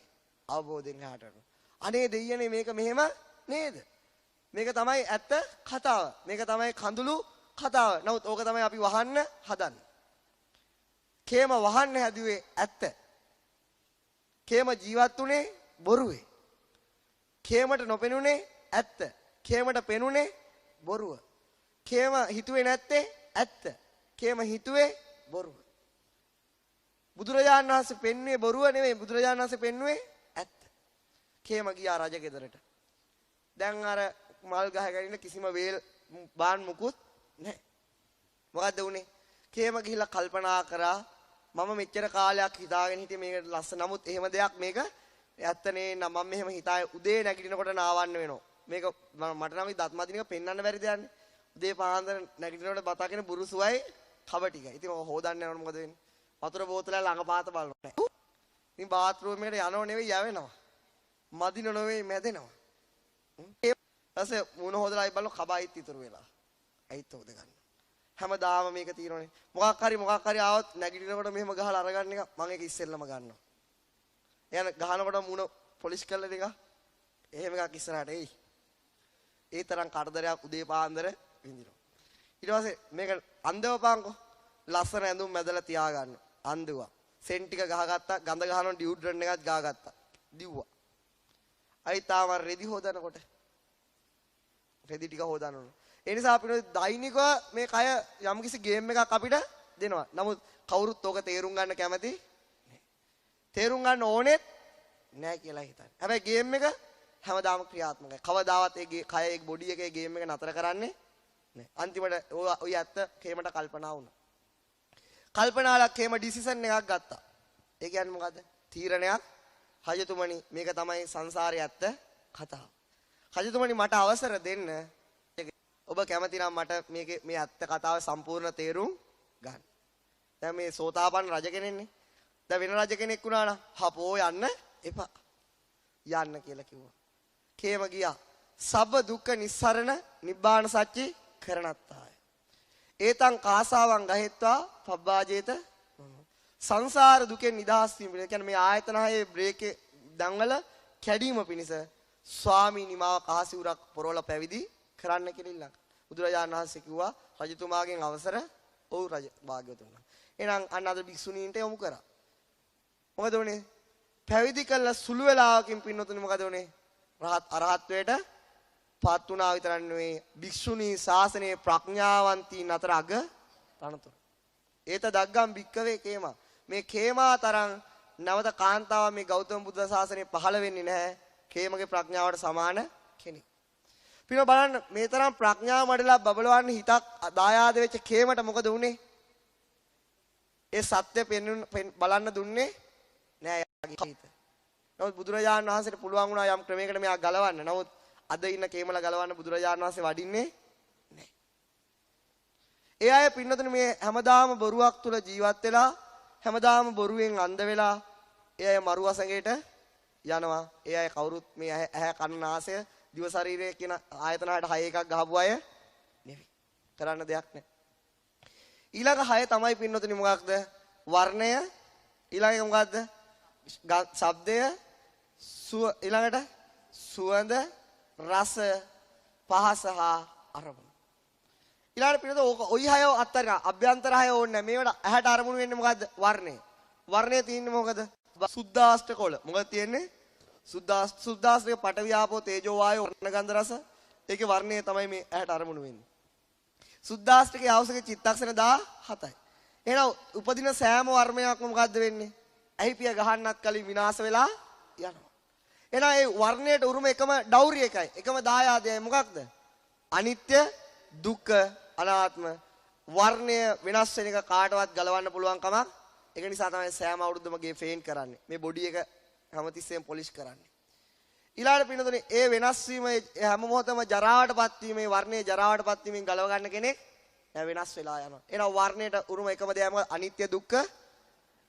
අවබෝධයෙන් හාට යනවා. අනේ දෙයියනේ මේක මෙහෙම නේද? මේක තමයි ඇත්ත කතාව. මේක තමයි කඳුළු කතාව. නමුත් ඕක තමයි අපි වහන්න හදන්නේ. කේම වහන්න හැදුවේ ඇත්ත. කේම ජීවත් වුණේ බොරුවේ. කේමට නොපෙනුනේ ඇත්ත. කේමට පෙනුනේ බොරුව. කේම හිතුවේ නැත්තේ ඇත්ත. කේම හිතුවේ බොරුව. බුදුරජාණන් වහන්සේ පෙන්වුවේ බොරුව නෙවෙයි බුදුරජාණන් වහන්සේ පෙන්වුවේ ඇත්ත. කේම ගියා රජ ගෙදරට. දැන් අර මල් ගහගෙන ඉන්න කිසිම වේල් බාන් මුකුත් නැහැ. මොකද්ද උනේ? කේම ගිහිල්ලා කල්පනා කරා මම මෙච්චර කාලයක් හිතාගෙන හිටියේ මේක ලස්සන. නමුත් එහෙම දෙයක් මේක ඇත්ත නේ නම් මම මෙහෙම හිතායේ උදේ නැගිටිනකොට නාවන්න වෙනවා. මේක මට නම් දත් මදිනක පෙන්වන්න බැරිද යන්නේ. උදේ පාන්දර නැගිටිනකොට බතගෙන බුරුසුවයි කබ ටිකයි. ඉතින් ඔක හොදන්න යනකොට මොකද වෙන්නේ? වතුර බෝතලයක් ළඟපාත බලනවා. ඉතින් බාත්රූම් එකට යනව නෙවෙයි යවෙනවා. මදින නෙවෙයි මැදෙනවා. ඊපස්සේ මුණ හොදලා බලන කබයිත් ඉතුරු වෙලා. ඇයිත් හොද ගන්න. හැමදාම මේක තියෙනවනේ. මොකක් හරි ආවොත් නැගිටිනකොට මෙහෙම ගහලා අරගන්න එක මම ඒක ඉස්සෙල්ලම ගන්නවා. එයාන ගහනකොට මුණ පොලිෂ් කරලා ටික එහෙම එකක් ඉස්සරහට එයි. ඒ තරම් කරදරයක් උදේ පාන්දර විඳිනවා. ඊට පස්සේ මේක අන්දවපාන්කෝ. ලස්සන ඇඳුම් මැදලා තියාගන්න. අන්දුවා. සෙන් ටික ගහගත්තා, ගඳ ගහනවා ඩියුඩ්‍රන්ට් එකත් ගහගත්තා. දිව්වා. අයිතාව රෙදි හොදනකොට රෙදි ටික හොදන්න ඕන. ඒ නිසා අපිට දෛනිකව මේ කය යම්කිසි ගේම් එකක් අපිට දෙනවා. නමුත් කවුරුත් ඕක තේරුම් ගන්න කැමති නෑ. තේරුම් ගන්න ඕනෙත් නෑ කියලා හිතන්නේ. හැබැයි ගේම් එක හැමදාම ක්‍රියාත්මකයි. කවදාවත් ඒ කය ඒ බොඩි එකේ ගේම් එක නතර කරන්නේ නෑ. අන්තිමට ඔය ඇත්ත කේමට කල්පනා වුණා. කල්පනාලක් කේම ඩිසිෂන් එකක් ගත්තා. ඒ කියන්නේ මොකද්ද? තීරණයක්. රජතුමනි මේක තමයි සංසාරයේ ඇත්ත කතාව. රජතුමනි මට අවසර දෙන්න. ඔබ කැමති නම් මට මේ ඇත්ත කතාව සම්පූර්ණ තේරුම් ගන්න. දැන් මේ සෝතාපන්න රජ කෙනෙක්නේ. දැන් වෙන රජ කෙනෙක් වුණා නම් හපෝ යන්න එපා. යන්න කියලා කිව්වා. කේම ගියා. සබ්බ දුක්ඛ නිස්සරණ නිබ්බාන සත්‍චි කරණත්තාය. ඒතං කාසාවං ගහෙත්වා පබ්බාජේත සංසාර දුකෙන් නිදහස් වීම. ඒ කියන්නේ මේ ආයතන හයේ බ්‍රේක් දංගල කැඩීම පිණිස ස්වාමීනි මාව කහසිවුරක් පොරවලා පැවිදි කරන්න කියලා ඉල්ලන්. බුදුරජාණන් වහන්සේ කිව්වා රජතුමාගෙන් අවසර ඔව් රජ භාග්‍යවතුන්. එහෙනම් අන්න අද භික්ෂුණීන්ට යොමු කරා. මොකද උනේ? පැවිදි කළ සුළු වෙලාවකින් පින්නතුනි මොකද උනේ? අරහත්වයට පත් වුණා විතරක් නෙවෙයි භික්ෂුණී ශාසනයේ ප්‍රඥාවන්තීන් අතර අග තනතුර. ඒත දග්ගම් භික්කවේ කේමා. මේ කේමා තරම් නවත කාන්තාව මේ ගෞතම බුද්ධ ශාසනයේ පහළ වෙන්නේ නැහැ. කේමගේ ප්‍රඥාවට සමාන කෙනෙක්. පින බලන්න මේ තරම් ප්‍රඥාව මඩලා බබලවන්න හිතක් දායාද වෙච්ච කේමට මොකද වුනේ? ඒ සත්‍ය බලන්න දුන්නේ නෑ යාගේ හිත. නමුත් බුදුරජාණන් වහන්සේට පුළුවන් වුණා යම් ක්‍රමයකට මෙයා ගලවන්න. නමුත් අද ඉන්න කේමලා ගලවන්න බුදුරජාණන් වහන්සේ වඩින්නේ නෑ. ඒ අය පින්නතුනේ මේ හැමදාම බොරුවක් තුල ජීවත් වෙලා හැමදාම බොරුවෙන් අන්ධ වෙලා ඒ අය මරු වසඟයට යනවා. ඒ අය කවුරුත් මේ ඇහැ කන නාසය දිව ශරීරය කියන ආයතන වලට 6 එකක් ගහපු අය නෙවෙයි. කරන්න දෙයක් නැහැ. ඊළඟ 6 තමයි පින්නතුනි මොකක්ද? වර්ණය, ඊළඟ එක මොකක්ද? ශබ්දය, ඊළඟට සුවඳ, රස, පහස හා අරමුණ. ඊළඟට පින්නතුනි ඔයි 6 අත්තර අභ්‍යන්තර 6 ඕනේ නැහැ. මේවට ඇහැට අරමුණු වෙන්නේ මොකද්ද? වර්ණය. වර්ණය තියෙන්නේ මොකද? සුද්ධාෂ්ටකවල. මොකද තියෙන්නේ? සුද්ධාෂ්ටක පඨවි ආපෝ තේජෝ වායෝ වර්ණ ගන්ධ රස. ඒකේ වර්ණය තමයි මේ ඇහැට අරමුණු වෙන්නේ. සුද්ධාෂ්ටකයේ අවශ්‍ය චිත්තක්ෂණ 17යි. එහෙනම් උපදින සෑම වර්ණයක්ම මොකද්ද වෙන්නේ? ඇහිපිය ගහන්නත් කලින් විනාශ වෙලා යනවා. එහෙනම් ඒ වර්ණයට උරුම එකම ඩෞරිය එකයි. එකම දායාදයයි මොකක්ද? අනිත්‍ය, දුක්ඛ, අනාත්ම. වර්ණය වෙනස් වෙන එක කාටවත් ගලවන්න පුළුවන් කමක්. ඒක නිසා තමයි සෑම අවුරුද්දම ගේ ෆේන් කරන්නේ. මේ බොඩි එක හැමතිස්සෙම පොලිෂ් කරන්නේ. ඊළඟට පින්නතුනේ ඒ වෙනස් වීම හැම මොහොතම ජරාවටපත් වීමේ වර්ණයේ ජරාවටපත් වීමෙන් ගලව ගන්න කෙනෙක් වෙනස් වෙලා යනවා. එහෙනම් වර්ණයට උරුම එකම දේ මොකද? අනිත්‍ය දුක්ඛ.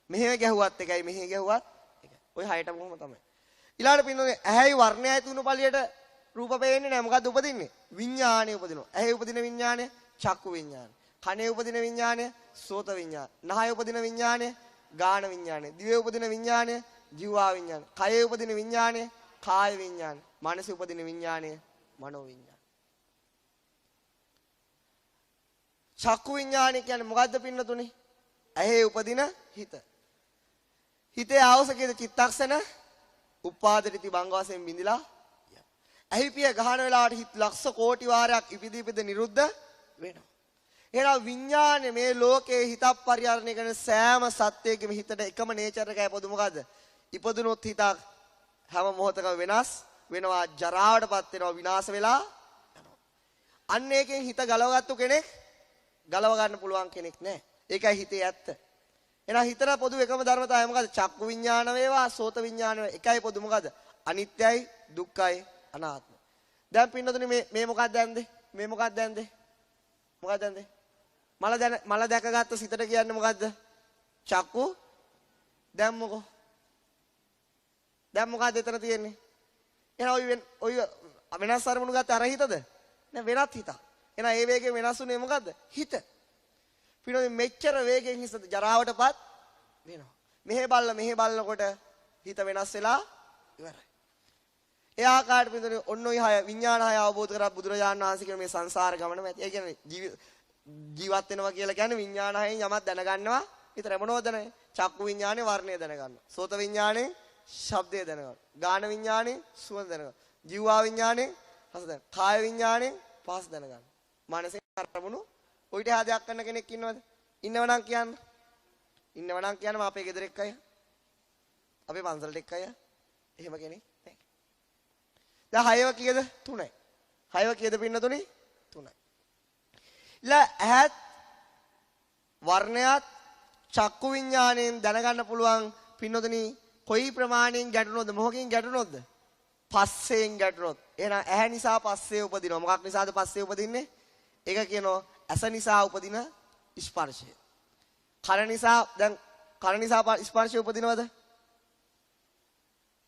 මෙහෙම ගැහුවත් එකයි මෙහෙ ගැහුවත් එකයි. ওই හයටම කොහොම තමයි. ඊළඟට පින්නතුනේ ඇහැයි වර්ණයයි තුන පළියට රූප පේන්නේ නැහැ. මොකද්ද උපදින්නේ? විඥාණය උපදිනවා. ඇහි උපදින විඥාණය චක්කු විඥාණය. කනේ උපදින විඥාණය සෝත විඥාණය. නහයේ උපදින විඥාණය ගාන විඥාණය. දිවේ උපදින විඥාණය ජීවා විඥාණය. කයේ උපදින විඥාණය කාය විඥාණය. මනසේ උපදින විඥාණය මනෝ විඥාණය. චක්කු විඥාණය කියන්නේ මොකද්ද පින්නතුනේ? ඇහි උපදින හිත. හිතේ අවශ්‍යකීද චිත්තක්ෂණ උපාදිතී බංග වශයෙන් බිඳිලා ඇහි පිය ගහන වෙලාවට හිත ලක්ෂ කෝටි වාරයක් ඉපිද නිරුද්ධ වෙනවා. එහෙනම් විඥානේ මේ ලෝකේ හිතක් පරිහරණය කරන සෑම සත්‍යයකම හිතට එකම නේචර් එකයි පොදු මොකද්ද? ඉපදුනොත් හිතක් හැම මොහොතකම වෙනස් වෙනවා, ජරාවටපත් වෙනවා, විනාශ වෙලා යනවා. අන්න ඒකෙන් හිත ගලවගත්තු කෙනෙක් ගලව ගන්න පුළුවන් කෙනෙක් නැහැ. ඒකයි හිතේ ඇත්ත. එහෙනම් හිතට පොදු එකම ධර්මතාවය මොකද්ද? චක්කු විඥාන වේවා, සෝත විඥාන වේවා. එකයි පොදු මොකද්ද? අනිත්‍යයි, දුක්ඛයි, අනාත්ම. දැන් පින්නතුනේ මේ මොකක්ද දැන්දේ? මේ මොකක්ද දැන්දේ? මොකක්ද දැන්දේ? මල දැකගත්ත සිතට කියන්නේ මොකද්ද? චක්කු. දැන් මොකෝ? දැන් මොකද්ද එතන තියෙන්නේ? එහෙනම් ඔය වෙනස් අරමුණු ගත්ත අර හිතද? නෑ වෙනත් හිතක්. එහෙනම් ඒ වේගයෙන් වෙනස් වුනේ මොකද්ද? හිත. පිනෝනේ මෙච්චර වේගෙන් හිත ජරාවටපත් වෙනවා. මෙහෙ බලනකොට හිත වෙනස් වෙලා ඉවරයි. ඒ ආකාරයට පිනෝනේ ඔන්න ඔය 6 විඥාන 6 අවබෝධ කරලා බුදුරජාණන් වහන්සේ කියන මේ සංසාර ගමනම ඇති. ඒ කියන්නේ ජීවත් වෙනවා කියලා කියන්නේ විඥාන 6න් යමක් දැනගන්නවා විතරයි මොනවද දැනගන්නේ? චක්කු විඥානේ වර්ණය දැනගන්න. සෝත විඥානේ ශබ්දය දැනගන්න. ගාන විඥානේ සුවඳ දැනගන්න. ජීවා විඥානේ රස දැනගන්න. කාය විඥානේ පහස දැනගන්න. මනසේ අරමුණු ඔයිට හදයක් කරන කෙනෙක් ඉන්නවද? ඉන්නවනම් කියන්න. ඉන්නවනම් කියන්න අපේ ගෙදර එක්කය. අපේ පන්සලට එක්කය. එහෙම කෙනෙක් නැහැ. දැන් හයව කීයද? 3යි. හයව කීයද පින්නතුනි? 3යි. ඇහත් වර්ණයත් චක්කු විඥාණයෙන් දැනගන්න පුළුවන් පින්නතුනි කොයි ප්‍රමාණයෙන් ගැටුණොත්ද මොහොකින් ගැටුණොත්ද? පස්සෙන් ගැටුණොත්. එහෙනම් ඇහැ නිසා පස්සේ උපදිනවා. මොකක් නිසාද පස්සේ උපදින්නේ? ඒක කියනවා ඇස නිසා උපදින ස්පර්ශය. කන නිසා දැන් කන නිසා ස්පර්ශය උපදිනවද?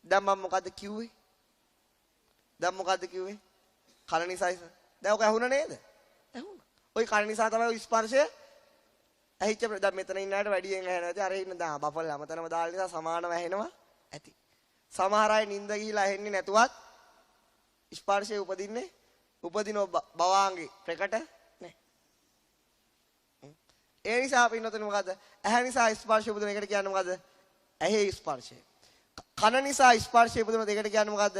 දැන් මම මොකද්ද කිව්වේ? කන නිසා. දැන් ඔක ඇහුණා නේද? ඇහුණා. ওই කන නිසා තමයි ස්පර්ශය ඇහිච්ච දැන් මෙතන ඉන්න අයට වැඩියෙන් ඇහෙනවා. ඉතින් අර ඉන්න දා බපල් හැමතැනම දාලා නිසා සමානව ඇහෙනවා ඇති. සමහර අය නිින්ද ගිහිලා ඇහෙන්නේ නැතුවත් ස්පර්ශය උපදින භවාංගේ ප්‍රකට නැහැ. ඒ නිසා අපි ඉන්නතන මොකද්ද? ඇහැ නිසා ස්පර්ශය උපදින එකට කියන්නේ මොකද්ද? ඇහි ස්පර්ශය. කන නිසා ස්පර්ශය උපදිනොත් ඒකට කියන්නේ මොකද්ද?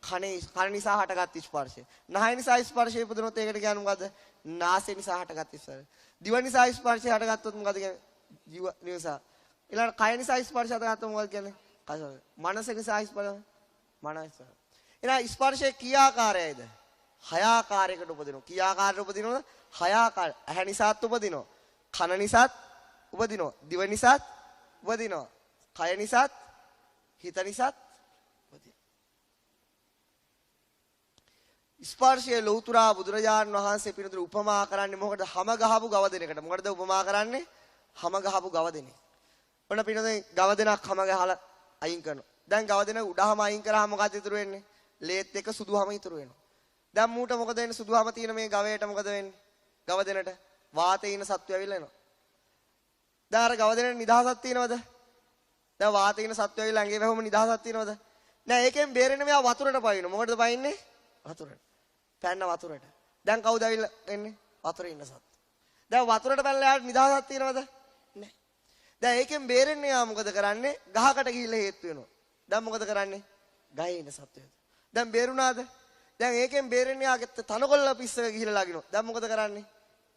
කන නිසා හටගත් ස්පර්ශය. නහය නිසා ස්පර්ශය උපදිනොත් ඒකට කියන්නේ මොකද්ද? නාසය නිසා හටගත් ස්පර්ශය. දිව නිසා ස්පර්ශය හටගත්තොත් මොකද කියන්නේ? ජීව නිසා. ඊළඟ කය නිසා ස්පර්ශය හටගත්තොත් මොකද කියන්නේ? කය. මනස නිසා ස්පර්ශය. මනස. එහෙනම් ස්පර්ශය කී ආකාරයයිද? හය ආකාරයකට උපදිනවා. කී ආකාරයකට උපදිනවද? හය ආකාර. ඇහැ නිසාත් උපදිනවා. කන නිසාත් උපදිනවා. දිව නිසාත් උපදිනවා. කය නිසාත් හිත නිසාත් උපදිනවා. ස්පර්ශයේ ලෞතුරා බුදුරජාණන් වහන්සේ පිළිතුරු උපමා කරන්නේ මොකටද? හැම ගහපු ගව දෙනකට. මොකටද උපමා කරන්නේ? හැම ගහපු ගව දෙනෙක්. ඔන්න පිළිතුරේ ගව දෙනක් හැම ගහලා අයින් කරනවා. දැන් ගව දෙන උඩහම අයින් කරාම මොකද ඉතුරු වෙන්නේ? ලේත් එක සුදුහම ඉතුරු වෙනවා. දැන් මූට මොකද වෙන්නේ? සුදුහම තියෙන මේ ගවයට මොකද වෙන්නේ? ගව දෙනට වාතේ ඉන සත්තු ඇවිල්ලා එනවා. දැන් අර ගව දෙනට නිදහසක් තියෙනවද? දැන් වාතේ ඉන සත්තු ඇවිල්ලා ඇඟේ වැහුම නිදහසක් තියෙනවද? නෑ ඒකෙන් බේරෙන්න මෙයා වතුරට පයින්න. මොකටද පයින්නේ? වතුරට. පැන්න වතුරට. දැන් කවුද ඇවිල්ලා එන්නේ? වතුරේ ඉන්න සත්තු. දැන් වතුරට පැනලා යාට නිදහසක් තියෙනවද? නෑ. දැන් ඒකෙන් බේරෙන්න යා මොකද කරන්නේ? ගහකට ගිහිල්ලා හේතු වෙනවා. දැන් මොකද කරන්නේ? ගහේ ඉන්න සත්තු. දැන් බේරුණාද? දැන් ඒකෙන් බේරෙන්න යාගෙත් තනකොළ පිස්සක ගිහිල්ලා ලගිනවා. දැන් මොකද කරන්නේ?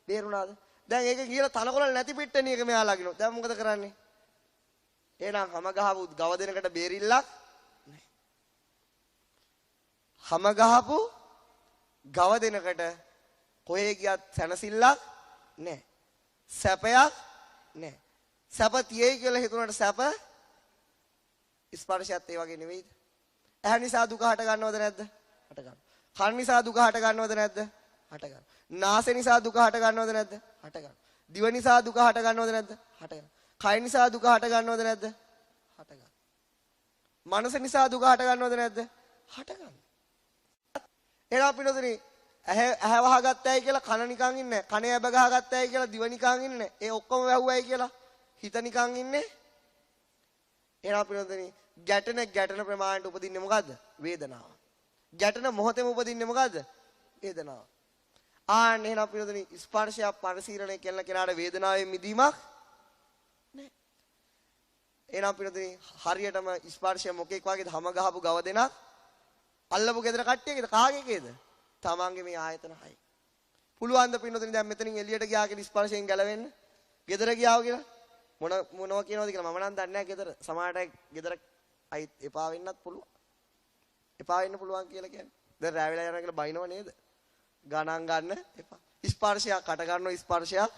බේරුණාද? දැන් ඒක ගිහිල්ලා තනකොළ නැති පිට්ටනියක මෙයා ලගිනවා. දැන් මොකද කරන්නේ? එහෙනම් හැම ගහපු ගව දෙනකට බේරිල්ලක් නැහැ. හැම ගහපු ගව දෙනකට කොහේ ගියත් සැනසෙල්ලක් නැහැ. සැපයක් නැහැ. සැප තියයි කියලා හිතුණාට සැප ස්පර්ශයත් ඒ වගේ නෙවෙයිද? ඇහැ නිසා දුක හට ගන්නවද නැද්ද? හට ගන්නවා. කන් නිසා දුක හට ගන්නවද නැද්ද? හට ගන්නවා. නාසය නිසා දුක හට ගන්නවද නැද්ද? හට ගන්නවා. දිව නිසා දුක හට ගන්නවද නැද්ද? හට ගන්නවා. කය නිසා දුක හට ගන්නවද නැද්ද? හට ගන්නවා. මනස නිසා දුක හට ගන්නවද නැද්ද? හට ගන්නවා. එහෙනම් පිටුතුනි ඇහැ වහගත්තයි කියලා කන නිකන් ඉන්නේ. කනේ ඇබ ගහගත්තයි කියලා දිව නිකන් ඉන්නේ. ඒ ඔක්කොම වැහුවයි කියලා හිත නිකන් ඉන්නේ. එහෙනම් පිටුතුනි ගැටෙන ප්‍රමාණයට උපදින්නේ මොකද්ද? වේදනාව. ගැටෙන මොහොතේම උපදින්නේ මොකද්ද? වේදනාව. ආන්න එහෙනම් පිටුතුනි ස්පර්ශය පරිශීලනය කරන කෙනාට වේදනාවෙන් මිදීමක් නැහැ. එහෙනම් පිටුතුනි හරියටම ස්පර්ශය මොකෙක් වගේද? හැම ගහපු ගව දෙනක් අල්ලපු ගෙදර කට්ටියකේද? කාගේකේද? තමන්ගේ මේ ආයතන 6. පුළුවන් ද පිටුතුනි දැන් මෙතනින් එළියට ගියා කියලා ස්පර්ශයෙන් ගැලවෙන්න? ගෙදර ගියාව කියලා මොනවා කියනවද කියලා මම නම් දන්නේ නැහැ ගෙදර. සමහරට ගෙදර අයි එපා වෙන්නත් පුළුවන්. එපා වෙන්න පුළුවන් කියලා කියන්නේ. දැන් රැ වෙලා යනවා කියලා බයිනව නේද? ගණන් ගන්න එපා. ස්පර්ශයක් කට ගන්නව ස්පර්ශයක්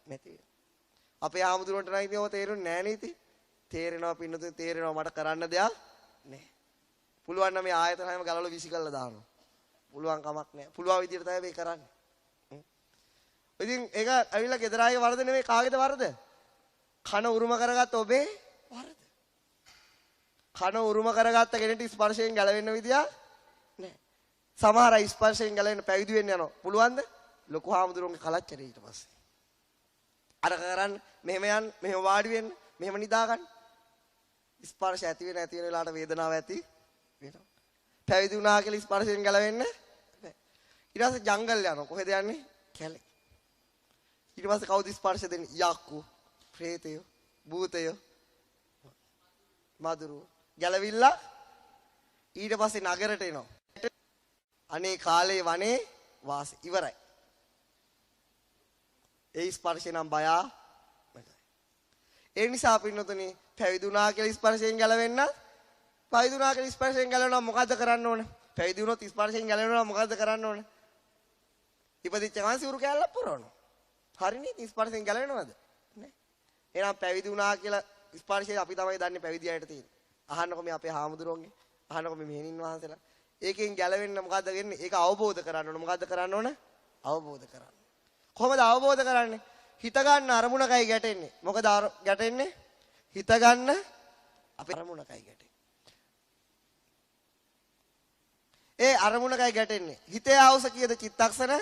නැති වෙනවා. අපේ ආමුදුරන්ට නම් ඉතින් ඔය තේරුන්නේ නැහැ නේ ඉතින්. තේරෙනවා පින්නතුනේ තේරෙනවා මට කරන්න දෙයක් නැහැ. පුළුවන් නම් මේ ආයතන හැම ගලවලා විසි කරලා දානවා. පුළුවන් කමක් නැහැ. පුළුවන් විදියට තමයි මේ කරන්නේ. ඉතින් ඒක ඇවිල්ලා ගෙදර ආයේ වරද නෙමෙයි කාගේද වරද? කන උරුම කරගත්ත ඔබේ වරද. කන උරුම කරගත්ත කෙනෙක්ට ස්පර්ශයෙන් ගැලවෙන්න විදියක් නැහැ. සමහර අය ස්පර්ශයෙන් ගැලවෙන්න පැවිදි වෙන්න යනවා. පුළුවන්ද? ලොකු හාමුදුරුවන්ගේ කලච්චරේ ඊට පස්සේ. අර කරන්න මෙහෙම යන්න, මෙහෙම වාඩි වෙන්න, මෙහෙම නිදා ගන්න. ස්පර්ශ ඇති වෙන වෙලාවට වේදනාව ඇති වෙනවා. පැවිදි වුණා කියලා ස්පර්ශයෙන් ගැලවෙන්න නැහැ. ඊට පස්සේ ජංගල් යනවා. කොහෙද යන්නේ? කැලේ. ඊට පස්සේ කවුද ස්පර්ශ දෙන්නේ? යක්කු, ප්‍රේතයෝ. භූතය මధుරු ගැලවිලා ඊට පස්සේ නගරට එනවා. අනේ කාලේ වනේ වාසය ඉවරයි. ඒ ස්පර්ශේ නම් බය ඒ නිසා පින්නතුනි පැවිදුණා කියලා ස්පර්ශයෙන් ගැලවෙන්න පැවිදුණා කියලා ස්පර්ශයෙන් ගැලවෙනවා මොකද්ද කරන්න ඕන? පැවිදි වුණොත් ස්පර්ශයෙන් ගැලවෙනවා මොකද්ද කරන්න ඕන? ඉපදිච්ච ගමන් සිවුරු කැල්ලක් පුරවනවා. හරිනේ ස්පර්ශයෙන් ගැලවෙනවද? නෑ. එහෙනම් පැවිදි වුණා කියලා ස්පර්ශය අපි තමයි දන්නේ පැවිදි අයට තියෙන. අහන්නකො මේ අපේ හාමුදුරුවන්ගේ අහන්නකො මේ මෙහෙණින් වහන්සේලා. ඒකෙන් ගැලවෙන්න මොකද්ද වෙන්නේ? ඒක අවබෝධ කරගන්න ඕන. මොකද්ද කරන්න ඕන? අවබෝධ කරගන්න. කොහොමද අවබෝධ කරන්නේ? හිත ගන්න අරමුණකයි ගැටෙන්නේ. මොකද ගැටෙන්නේ? හිත ගන්න අපේ අරමුණකයි ගැටෙන්නේ. ඒ අරමුණකයි ගැටෙන්නේ. හිතේ ආවස කීයද චිත්තක්ෂණ?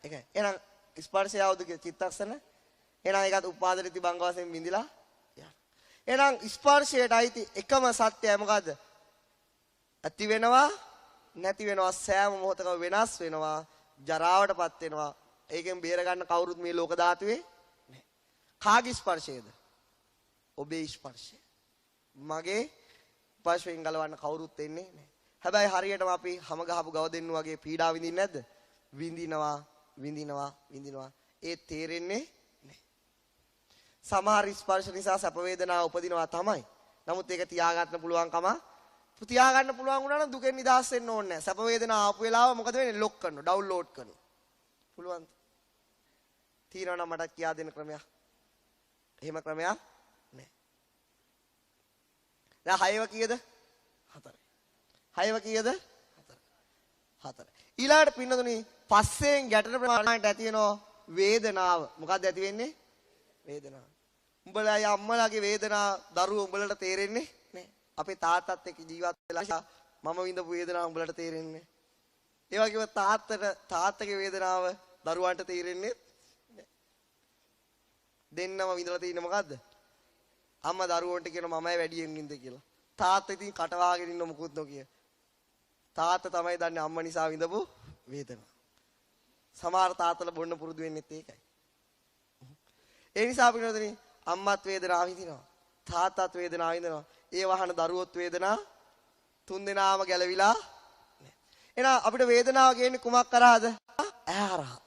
ඒකයි. එහෙනම් ස්පර්ශය ආවද කිය චිත්තක්ෂණ? එහෙනම් ඒකත් උපාදිත බංග වශයෙන් විඳිලා යනවා. එහෙනම් ස්පර්ශයට අයිති එකම සත්‍යය මොකද්ද? ඇති වෙනවා නැති වෙනවා සෑම මොහොතකම වෙනස් වෙනවා ජරාවටපත් වෙනවා. ඒකෙන් බේර ගන්න කවුරුත් මේ ලෝක ධාතුවේ නැහැ. කාගේ ස්පර්ශයේද? ඔබේ ස්පර්ශය. මගේ ස්පර්ශයෙන් ගලවන්න කවුරුත් එන්නේ නැහැ. හැබැයි හරියටම අපි හැම ගහපු ගව දෙන්නු වගේ පීඩා විඳින්නේ නැද්ද? විඳිනවා. ඒ තේරෙන්නේ නැහැ. සමහර ස්පර්ශ නිසා සැප වේදනා උපදිනවා තමයි. නමුත් ඒක තියාගන්න පුළුවන්කම තියාගන්න පුළුවන් වුණා නම් දුකෙන් නිදහස් වෙන්න ඕනේ නැහැ. සැප වේදනා ආපු වෙලාව මොකද වෙන්නේ? ලොක් කරනවා, ඩවුන්ලෝඩ් කරනවා. පුළුවන්. තීරණ නම් මට කියා දෙන්න ක්‍රමයක්. එහෙම ක්‍රමයක් නැහැ. දැන් 6ව කීයද? 4යි. 6ව කීයද? 4. ඊළාට පින්නතුනි පස්සෙන් ගැටෙන ප්‍රමාණයට ඇති වෙනවා වේදනාව. මොකක්ද ඇති වෙන්නේ? වේදනාව. උඹලා අම්මලාගේ වේදනාව දරුවෝ උඹලට තේරෙන්නේ නැහැ. අපේ තාත්තත් එක්ක ජීවත් වෙලා මම විඳපු වේදනාව උඹලට තේරෙන්නේ නැහැ. ඒ වගේම තාත්තගේ වේදනාව දරුවන්ට තේරෙන්නේ නැහැ. දෙන්නම විඳලා තියෙන්නේ මොකද්ද? අම්මා දරුවන්ට කියන මමයි වැඩියෙන් විඳ කියලා. තාත්තා ඉතින් කටවාගෙන ඉන්න මොකුත් නොකිය. තාත්තා තමයි දන්නේ අම්මා නිසා විඳපු වේදනාව. සමහර තාත්තලා බොන්න පුරුදු වෙන්නෙත් ඒකයි. ඒ නිසා පිටුදෙනි අම්මත් වේදනාව විඳිනවා. තාත්තත් වේදනාව විඳිනවා. ඒ වහන දරුවොත් වේදනාව තුන් දෙනාම ගැලවිලා නැහැ. එහෙනම් අපිට වේදනාව කියන්නේ කුමක් කරාද? ඇහැ හරහා.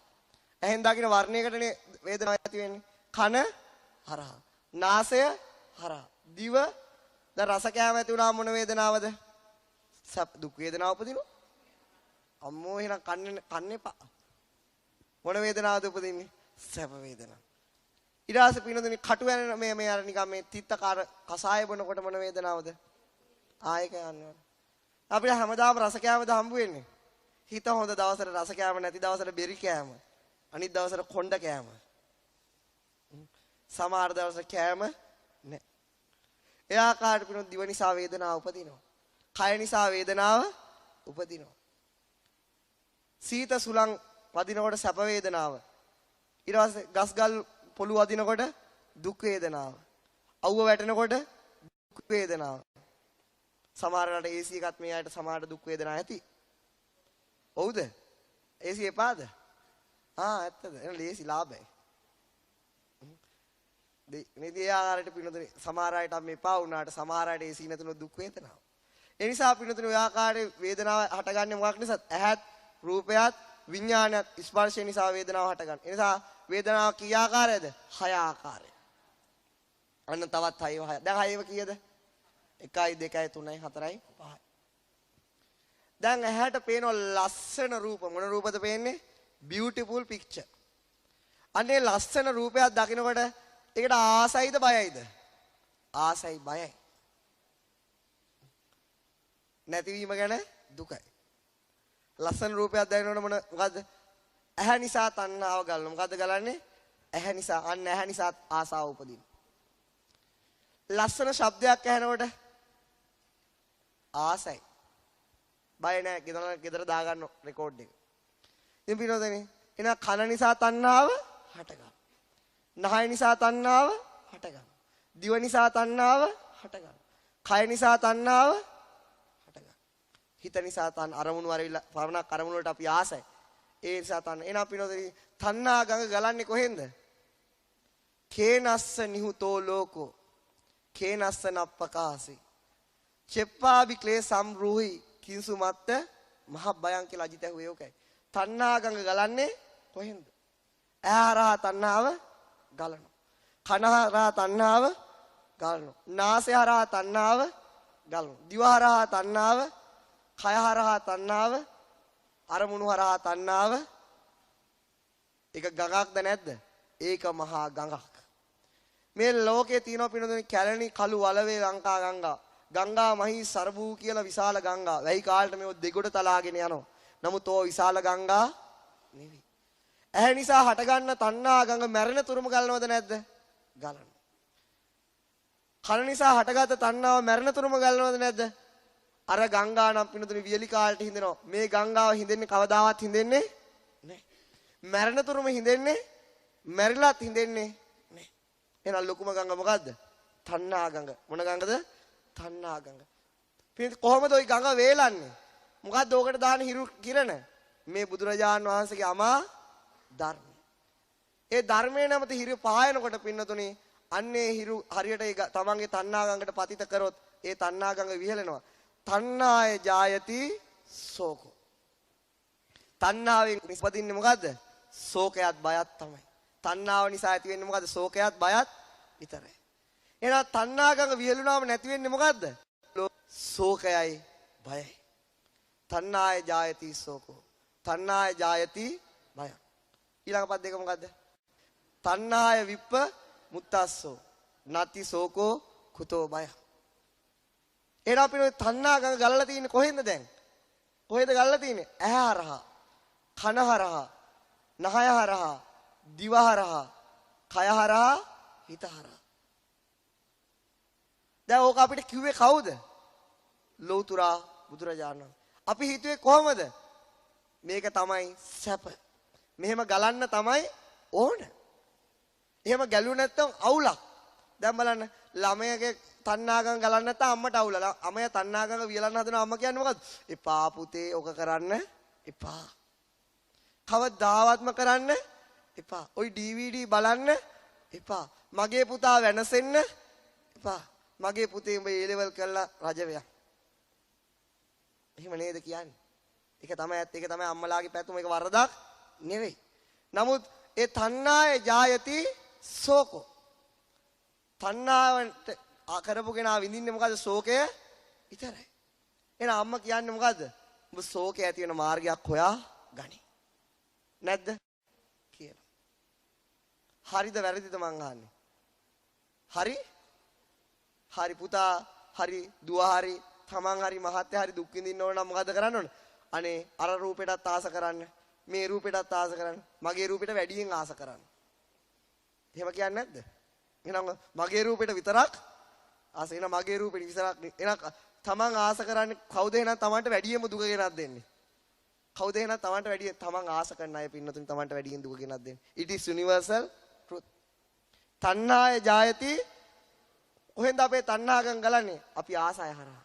ඇහෙන් දකින්න වර්ණයකටනේ වේදනාව ඇති වෙන්නේ. කන හරහා. නාසය හරහා. දිව දැන් රස කෑම ඇති වුණාම මොන වේදනාවද? දුක් වේදනාව උපදිනවා. අම්මෝ එහෙනම් කන්නේ එපා. මොන වේදනාවද උපදින්නේ? සැප වේදනාව. ඊට පස්සේ පිනොදෙනි කටු වෙන මේ අර නිකන් මේ තිත්තකාර කසාය බොනකොට මොන වේදනාවද? ආයක යනවා. අපිට හැමදාම රස කෑමද හම්බ වෙන්නේ. හිත හොඳ දවසට රස කෑම නැති දවසට බෙරි කෑම. අනිත් දවසට කොණ්ඩ කෑම. සමහර දවසට කෑම නැහැ. ඒ ආකාරයට පිනොත් දිව නිසා වේදනාව උපදිනවා. කය නිසා වේදනාව උපදිනවා. සීත සුලං වදිනකොට සැප වේදනාව. ඊට පස්සේ ගස්ගල් පොළු වදිනකොට දුක් වේදනාව. අවුව වැටෙනකොට දුක් වේදනාව. සමහරකට AC එකත් මේ අයට සමහරට දුක් වේදනාවක් ඇති. ඔව්ද? AC එපාද? ඇත්තද? එහෙනම් ලේසි ලාභයි. මේ ආකාරයට පිනතුනේ සමහර අයට මේ එපා වුණාට සමහර අයට AC නැතුණු දුක් වේදනාව. ඒ නිසා පිනතුනේ ඔය ආකාරයේ වේදනාව හටගන්නේ මොකක් නිසාද? ඇහත්, රූපයත්, විඥානයත් ස්පර්ශය නිසා වේදනාව හටගන්න. ඒ නිසා වේදනාව කී ආකාරයද? 6 ආකාරය. අන්න තවත් 6. දැන් 6ව කීයද? 1යි 2යි 3යි 4යි 5යි. දැන් ඇහැට පේන ලස්සන රූප මොන රූපද පේන්නේ? beautiful picture. අනේ ලස්සන රූපයක් දකිනකොට ඒකට ආසයිද බයයිද? ආසයි බයයි. නැතිවීම ගැන දුකයි. ලස්සන රූපයක් දැනෙනකොට මොකද්ද? ඇහැ නිසා තණ්හාව ගලනවා. මොකද්ද ගලන්නේ? ඇහැ නිසා. අන්න ඇහැ නිසා ආසාව උපදිනවා. ලස්සන ශබ්දයක් ඇහෙනකොට ආසයි. බය නැහැ. ගෙදර දාගන්න රෙකෝඩ් එක. ඉතින් පිනෝදනේ එන කන නිසා තණ්හාව හටගන්නවා. නහය නිසා තණ්හාව හටගන්නවා. දිව නිසා තණ්හාව හටගන්නවා. කය නිසා තණ්හාව හටගන්නවා. හිත නිසා අරමුණු වරවිලා පරණක් අරමුණු වලට අපි ආසයි. ඒ නිසා එන තණ්හා ගඟ ගලන්නේ කොහෙන්ද? කේනස්ස නිහුතෝ ලෝකෝ කේනස්ස නප්පකාසි චෙප්පාබි ක්ලේසම් රූහි කිංසු මත්ත මහ බයං කියලා අජිත ඇහුවේ ඕකයි. තණ්හා ගඟ ගලන්නේ කොහෙන්ද? ඇහැරහා තණ්හාව ගලනවා. කනහරහා තණ්හාව ගලනවා. නාසයහරහා තණ්හාව ගලනවා. දිවහරහා තණ්හාව, කයහරහා තණ්හාව, අරමුණු හරහා තණ්හාව. ඒක ගඟක්ද නැද්ද? ඒක මහා ගඟක්. මේ ලෝකයේ තියෙන පිනදුනේ කැලණි කළු වලවේ ලංකා ගංගා. ගංගා මහී සරබූ කියලා විශාල ගංගා. වැහි කාලට මේ දෙගොඩ තලාගෙන යනවා. නමුත් ඕ විශාල ගංගා නෙවෙයි. ඇහැ නිසා හටගන්න තණ්හා ගඟ මැරෙන තුරුම ගලනවද නැද්ද? ගලනවා. කන නිසා හටගත්ත තණ්හාව මැරෙන තුරුම ගලනවද නැද්ද? අර ගංගා නම් පිනදුනේ වියලි කාලට හින්දෙනවා. මේ ගංගාව හින්දෙන්නේ කවදාවත් හින්දෙන්නේ නැහැ. මැරෙන තුරුම හින්දෙන්නේ, මැරිලත් හින්දෙන්නේ නැහැ. එහෙනම් ලොකුම ගඟ මොකද්ද? තණ්හා ගඟ. මොන ගඟද? තණ්හා ගඟ. පින් කොහොමද ওই ගඟ වේලන්නේ? මොකද්ද ඕකට දාන හිරු කිරණ? මේ බුදුරජාන් වහන්සේගේ අමා ධර්මය. ඒ ධර්මයේ නැමති හිරු පායනකොට පින්නතුනේ අන්නේ හිරු හරියට ඒ තමන්ගේ තණ්හා ගඟට පතිත කරොත් ඒ තණ්හා ගඟ විහෙලෙනවා. තණ්හාය ජායති සෝකෝ. තණ්හාවෙන් නිස්පදින්නේ මොකද්ද? ශෝකයත් බයත් තමයි. තණ්හාව නිසා ඇති වෙන්නේ මොකද්ද? ශෝකයත් බයත් විතරයි. එහෙනම් තණ්හා ගඟ විහෙලුණාම නැති වෙන්නේ මොකද්ද? ශෝකයයි බයයි. තණ්හාය ජායති සෝකෝ. තණ්හාය ජායති බය. ඊළඟ පද දෙක මොකද්ද? තණ්හාය විප්ප මුත්තස්සෝ නති සෝකෝ කුතෝ බය. එහෙනම් අපි මේ තණ්හා ගඟ ගලලා තියෙන්නේ කොහෙන්ද දැන්? කොහෙද ගලලා තියෙන්නේ? ඇහැ හරහා, කන හරහා, නහය හරහා, දිව හරහා, කය හරහා, හිත හරහා. දැන් ඕක අපිට කිව්වේ කවුද? ලෞතුරා බුදුරජාණන්. අපි හිතුවේ කොහමද? මේක තමයි සැප. මෙහෙම ගලන්න තමයි ඕන. එහෙම ගැලුව නැත්තම් අවුලක්. දැන් බලන්න ළමයාගේ තණ්හා ගඟ ගලන්න නැත්තම් අම්මට අවුල. අමයා තණ්හා ගඟ වියලන්න හදනවා අම්මා කියන්නේ මොකද්ද? එපා පුතේ ඔක කරන්න එපා. කවදාවත්ම කරන්න එපා. ওই DVD බලන්න එපා. මගේ පුතා වෙනසෙන්න එපා. මගේ පුතේ උඹ A level කරලා රජ වෙයක්. එහෙම නේද කියන්නේ? ඒක තමයි ඇත්ත. ඒක තමයි අම්මලාගේ පැතුම. ඒක වරදක් නෙවෙයි. නමුත් ඒ තණ්හාය ජායති සෝකෝ. තණ්හාවට කරපු කෙනා විඳින්නේ මොකද්ද? ශෝකය විතරයි. එහෙනම් අම්මා කියන්නේ මොකද්ද? ඔබ ශෝකය ඇති වෙන මාර්ගයක් හොයා ගනි. නැද්ද? කියලා. හරිද වැරදිද මං අහන්නේ? හරි? හරි පුතා, හරි දුව, හරි තමන්, හරි මහත්තයා, හරි දුක් විඳින්න ඕන නම් මොකද කරන්න ඕන? අනේ අර රූපෙටත් ආස කරන්න, මේ රූපෙටත් ආස කරන්න, මගේ රූපෙට වැඩියෙන් ආස කරන්න. එහෙම කියන්නේ නැද්ද? එහෙනම් මගේ රූපෙට විතරක් ආස. එහෙනම් මගේ රූපෙට විතරක්. එහෙනම් තමන් ආස කරන්නේ කවුද? එහෙනම් තමන්ට වැඩියෙන්ම දුක ගෙනත් දෙන්නේ. කවුද? එහෙනම් තමන්ට වැඩියෙන් තමන් ආස කරන අය පින්නතුනි තමන්ට වැඩියෙන් දුක ගෙනත් දෙන්නේ. It is universal truth. තණ්හාය ජායති. කොහෙන්ද අපේ තණ්හා ගඟ ගලන්නේ? අපි ආසය හරහා.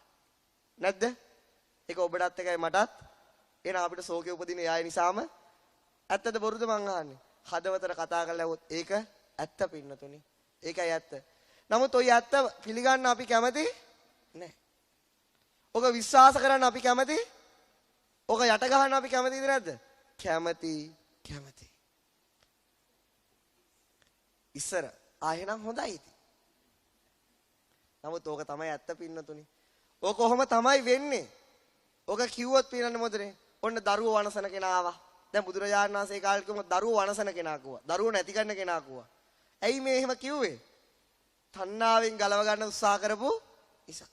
නැද්ද? ඒක ඔබටත් එකයි මටත්. එහෙනම් අපිට ශෝකේ උපදින ඒ අය නිසාම. ඇත්තද බොරුද මං අහන්නේ? හදවතට කතා කරලා ඇහුවොත් ඒක ඇත්ත පින්නතුනි. ඒකයි ඇත්ත. නමුත් ওই ඇත්ත පිළිගන්න අපි කැමති නැහැ. ඔක විශ්වාස කරන්න අපි කැමති. ඔක යට ගහන්න අපි කැමතිද නැද්ද? කැමති. ඉස්සර ආයෙනම් හොඳයි ඉතින්. නමුත් ඕක තමයි ඇත්ත පින්නතුනි. ඕක කොහොම තමයි වෙන්නේ? ඕක කිව්වොත් පින්නන්නේ මොදනේ? ඔන්න දරුවෝ වනසන කෙනා ආවා. දැන් බුදුරජාණන් වහන්සේ කාලේ කිව්වොත් දරුවෝ වනසන කෙනා කිව්වා. දරුවෝ නැති කරන කෙනා කිව්වා. ඇයි මේ එහෙම කිව්වේ? තණ්හාවෙන් ගලව ගන්න උත්සාහ කරපු නිසා.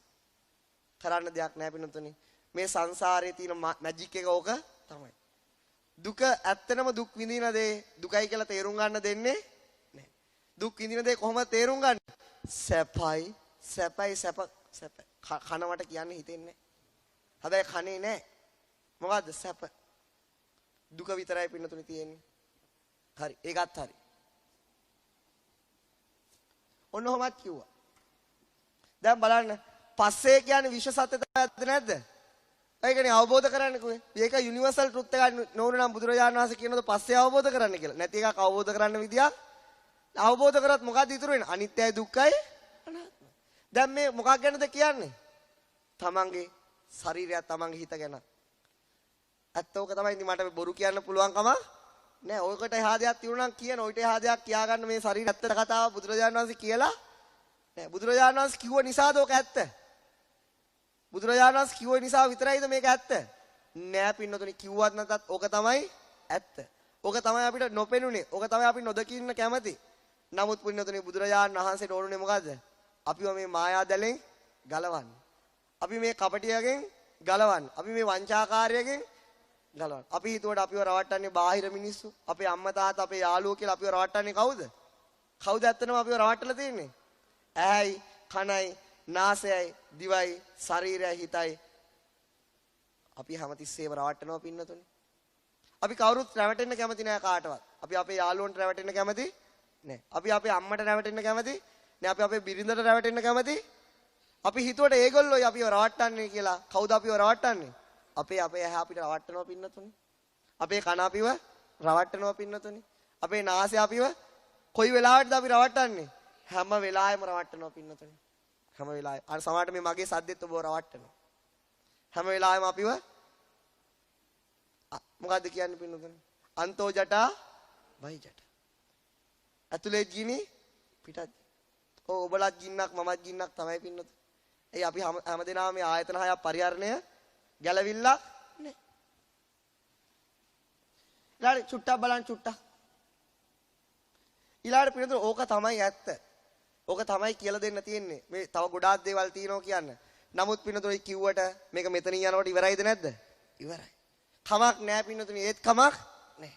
කරන්න දෙයක් නැහැ පින්නතුනි. මේ සංසාරයේ තියෙන මැජික් එක ඕක තමයි. දුක ඇත්තනම දුක් විඳින දේ දුකයි කියලා තේරුම් ගන්න දෙන්නේ නැහැ. දුක් විඳින දේ කොහොමද තේරුම් ගන්න? සැපයි සැප කනවට කියන්නේ හිතෙන්නේ. හැබැයි කනේ නැහැ. මොකද්ද සැප? දුක විතරයි පින්නතුනි තියෙන්නේ. හරි. ඒකත් හරි. ඔන්න ඔහොමත් කිව්වා. දැන් බලන්න පස්සේ කියන්නේ විශ්ව සත්‍යතාවයක්ද නැද්ද? ඒකනේ අවබෝධ කරගන්න කිව්වේ. මේක යුනිවර්සල් ට්‍රුත් එකක් නෝන නම් බුදුරජාණන් වහන්සේ කියනද පස්සේ අවබෝධ කරන්න කියලා. නැති එකක් අවබෝධ කරන්න විදියක් අවබෝධ කරත් මොකක්ද ඉතුරු වෙන්නේ? අනිත්‍යයි දුක්ඛයි අනාත්මයි. දැන් මේ මොකක් ගැනද කියන්නේ? තමන්ගේ ශරීරය තමන්ගේ හිත ගැන. ඇත්ත ඕක තමයි. ඉතින් මට බොරු කියන්න පුළුවන්කම නෑ. ඔයකට එහා දෙයක් තියුණා නම් කියන ඔයිට එහා දෙයක් කියාගන්න මේ ශරීර ඇත්ත කතාව බුදුරජාණන් වහන්සේ කියලා නෑ. බුදුරජාණන් වහන්සේ කිව්ව නිසාද ඕක ඇත්ත? බුදුරජාණන් වහන්සේ කිව්ව නිසා විතරයිද මේක ඇත්ත? නෑ පින්නතුනි, කිව්වත් නැතත් ඕක තමයි ඇත්ත. ඕක තමයි අපිට නොපෙනුනේ. ඕක තමයි අපි නොදකින්න කැමති. නමුත් පින්නතුනි බුදුරජාණන් වහන්සේට ඕනුනේ මොකද්ද? අපිව මේ මායා දැලෙන් ගලවන්න. අපි මේ කපටියගෙන් ගලවන්න. අපි මේ වංචාකාරයගෙන් ගලවන්න. අපි හිතුවට අපිව රවට්ටන්නේ බාහිර මිනිස්සු. අපේ අම්මා තාත්තා අපේ යාළුවෝ කියලා අපිව රවට්ටන්නේ කවුද? කවුද ඇත්තටම අපිව රවට්ටලා තියෙන්නේ? ඇහැයි, කනයි, නාසයයි, දිවයි, ශරීරයයි, හිතයි. අපි හැමතිස්සෙම රවට්ටනවා පින්නතුනේ. අපි කවුරුත් රැවටෙන්න කැමති නෑ කාටවත්. අපි අපේ යාළුවන්ට රැවටෙන්න කැමති නෑ. අපි අපේ අම්මට රැවටෙන්න කැමති නෑ. අපි අපේ බිරිඳට රැවටෙන්න කැමති. අපි හිතුවට ඒගොල්ලෝයි අපිව රවට්ටන්නේ කියලා. කවුද අපිව රවට්ටන්නේ? අපේ ඇහැ අපිට රවට්ටනවා පින්නතුනේ. අපේ කන අපිව රවට්ටනවා පින්නතුනේ. අපේ නාසය අපිව කොයි වෙලාවටද අපි රවට්ටන්නේ? හැම වෙලාවෙම රවට්ටනවා පින්නතුනේ. හැම වෙලාවෙම. අර සමහරට මේ මගේ සද්දෙත් ඔබව රවට්ටනවා. හැම වෙලාවෙම අපිව මොකද්ද කියන්නේ පින්නතුනේ? අන්තෝ ජටා වයි ජට. ඇතුලේ ගිනි පිටත්. ඔබලත් ගින්නක් මමත් ගින්නක් තමයි පින්නතුනේ. ඒ අපි හැමදේනම මේ ආයතන හයක් පරිහරණය ගැලවිලා නේ. ඊළඟ චුට්ටක් බලන්න චුට්ටක්. ඊළඟ පින්නතුනේ ඕක තමයි ඇත්ත. ඕක තමයි කියලා දෙන්න තියෙන්නේ. මේ තව ගොඩාක් දේවල් තියෙනවා කියන්න. නමුත් පින්නතුනේ කිව්වට මේක මෙතනින් යනකොට ඉවරයිද නැද්ද? ඉවරයි. කමක් නෑ පින්නතුනේ. ඒත් කමක් නෑ.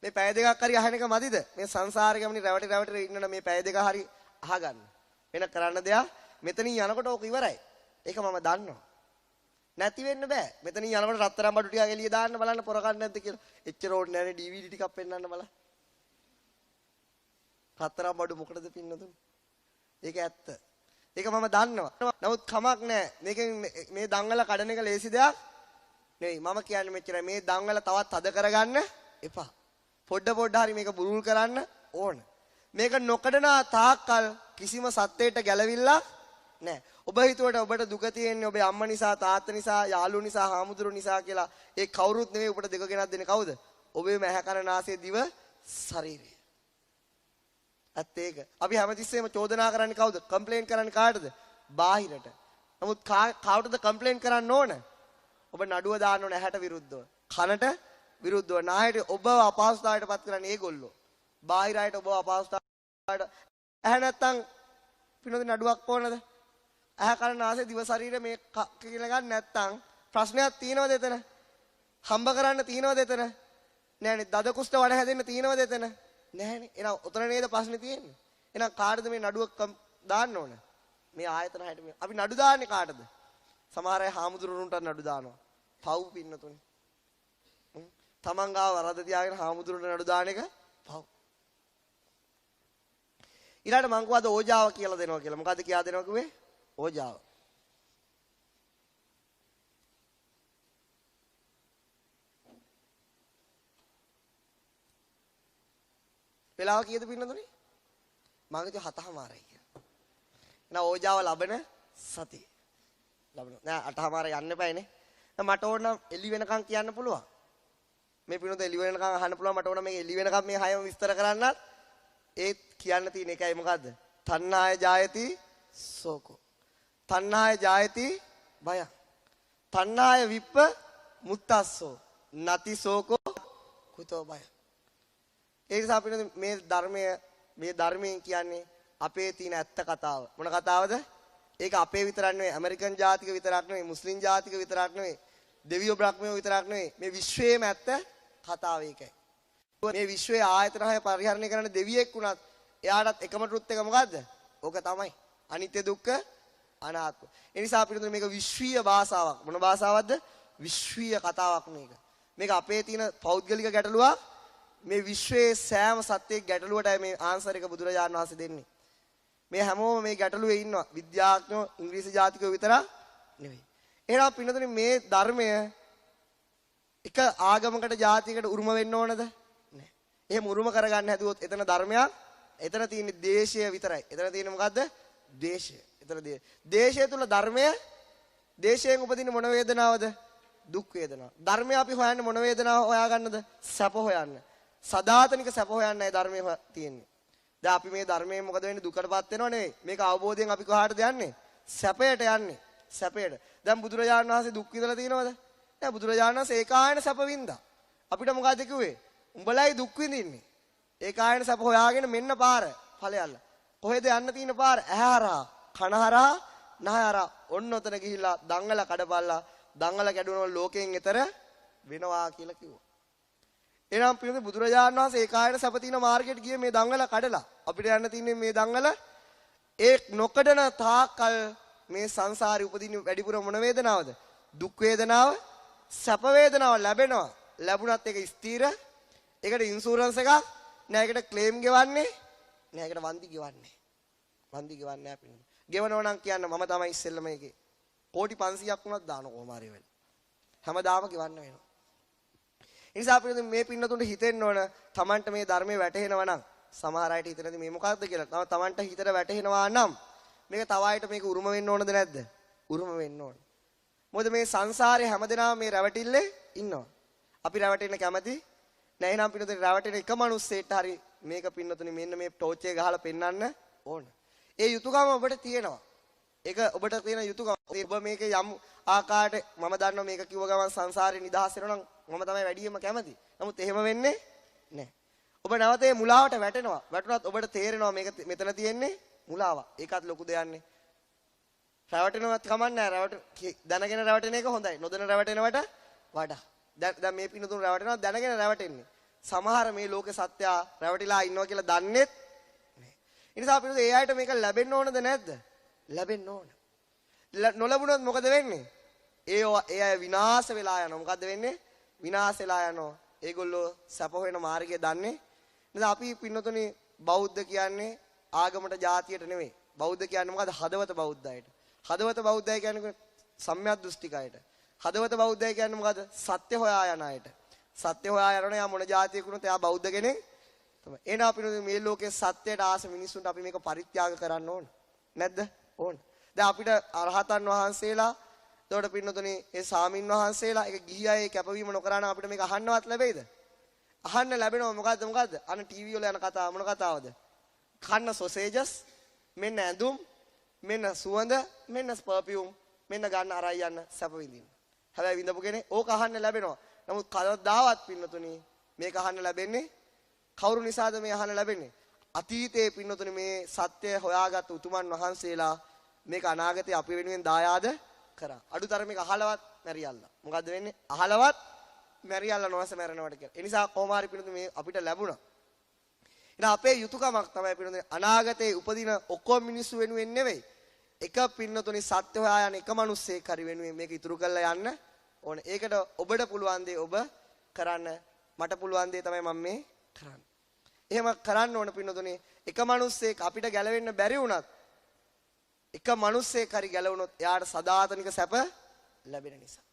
මේ පැය දෙකක් හරි අහන එක මදිද? මේ සංසාරේ ගමනේ රැවටි ඉන්නන මේ පැය දෙක හරි අහගන්න. වෙන කරන්න දෙයක් මෙතනින් යනකොට ඕක ඉවරයි. ඒක මම දන්නවා. නැති වෙන්න බෑ. මෙතනින් යනකොට රත්තරන් බඩු ටිකක් එළිය දාන්න බලන්න පොර ගන්න නැද්ද කියලා. එච්චර ඕනේ නෑනේ DVD ටිකක් පෙන්නන්න බලන්න. රත්තරන් බඩු මොකටද පින්නතුනේ? ඒක ඇත්ත. ඒක මම දන්නවා. නමුත් කමක් නෑ. මේකෙන් මේ දංගල කඩන එක ලේසි දෙයක් නෙවෙයි. මම කියන්නේ මෙච්චරයි. මේ දංගල තවත් හද කරගන්න එපා. පොඩ හරි මේක බුරුල් කරන්න ඕන. මේක නොකඩන තාක්කල් කිසිම සත්‍යයට ගැලවිලා නෑ. ඔබ හිතුවට ඔබට දුක තියෙන්නේ ඔබේ අම්මා නිසා, තාත්තා නිසා, යාළුවෝ නිසා, හාමුදුරුවෝ නිසා කියලා. ඒ කවුරුත් නෙවෙයි ඔබට දෙක ගෙනත් දෙන්නේ කවුද? ඔබේ මහ කන නාසය දිව ශරීරය. ඇත්ත ඒක. අපි හැමතිස්සෙම චෝදනා කරන්නේ කවුද? කම්ප්ලේන් කරන්නේ කාටද? බාහිරට. නමුත් කාටද කම්ප්ලේන් කරන්න ඕන? ඔබ නඩුව දාන්න ඕන ඇහැට විරුද්ධව. කනට විරුද්ධව. නායට ඔබව අපහසුතාවයට පත් කරන්නේ ඒගොල්ලෝ. බාහිර අයට ඔබව අපහසුතාවයට ඇහැ නැත්තම් පිනොද නඩුවක් ඕනද? ඇහැ කන නාසය දිව ශරීර මේ කියලා ගන්න නැත්තම් ප්‍රශ්නයක් තියෙනවද එතන? හම්බ කරන්න තියෙනවද එතන? නෑනේ. දද කුෂ්ඨ වඩ හැදෙන්න තියෙනවද එතන? නෑනේ. එහෙනම් උතන නේද ප්‍රශ්නේ තියෙන්නේ? එහෙනම් කාටද මේ නඩුව දාන්න ඕන? මේ ආයතන හැට මේ. අපි නඩු දාන්නේ කාටද? සමහර අය හාමුදුරුවන්ට නඩු දානවා. පව් පින්නතුනේ. තමන් ගාව වරද තියාගෙන හාමුදුරුවන්ට නඩු දාන එක පව්. ඊළඟට මං කවද ඕජාව කියලා දෙනවා කියලා. මොකද්ද කියලා දෙනවා කිව්වේ? ඕජාව. වෙලාව කීයද පින්නතුනේ? මං හිතුවා 7:00මාරයි කියලා. එහෙනම් ඕජාව ලබන සතිය. ලබනවා. නෑ 8:00මාර යන්න එපායිනේ. මට ඕන නම් එළි වෙනකන් කියන්න පුළුවන්. මේ පිනොත එළි වෙනකන් අහන්න පුළුවන්. මට ඕන මේ එළි වෙනකන් මේ හයම විස්තර කරන්නත් ඒත් කියන්න තියෙන එකයි මොකද්ද? තණ්හාය ජායති සෝකෝ. තණ්හාය ජායති බය. තණ්හාය විප්ප මුත්තස්සෝ. නති සෝකෝ කුතෝ බය. ඒ නිසා අපි මේ ධර්මයෙන් කියන්නේ අපේ තියෙන ඇත්ත කතාව. මොන කතාවද? ඒක අපේ විතරක් නෙවෙයි, ඇමරිකන් ජාතික විතරක් නෙවෙයි, මුස්ලිම් ජාතික විතරක් නෙවෙයි, දෙවියෝ බ්‍රහ්මයෝ විතරක් නෙවෙයි. මේ විශ්වයේම ඇත්ත කතාව ඒකයි. මේ විශ්වයේ ආයතන හය පරිහරණය කරන දෙවියෙක් වුණත් එයාටත් එකම ට්‍රුත් එක මොකද්ද? ඕක තමයි. අනිත්‍ය දුක්ඛ අනාත්ම. ඒ නිසා අපිට මේක විශ්වීය භාෂාවක්. මොන භාෂාවක්ද? විශ්වීය කතාවක් මේක. මේක අපේ තියෙන පෞද්ගලික ගැටලුවක්. මේ විශ්වයේ සෑම සත්‍යයක් ගැටලුවටයි මේ ආන්සර් එක බුදුරජාණන් වහන්සේ දෙන්නේ. මේ හැමෝම මේ ගැටලුවේ ඉන්නවා. විද්‍යාඥයෝ, ඉංග්‍රීසි ජාතිකයෝ විතරක් නෙවෙයි. එහෙනම් පින්නතුනේ මේ ධර්මය එක ආගමකට ජාතියකට උරුම වෙන්න ඕනද? නැහැ. එහෙම උරුම කරගන්න හැදුවොත් එතන ධර්මයක්, එතන තියෙන දේශය විතරයි. එතන තියෙන මොකද්ද? ද්වේෂය. ඒතර ද්වේෂය තුල ධර්මය දේශයෙන් උපදින මොන වේදනාවද? දුක් වේදනාව. ධර්මය අපි හොයන්නේ මොන වේදනාව හොයාගන්නද? සැප හොයන්න. සදාතනික සැප හොයන්නයි ධර්මයේ තියෙන්නේ. දැන් අපි මේ ධර්මයෙන් මොකද වෙන්නේ? දුකටපත් වෙනව නෙවෙයි. මේක අවබෝධයෙන් අපි කොහාටද යන්නේ? සැපයට යන්නේ. සැපයට. දැන් බුදුරජාණන් වහන්සේ දුක් විඳලා තියෙනවද? නෑ බුදුරජාණන් වහන්සේ ඒකායන සැප වින්දා. අපිට මොකද කිව්වේ? උඹලයි දුක් විඳින්නේ. ඒකායන සැප හොයාගෙන මෙන්න පාර ඵලයල්ල. කොහෙද යන්න තියෙන පාර? ඇහැරා, කනහරා, නහරා. ඔන්න ඔතන ගිහිල්ලා දංගල කඩපල්ලා. දංගල කැඩුණොත් ලෝකයෙන් එතර වෙනවා කියලා කිව්වා. එනම් පිළිතුරු බුදුරජාණන් වහන්සේ ඒකායන සැප තියෙන මාර්ගයට ගියේ මේ දංගල කඩලා. අපිට යන්න තියෙන්නේ මේ දංගල ඒ නොකඩන තාකල් මේ සංසාරේ උපදින වැඩිපුර මොන වේදනාවද? දුක් වේදනාව, සැප වේදනාව ලැබෙනවා. ලැබුණත් ඒක ස්ථිර. ඒකට ඉන්ෂුරන්ස් එකක් නෑ. ඒකට ක්ලේම් ගෙවන්නේ නෑ. ඒකට වන්දි ගෙවන්නේ. වන්දි ගෙවන්නේ අපි. ගෙවනවා නම් කියන්න මම තමයි ඉස්සෙල්ලම එකේ. කෝටි 500ක් වුණත් දාන කොහොම හරි වෙල. හැමදාම ගෙවන්න වෙනවා. ඒ නිසා අපි මේ පින්නතුන්ට හිතෙන්න ඕන Tamanට මේ ධර්මයේ වැටහෙනවා නම් සමහර අයට හිතනදී මේ මොකක්ද කියලා. Tamanට හිතට වැටහෙනවා නම් මේක තව අයට මේක උරුම වෙන්න ඕනද නැද්ද? උරුම වෙන්න ඕන. මොකද මේ සංසාරේ හැමදෙනාම මේ රැවටිල්ලේ ඉන්නවා. අපි රැවටෙන්න කැමති නැහැ. එහෙනම් පින්නතුනි රැවටෙන එක මිනිස්සෙට හරි මේක පින්නතුනි මෙන්න මේ ටෝච් එක ගහලා පෙන්වන්න ඕන. ඒ යුතුයකම ඔබට තියෙනවා. ඒක ඔබට තියෙන යුතුයකම. ඔබ මේක යම් ආකාරයට මම දන්නවා මේක කිව්ව ගමන් සංසාරේ නිදහස් වෙනවා නම් මම තමයි වැඩියෙන්ම කැමති. නමුත් එහෙම වෙන්නේ නැහැ. ඔබ නැවතේ මුලාවට වැටෙනවා. වැටුණත් ඔබට තේරෙනවා මේක මෙතන තියෙන්නේ මුලාවක්. ඒකත් ලොකු දෙයක්නේ. රැවටෙනවත් කමන්නේ නැහැ. දැනගෙන රැවටෙන එක හොඳයි. නොදැන රැවටෙනවට වඩා. දැන් මේ පින්නතුන් රැවටෙනවා දැනගෙන රැවටෙන්නේ. සමහර මේ ලෝකේ සත්‍ය රැවටිලා ඉන්නවා කියලා දන්නේත් නැහැ. ඒ නිසා පින්නතුන් ඒ අයට මේක ලැබෙන්න ඕනද නැද්ද? ලැබෙන්න ඕන. නොලැබුණොත් මොකද වෙන්නේ? ඒ අය විනාශ වෙලා යනවා. මොකද්ද වෙන්නේ? විනාශ වෙලා යනවා. ඒගොල්ලෝ සැප හොයන මාර්ගය දන්නේ. නේද? අපි පින්නතුනි බෞද්ධ කියන්නේ ආගමට ජාතියට නෙවෙයි. බෞද්ධ කියන්නේ මොකද්ද? හදවත බෞද්ධයට. හදවත බෞද්ධය කියන්නේ සම්‍යක් දෘෂ්ටිකයට. හදවත බෞද්ධය කියන්නේ මොකද්ද? සත්‍ය හොයා යන අයට. සත්‍ය හොයා යනවනේ යා මොන ජාතියකුණත් එයා බෞද්ධ කෙනෙක් තමයි. එහෙනම් අපි මේ ලෝකයේ සත්‍යයට ආස මිනිස්සුන්ට අපි මේක පරිත්‍යාග කරන්න ඕන. නැද්ද? ඕන. දැන් අපිට අරහතන් වහන්සේලා එතකොට පින්නතුනේ ඒ සාමින් වහන්සේලා ඒක ගිහි අය කැපවීම නොකරන අපිට මේක අහන්නවත් ලැබෙයිද? අහන්න ලැබෙනවා. මොකද්ද? අන්න ටීවී වල යන කතාව මොන කතාවද? කන්න සොසේජස්, මෙන්න ඇඳුම්, මෙන්න සුවඳ, මෙන්න පර්ෆියුම්, මෙන්න ගන්න අරයි යන්න සැප විඳින්න. හැබැයි විඳපු කෙනේ ඕක අහන්න ලැබෙනවා. නමුත් කවදාවත් පින්නතුනි මේක අහන්න ලැබෙන්නේ කවුරු නිසාද මේ අහන්න ලැබෙන්නේ? අතීතයේ පින්නතුනි මේ සත්‍ය හොයාගත් උතුමන් වහන්සේලා මේක අනාගතේ අපි වෙනුවෙන් දායාද කරා. අඩුතරම මේක අහලවත් මැරියල්ලා. මොකද්ද වෙන්නේ? අහලවත් මැරියල්ලා නොවස මැරෙනවට කියලා. ඒ නිසා කොමාරි පින්නතුනි මේ අපිට ලැබුණා. එහෙනම් අපේ යුතුයකමක් තමයි පින්නතුනි අනාගතේ උපදින ඔක්කොම මිනිස්සු වෙනුවෙන් නෙවෙයි. එක පින්නතුනි සත්‍ය හොයා යන එක මිනිස්සෙක් හරි වෙනුවෙන් මේක ඉතුරු කරලා යන්න ඕන. ඒකට ඔබට පුළුවන් දේ ඔබ කරන්න. මට පුළුවන් දේ තමයි මම මේ කරන්නේ. එහෙම කරන්න ඕන පින්නතුනි එක මිනිස්සෙක් අපිට ගැලවෙන්න බැරි වුණත් එක මිනිස්සෙක් හරි ගැලවුණොත් එයාට සදාතනික සැප ලැබෙන නිසා.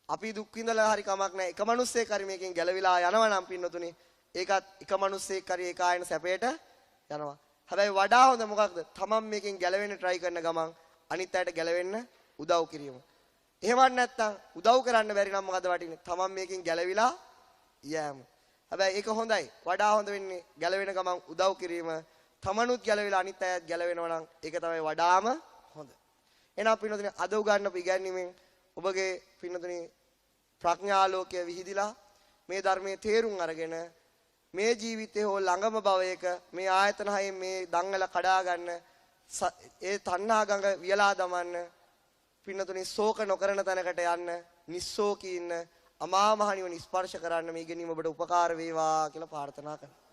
අපි දුක් විඳලා හරි කමක් නැහැ. එක මිනිස්සෙක් හරි මේකෙන් ගැලවිලා යනවා නම් පින්නතුනි ඒකත් එක මිනිස්සෙක් හරි ඒකායන සැපයට යනවා. හැබැයි වඩා හොඳ මොකක්ද? තමන් මේකෙන් ගැලවෙන්න try කරන ගමන් අනිත් අයට ගැලවෙන්න උදව් කිරීම. එහෙමත් නැත්නම් උදව් කරන්න බැරි නම් මොකද වටින්නේ? තමන් මේකෙන් ගැලවිලා යෑම. හැබැයි ඒක හොඳයි. වඩා හොඳ වෙන්නේ ගැලවෙන ගමන් උදව් කිරීම. තමනුත් ගැලවිලා අනිත් අයත් ගැලවෙනවා නම් ඒක තමයි වඩාම හොඳ. එහෙනම් පින්නතුනි අද උගන්වපු ඉගැන්වීමෙන් ඔබගේ පින්නතුනි ප්‍රඥාලෝකය විහිදිලා මේ ධර්මයේ තේරුම් අරගෙන මේ ජීවිතේ හෝ ළඟම භවයක මේ ආයතන හයෙන් මේ දංගල කඩා ගන්න ඒ තණ්හා ගඟ වියලා දමන්න පින්නතුනි ශෝක නොකරන තැනකට යන්න නිස්සෝකී ඉන්න අමා මහ නිවන ස්පර්ශ කරන්න මේ ඉගෙනීම ඔබට උපකාර වේවා කියලා ප්‍රාර්ථනා කරනවා.